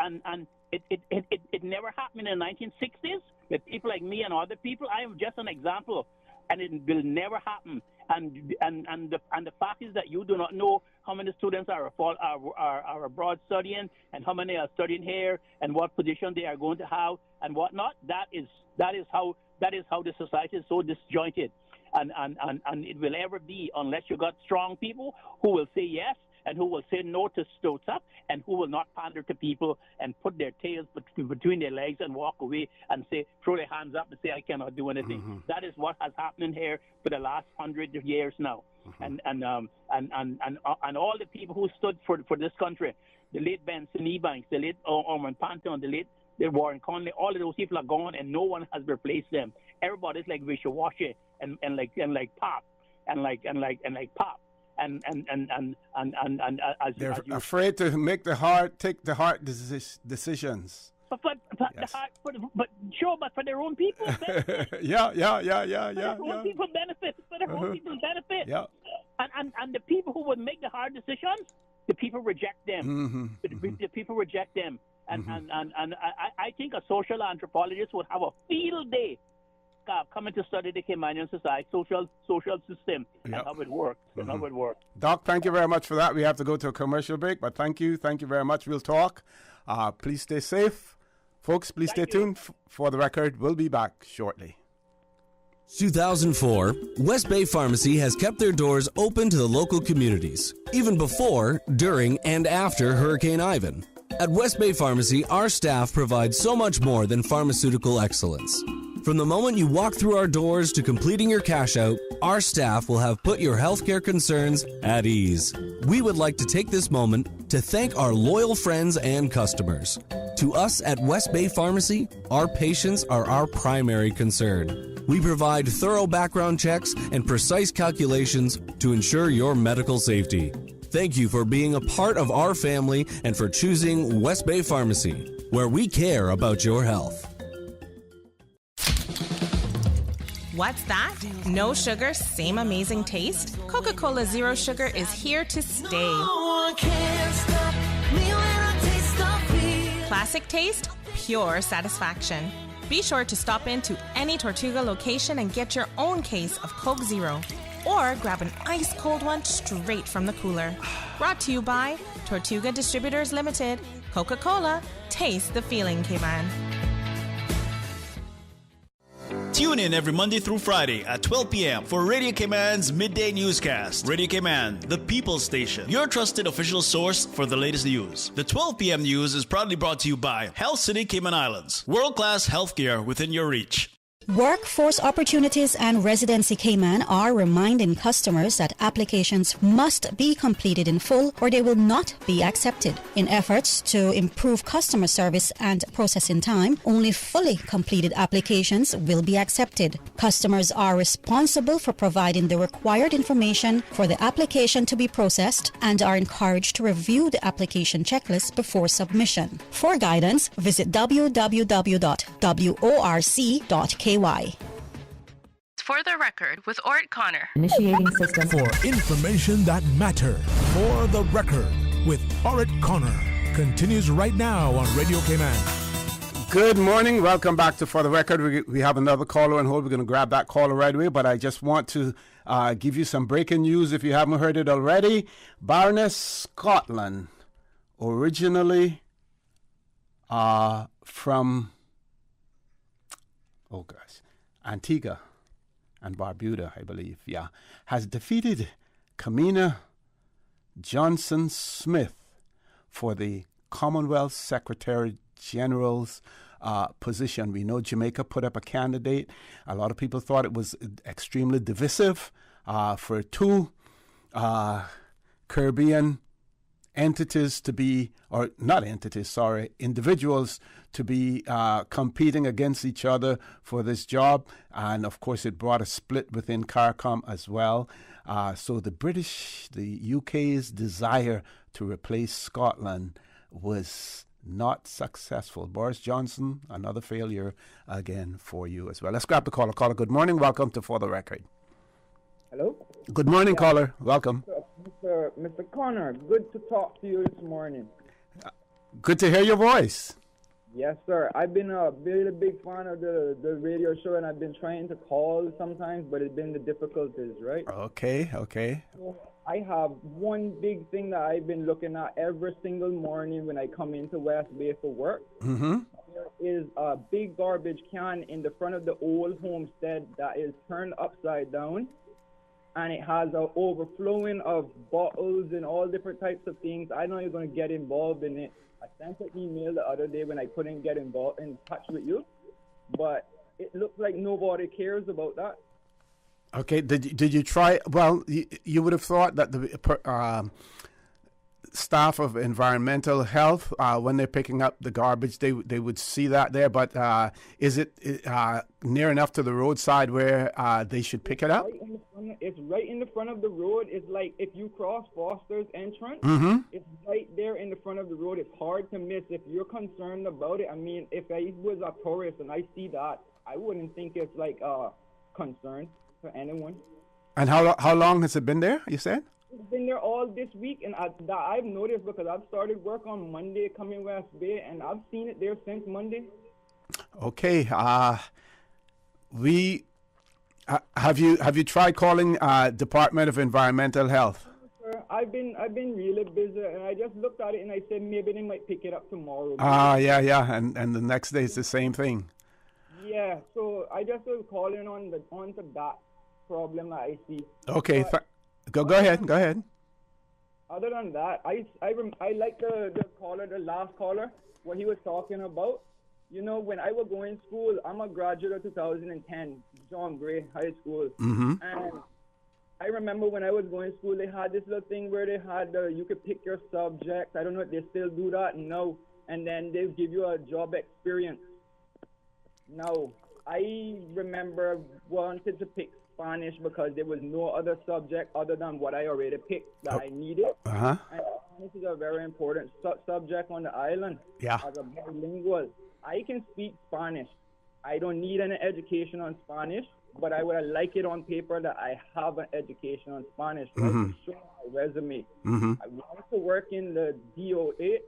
it never happened in the 1960s with people like me and other people. I am just an example. And it will never happen. And the fact is that you do not know how many students are abroad studying, and how many are studying here, and what position they are going to have, and whatnot. That is how the society is so disjointed, and it will ever be unless you got strong people who will say yes and who will say no to stuff, and who will not pander to people and put their tails between their legs and walk away and throw their hands up and say, I cannot do anything. That is what has happened here for the last 100 years now. And all the people who stood for this country, the late Benson Ebanks, the late Orman Panton, the late Warren Conley, all of those people are gone, and no one has replaced them. Everybody's like wishy-washy and like pop and like pop. And they're afraid to take the hard decisions. But for their own people benefit. Yeah. For their own people benefit. Yeah. And the people who would make the hard decisions, the people reject them. The people reject them. And I think a social anthropologist would have a field day coming to study the Caymanian society, social system, and how it works. Doc, thank you very much for that. We have to go to a commercial break, but thank you very much. We'll talk. Please stay safe. Folks, please stay tuned for the record. We'll be back shortly. 2004, West Bay Pharmacy has kept their doors open to the local communities, even before, during, and after Hurricane Ivan. At West Bay Pharmacy, our staff provides so much more than pharmaceutical excellence. From the moment you walk through our doors to completing your cash out, our staff will have put your healthcare concerns at ease. We would like to take this moment to thank our loyal friends and customers. To us at West Bay Pharmacy, our patients are our primary concern. We provide thorough background checks and precise calculations to ensure your medical safety. Thank you for being a part of our family and for choosing West Bay Pharmacy, where we care about your health. What's that? No sugar, same amazing taste? Coca-Cola Zero Sugar is here to stay. No one can stop me when I taste the feel. Classic taste, pure satisfaction. Be sure to stop into any Tortuga location and get your own case of Coke Zero. Or grab an ice cold one straight from the cooler. Brought to you by Tortuga Distributors Limited. Coca-Cola, taste the feeling, Cayman. Tune in every Monday through Friday at 12 p.m. for Radio Cayman's Midday Newscast. Radio Cayman, the People's Station, your trusted official source for the latest news. The 12 p.m. news is proudly brought to you by Health City Cayman Islands. World-class healthcare within your reach. Workforce Opportunities and Residency Cayman are reminding customers that applications must be completed in full or they will not be accepted. In efforts to improve customer service and processing time, only fully completed applications will be accepted. Customers are responsible for providing the required information for the application to be processed and are encouraged to review the application checklist before submission. For guidance, visit www.worc.ky. For the record with Ort Connor. Initiating system. For information that matter. For the record with Ort Connor. Continues right now on Radio Cayman. Good morning. Welcome back to For the Record. We have another caller on hold. We're going to grab that caller right away, but I just want to give you some breaking news if you haven't heard it already. Baroness Scotland, originally from Antigua and Barbuda, I believe, has defeated Kamina Johnson-Smith for the Commonwealth Secretary General's position. We know Jamaica put up a candidate. A lot of people thought it was extremely divisive for two Caribbean entities to be, or not entities, sorry, individuals to be competing against each other for this job. And of course, it brought a split within CARICOM as well. So the UK's desire to replace Scotland was not successful. Boris Johnson, another failure again for you as well. Let's grab the caller. Caller, good morning. Welcome to For the Record. Hello? Good morning, caller. Welcome. Mr. Connor, good to talk to you this morning. Good to hear your voice. Yes, sir. I've been a really big fan of the radio show, and I've been trying to call sometimes, but it's been the difficulties, right? Okay. I have one big thing that I've been looking at every single morning when I come into West Bay for work. Mm-hmm. There is a big garbage can in the front of the old homestead that is turned upside down, and it has an overflowing of bottles and all different types of things. I know you're going to get involved in it. I sent an email the other day when I couldn't get in touch with you, but it looks like nobody cares about that. Okay, did you try? Well, you would have thought that the staff of environmental health, when they're picking up the garbage, they would see that there. But is it near enough to the roadside where they should pick it up? It's right in the front of the road. It's like if you cross Foster's entrance, it's right there in the front of the road. It's hard to miss. If you're concerned about it, I mean, if I was a tourist and I see that, I wouldn't think it's like a concern for anyone. And how long has it been there, you said? It's been there all this week, and I've noticed because I've started work on Monday coming West Bay, and I've seen it there since Monday. Okay. Have you tried calling Department of Environmental Health? I've been really busy, and I just looked at it and I said maybe they might pick it up tomorrow. Yeah, and the next day it's the same thing. Yeah, so I just was calling onto that problem that I see. Okay, go ahead. Other than that, I like the last caller, what he was talking about. You know, when I was going to school, I'm a graduate of 2010, John Gray High School. Mm-hmm. And I remember when I was going to school, they had this little thing where they had, you could pick your subject. I don't know if they still do that now. And then they give you a job experience. Now, I remember wanted to pick Spanish because there was no other subject other than what I already picked that I needed. Uh-huh. And Spanish is a very important subject on the island. Yeah. As a bilingual, I can speak Spanish. I don't need any education on Spanish, but I would like it on paper that I have an education on Spanish, right, to show my resume. I wanted to work in the DOE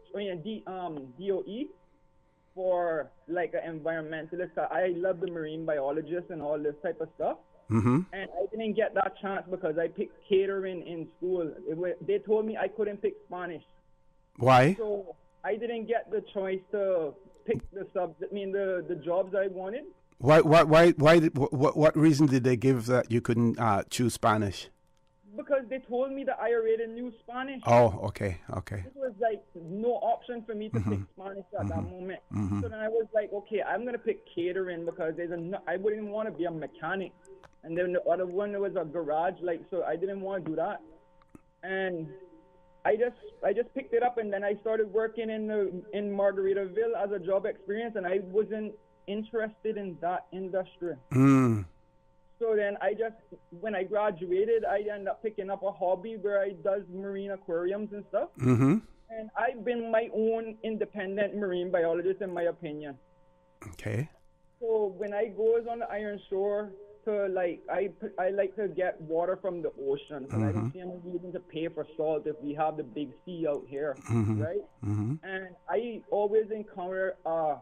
for like an environmentalist. I love the marine biologist and all this type of stuff. And I didn't get that chance because I picked catering in school. They told me I couldn't pick Spanish. Why? So I didn't get the choice to pick the jobs I wanted. What reason did they give that you couldn't choose Spanish? Because they told me that I already knew Spanish. Oh, okay. It was like no option for me to pick Spanish at that moment. So then I was like, okay, I'm going to pick catering because I wouldn't want to be a mechanic. And then the other one was a garage, so I didn't want to do that. And I just picked it up, and then I started working in Margaritaville as a job experience, and I wasn't interested in that industry. So then when I graduated, I ended up picking up a hobby where I does marine aquariums and stuff. And I've been my own independent marine biologist, in my opinion. Okay. So when I goes on the Iron Shore, I like to get water from the ocean. So I don't see any reason to pay for salt if we have the big sea out here, right? And I always encounter a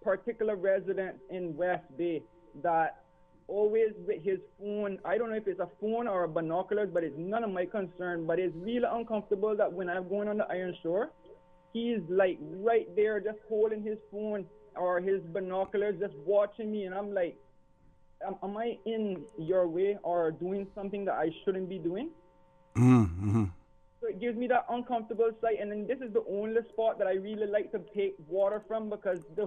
particular resident in West Bay that always with his phone, I don't know if it's a phone or a binoculars, but it's none of my concern. But it's really uncomfortable that when I'm going on the Iron Shore, he's like right there just holding his phone or his binoculars just watching me, and I'm like, am I in your way or doing something that I shouldn't be doing? So it gives me that uncomfortable sight, and then this is the only spot that I really like to take water from because the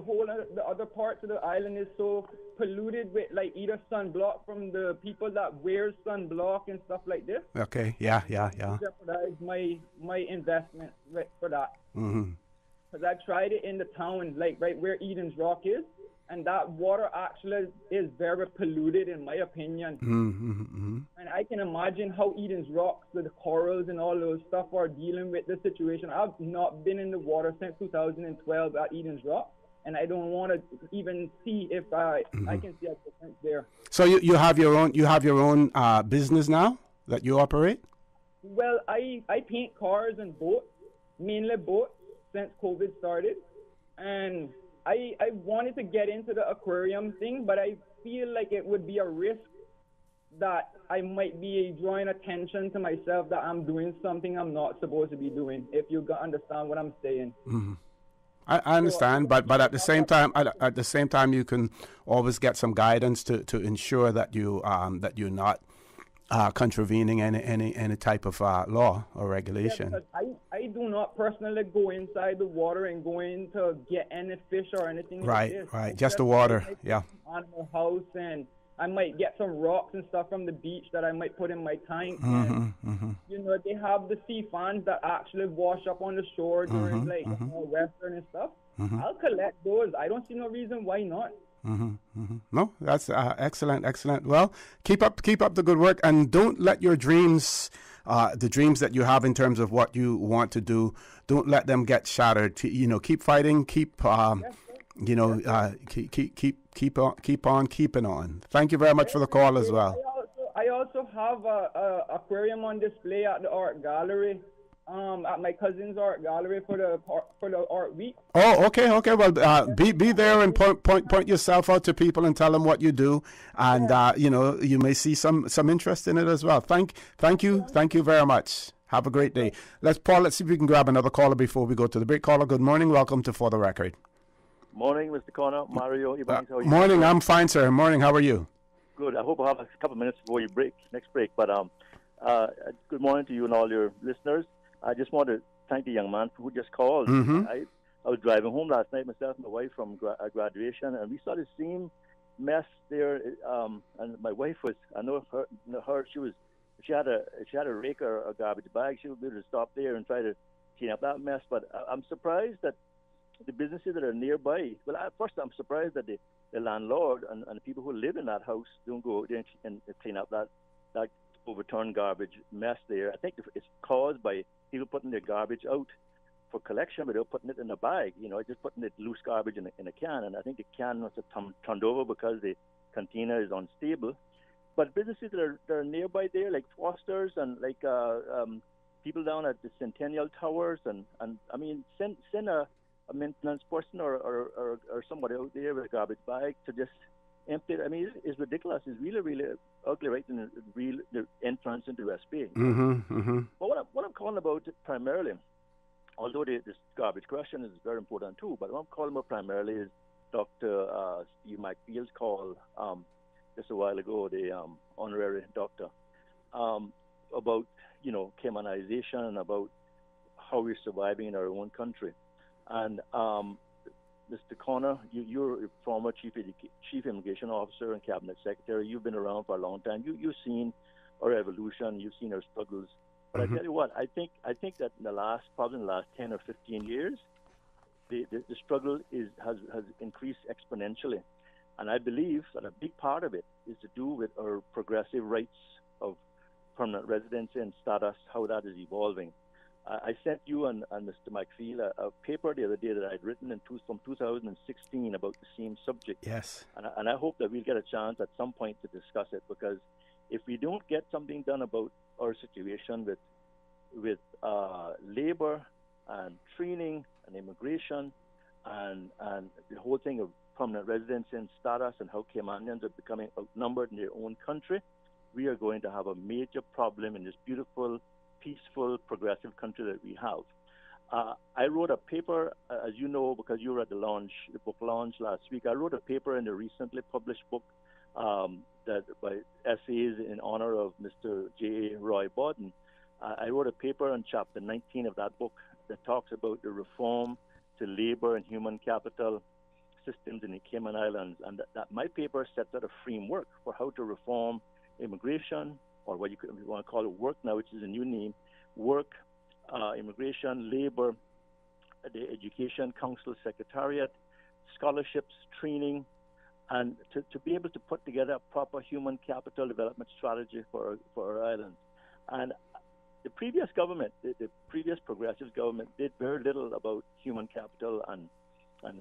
other parts of the island is so polluted with either sunblock from the people that wear sunblock and stuff like this. Okay, yeah. Jeopardize my investment for that. Because I tried it in the town, right where Eden's Rock is. And that water actually is very polluted, in my opinion. And I can imagine how Eden's Rocks, the corals and all those stuff are dealing with the situation. I've not been in the water since 2012 at Eden's Rock, and I don't want to even see if I can see a difference there. So you have your own business now that you operate? Well, I paint cars and boats, mainly boats, since COVID started, and I wanted to get into the aquarium thing, but I feel like it would be a risk that I might be drawing attention to myself that I'm doing something I'm not supposed to be doing, if you understand what I'm saying. I understand, but at the same time, you can always get some guidance to ensure that you're not contravening any type of law or regulation. Yeah, I do not personally go inside the water and go in to get any fish or anything like this. Right, just the water, yeah. Animal house, and I might get some rocks and stuff from the beach that I might put in my tank. And, they have the sea fans that actually wash up on the shore during Western and stuff. I'll collect those. I don't see no reason why not. No, that's excellent. Well, keep up the good work, and don't let your dreams, the dreams that you have in terms of what you want to do, don't let them get shattered. Keep fighting, keep on keeping on. Thank you very much for the call as well. I also have a aquarium on display at the art gallery. At my cousin's art gallery for the art week. Oh, okay. Well, be there and point yourself out to people and tell them what you do, and you may see some interest in it as well. Thank you very much. Have a great day. Let's see if we can grab another caller before we go to the break. Caller, good morning. Welcome to For the Record. Morning, Mr. Connor. Mario, Ibanez, how are you? Morning. I'm fine, sir. Morning. How are you? Good. I hope I have a couple of minutes before you next break. But good morning to you and all your listeners. I just want to thank the young man who just called. I was driving home last night myself and my wife from graduation, and we saw the same mess there. And my wife was, I know her, she had a rake or a garbage bag, she would be able to stop there and try to clean up that mess. But I'm surprised that the businesses that are nearby. Well, first I'm surprised that the the landlord and the people who live in that house don't go out there and clean up that overturned garbage mess there. I think it's caused by people putting their garbage out for collection without putting it in a bag, just putting it loose garbage in a can. And I think the can must have turned over because the container is unstable. But businesses that are nearby there, like Foster's and like people down at the Centennial Towers, and I mean, send a maintenance person or somebody out there with a garbage bag to just empty it. I mean, it's ridiculous. It's really, really ugly right in the entrance into West Bay. But what I'm calling about primarily, although this garbage question is very important too, but what I'm calling about primarily is Dr. Steve McField's call just a while ago, the honorary doctor, about Caymanization and about how we're surviving in our own country. And Mr. Connor, you're a former chief immigration officer and cabinet secretary. You've been around for a long time. You've seen our evolution. You've seen our struggles. But I tell you what, I think that in the last 10 or 15 years, the struggle has increased exponentially. And I believe that a big part of it is to do with our progressive rights of permanent residency and status, how that is evolving. I sent you and Mr. McField a paper the other day that I'd written from 2016 about the same subject. Yes. And I hope that we'll get a chance at some point to discuss it, because if we don't get something done about our situation with labor and training and immigration and the whole thing of permanent residency and status and how Caymanians are becoming outnumbered in their own country, we are going to have a major problem in this beautiful, peaceful, progressive country that we have. I wrote a paper, as you know, because you were at the book launch last week. I wrote a paper in the recently published book that by essays in honor of Mr. J. Roy Borden. I wrote a paper on chapter 19 of that book that talks about the reform to labor and human capital systems in the Cayman Islands, and that my paper sets out a framework for how to reform immigration, or what you want to call it work now, which is a new name, work, immigration, labor, the Education Council Secretariat, scholarships, training, and to be able to put together a proper human capital development strategy for our islands. And the previous government, the previous progressive government, did very little about human capital and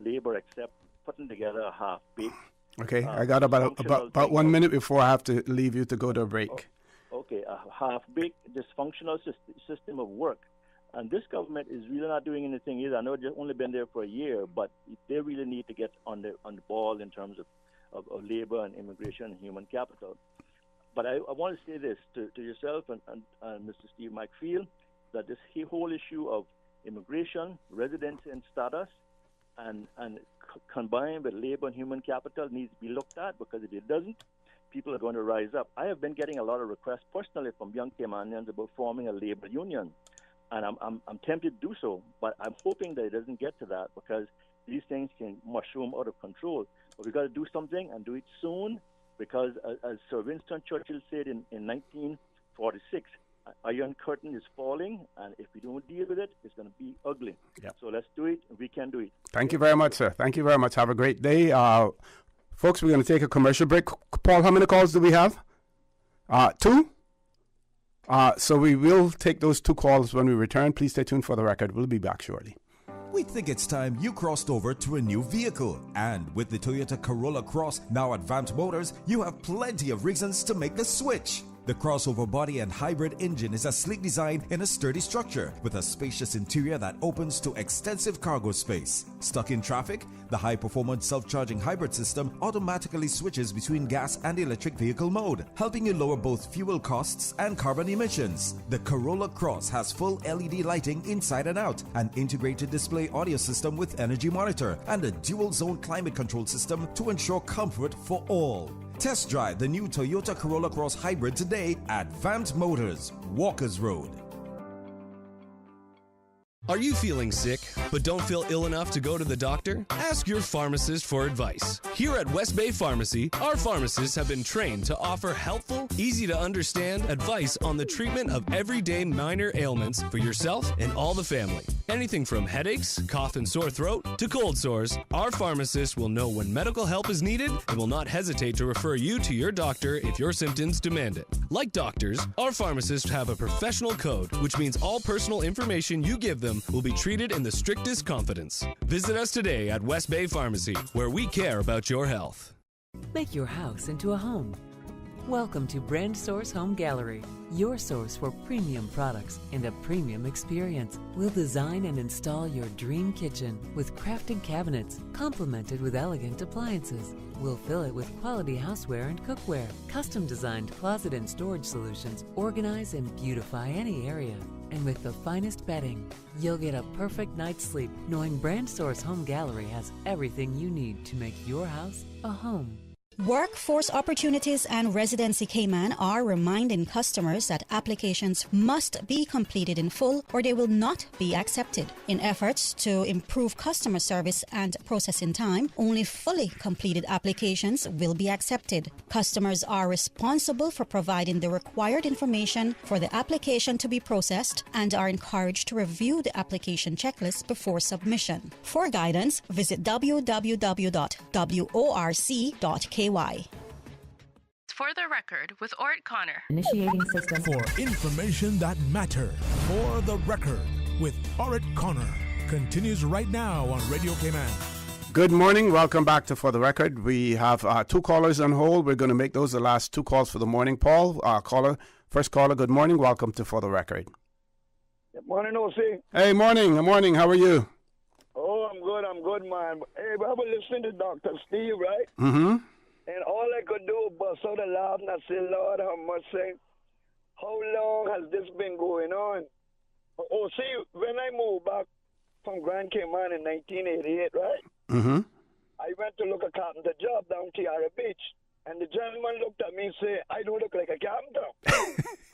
labor except putting together a half-baked. Okay, I got about 1 minute before I have to leave you to go to a break. Okay, a half-baked, dysfunctional system of work. And this government is really not doing anything either. I know they've only been there for a year, but they really need to get on the ball in terms of labor and immigration and human capital. But I want to say this to yourself and Mr. Steve McField, that this whole issue of immigration, residency and status, and combined with labor and human capital needs to be looked at, because if it doesn't, people are going to rise up. I have been getting a lot of requests personally from young Caymanians about forming a labor union, and I'm tempted to do so, but I'm hoping that it doesn't get to that, because these things can mushroom out of control. But we've got to do something and do it soon, because as Sir Winston Churchill said in 1946, Iron Curtain is falling, and if we don't deal with it, it's going to be ugly. Yep. So let's do it. We can do it. Thank you very much, sir. Thank you very much. Have a great day. Folks, we're going to take a commercial break. Paul, how many calls do we have? 2? So we will take those 2 calls when we return. Please stay tuned for the record. We'll be back shortly. We think it's time you crossed over to a new vehicle. And with the Toyota Corolla Cross now at Vamp Motors, you have plenty of reasons to make the switch. The crossover body and hybrid engine is a sleek design in a sturdy structure with a spacious interior that opens to extensive cargo space. Stuck in traffic? The high-performance self-charging hybrid system automatically switches between gas and electric vehicle mode, helping you lower both fuel costs and carbon emissions. The Corolla Cross has full LED lighting inside and out, an integrated display audio system with energy monitor, and a dual-zone climate control system to ensure comfort for all. Test drive the new Toyota Corolla Cross Hybrid today at Vamp Motors, Walkers Road. Are you feeling sick but don't feel ill enough to go to the doctor? Ask your pharmacist for advice. Here at West Bay Pharmacy, our pharmacists have been trained to offer helpful, easy to understand advice on the treatment of everyday minor ailments for yourself and all the family. Anything from headaches, cough and sore throat, to cold sores, our pharmacist will know when medical help is needed and will not hesitate to refer you to your doctor if your symptoms demand it. Like doctors, our pharmacists have a professional code, which means all personal information you give them will be treated in the strictest confidence. Visit us today at West Bay Pharmacy, where we care about your health. Make your house into a home. Welcome to Brand Source Home Gallery, your source for premium products and a premium experience. We'll design and install your dream kitchen with crafted cabinets, complemented with elegant appliances. We'll fill it with quality houseware and cookware. Custom-designed closet and storage solutions organize and beautify any area. And with the finest bedding, you'll get a perfect night's sleep knowing Brand Source Home Gallery has everything you need to make your house a home. Workforce Opportunities and Residency Cayman are reminding customers that applications must be completed in full or they will not be accepted. In efforts to improve customer service and processing time, only fully completed applications will be accepted. Customers are responsible for providing the required information for the application to be processed and are encouraged to review the application checklist before submission. For guidance, visit www.worc.ky. For the record, with Ort Connor. Initiating system. For information that matters. For the record, with Ort Connor. Continues right now on Radio Cayman. Good morning. Welcome back to For the Record. We have two callers on hold. We're going to make those the last two calls for the morning. Paul, first caller, good morning. Welcome to For the Record. Good morning, O.C. Hey, morning. Good morning. How are you? Oh, I'm good, man. Hey, I was listening to Dr. Steve, right? Mm-hmm. And all I could do was bust out a laugh and I said, Lord, how much say, how long has this been going on? Oh, see, when I moved back from Grand Cayman in 1988, right? Mm-hmm. I went to look a carpenter job down Tiara Beach. And the gentleman looked at me and said, I don't look like a carpenter.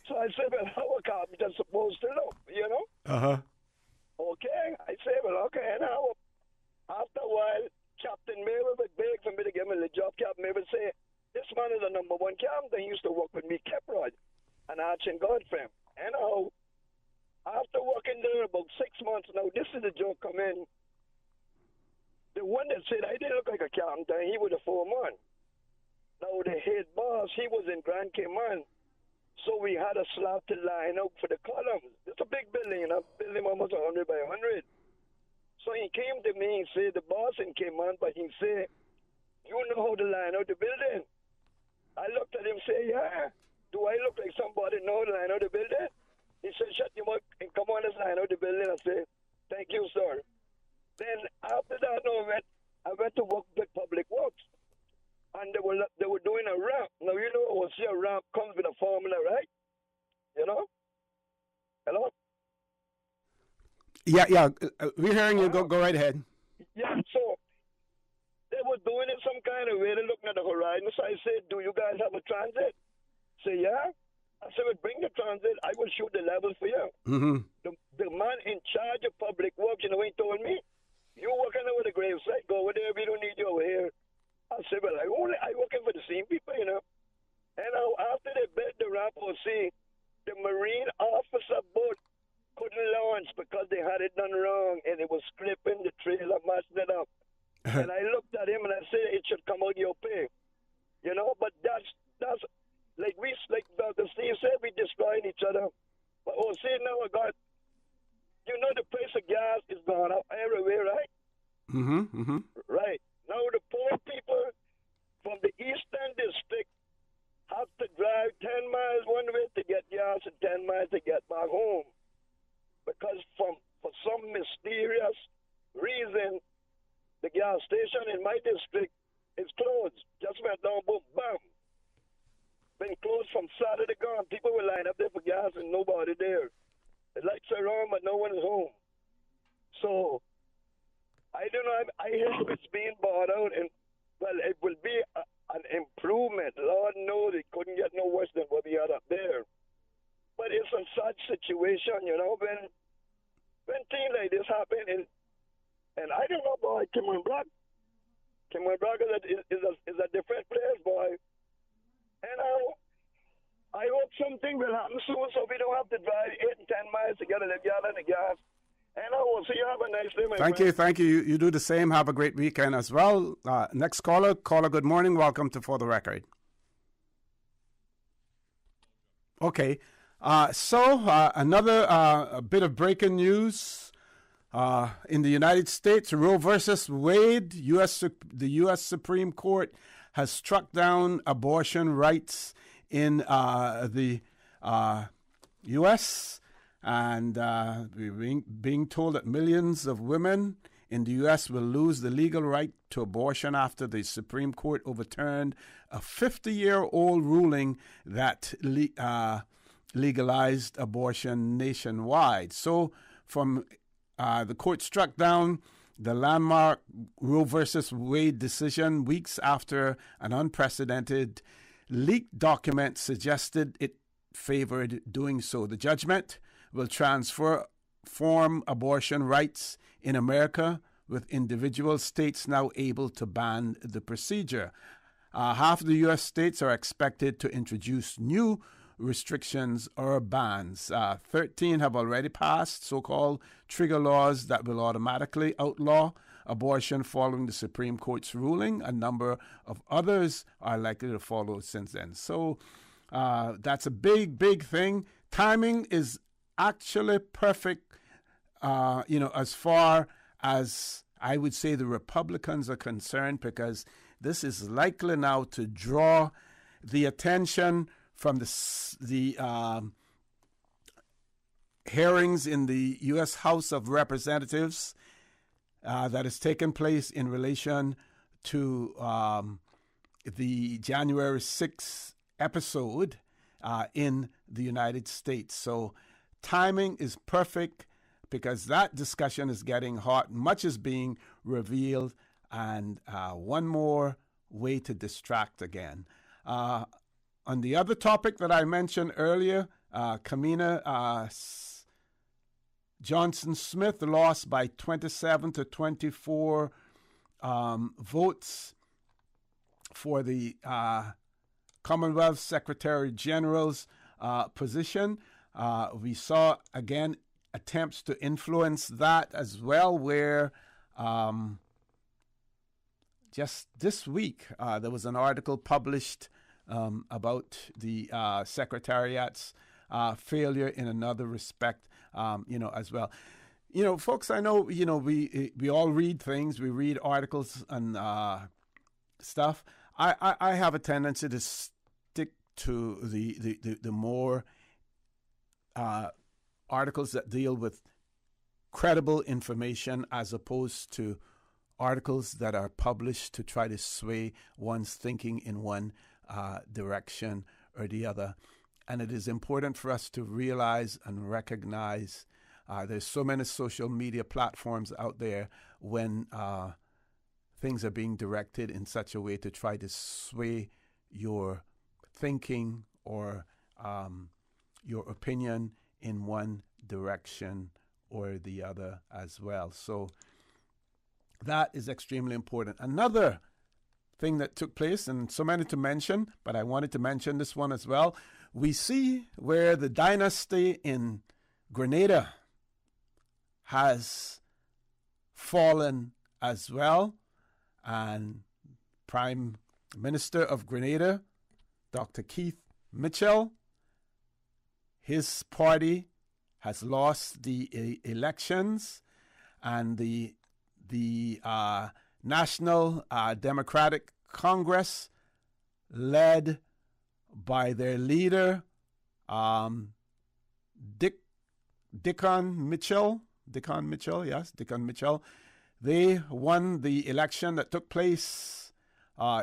So I said, well, how a carpenter's supposed to look, you know? Uh-huh. Okay. I said, well, okay. Now, after a while, Captain Mabel would beg for me to give him a job. Captain Mabel would say, this man is the number one carpenter. He used to work with me, Keprod, and Arch and Godfrey. And now, after working there about 6 months, now this is the joke come in. The one that said I didn't look like a carpenter, he was a foreman. Now the head boss, he was in Grand Cayman, so we had a slab to line up for the columns. It's a big building, you know, building almost 100 by 100. So he came to me and said, the boss in Cayman, but he said, you know how to line out the building? I looked at him and said, yeah. Do I look like somebody know how to line out the building? He said, shut your mouth and come on, let's line out the building. I said, thank you, sir. Then after that, I went to work with Public Works. And they were doing a ramp. Now, you know, a ramp comes with a formula, right? You know? Hello? Yeah. We're hearing you. Go right ahead. Yeah, so they were doing it some kind of way. They're looking at the horizon. So I said, do you guys have a transit? Say, yeah. I said, well, bring the transit. I will shoot the level for you. Mm-hmm. The man in charge of Public Works, you know what he told me? You working over the gravesite. Go over there. We don't need you over here. I said, well, I working for the same people, you know. And after they built the ramp, the Marine officer boat couldn't launch because they had it done wrong, and it was clipping the trailer, matching it up. And I looked at him and I said, it should come out your pay, you know. But that's like Dr. Steve said, we destroying each other. But now I got, you know, the price of gas is gone up everywhere, right? Mm-hmm. Right. Now the poor people from the Eastern District have to drive 10 miles one way to get gas and 10 miles to get back home. Because for some mysterious reason, the gas station in my district is closed. Just went down, boom, bam. Been closed from Saturday gone. People will line up there for gas and nobody there. The lights are on, but no one is home. So, I don't know. I hear it's being bought out, and well, it will be an improvement. Lord knows it couldn't get no worse than what we had up there. But it's a sad situation, you know, when things like this happen, and I don't know, boy, Cameron Brock is a different place, boy. And I hope something will happen soon, so we don't have to drive 8 and 10 miles to get a gallon of gas. And I will see you. Have a nice day, my Thank friend. you, thank you. You do the same. Have a great weekend as well. Next caller, good morning. Welcome to For the Record. Okay, another bit of breaking news in the United States. Roe versus Wade, the U.S. Supreme Court has struck down abortion rights in the U.S., and we're being told that millions of women in the U.S. will lose the legal right to abortion after the Supreme Court overturned a 50-year-old ruling that legalized abortion nationwide. So from the court struck down the landmark Roe versus Wade decision weeks after an unprecedented leaked document suggested it favored doing so. The judgment will transform abortion rights in America, with individual states now able to ban the procedure. Half of the U.S. states are expected to introduce new restrictions or bans. 13 have already passed so-called trigger laws that will automatically outlaw abortion following the Supreme Court's ruling. A number of others are likely to follow since then. So that's a big, big thing. Timing is actually perfect, as far as I would say the Republicans are concerned, because this is likely now to draw the attention from the hearings in the U.S. House of Representatives that has taken place in relation to the January 6th episode in the United States. So timing is perfect because that discussion is getting hot. Much is being revealed, and one more way to distract again. On the other topic that I mentioned earlier, Kamina Johnson-Smith lost by 27 to 24 votes for the Commonwealth Secretary General's position. We saw, again, attempts to influence that as well, where just this week there was an article published about the Secretariat's failure in another respect, as well. Folks, I know, we all read things. We read articles and stuff. I have a tendency to stick to the more articles that deal with credible information as opposed to articles that are published to try to sway one's thinking in one direction or the other. And it is important for us to realize and recognize there's so many social media platforms out there when things are being directed in such a way to try to sway your thinking or your opinion in one direction or the other as well. So that is extremely important. Another thing that took place, and so many to mention, but I wanted to mention this one as well. We see where the dynasty in Grenada has fallen as well. And Prime Minister of Grenada, Dr. Keith Mitchell, his party has lost the elections, and the National Democratic Congress, led by their leader, Dickon Mitchell, they won the election that took place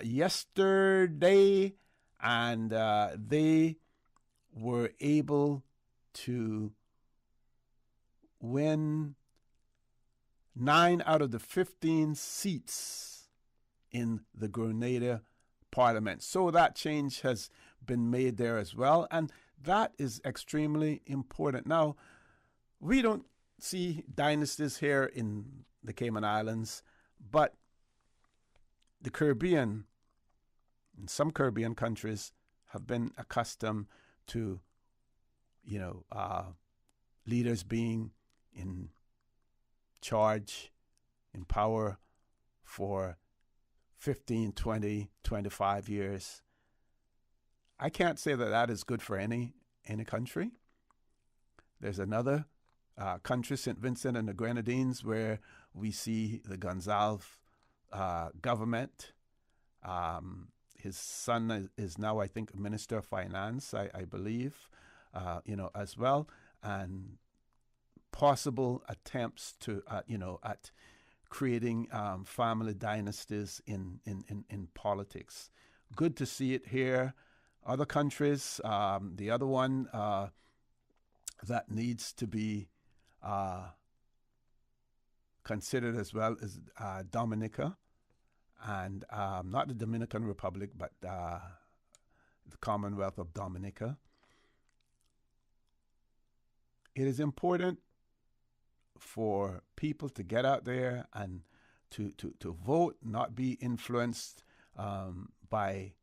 yesterday, and they were able to win 9 out of the 15 seats in the Grenada Parliament. So that change has been made there as well, and that is extremely important. Now, we don't see dynasties here in the Cayman Islands, but the Caribbean, and some Caribbean countries, have been accustomed to, leaders being in charge in power for 15, 20, 25 years. I can't say that that is good for any country. There's another country, St. Vincent and the Grenadines, where we see the Gonzalez government. His son is now, I think, Minister of Finance, I believe, as well, and possible attempts to, at creating family dynasties in politics. Good to see it here. Other countries, the other one that needs to be considered as well is Dominica, and not the Dominican Republic, but the Commonwealth of Dominica. It is important for people to get out there and to vote, not be influenced by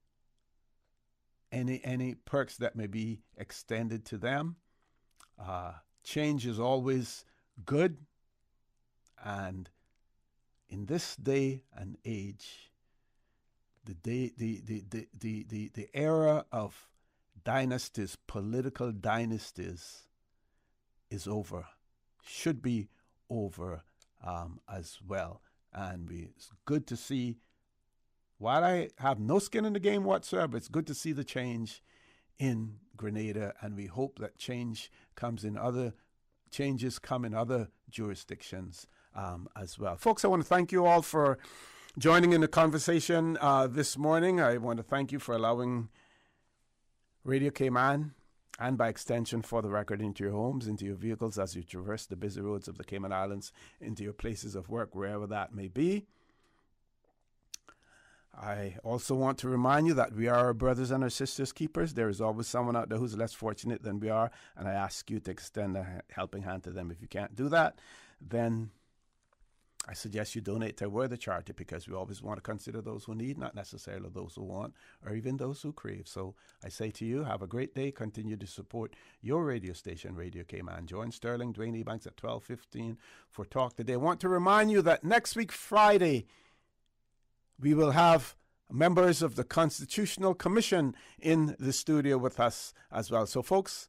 any perks that may be extended to them. Change is always good, and in this day and age, the era of dynasties, political dynasties, is over. Should be over as well. And it's good to see, while I have no skin in the game whatsoever, it's good to see the change in Grenada, and we hope that changes come in other jurisdictions as well. Folks, I want to thank you all for joining in the conversation this morning. I want to thank you for allowing Radio Cayman, and by extension, For the Record, into your homes, into your vehicles as you traverse the busy roads of the Cayman Islands, into your places of work, wherever that may be. I also want to remind you that we are our brothers and our sisters' keepers. There is always someone out there who's less fortunate than we are, and I ask you to extend a helping hand to them. If you can't do that, then I suggest you donate to a worthy charity, because we always want to consider those who need, not necessarily those who want, or even those who crave. So I say to you, have a great day. Continue to support your radio station, Radio Cayman. Join Sterling, Dwayne Ebanks at 12:15 for Talk Today. I want to remind you that next week, Friday, we will have members of the Constitutional Commission in the studio with us as well. So, folks,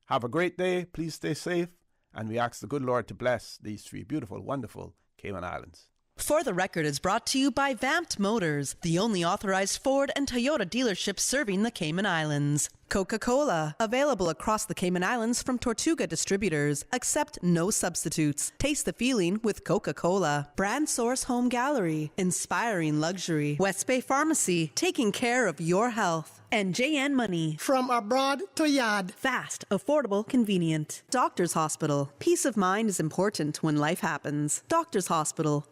have a great day. Please stay safe. And we ask the good Lord to bless these three beautiful, wonderful Cayman Islands. For the Record is brought to you by Vamped Motors, the only authorized Ford and Toyota dealership serving the Cayman Islands. Coca-Cola, available across the Cayman Islands from Tortuga distributors. Accept no substitutes. Taste the feeling with Coca-Cola. Brand Source Home Gallery, inspiring luxury. West Bay Pharmacy, taking care of your health. And JN Money. From abroad to yard. Fast, affordable, convenient. Doctors Hospital. Peace of mind is important when life happens. Doctors Hospital.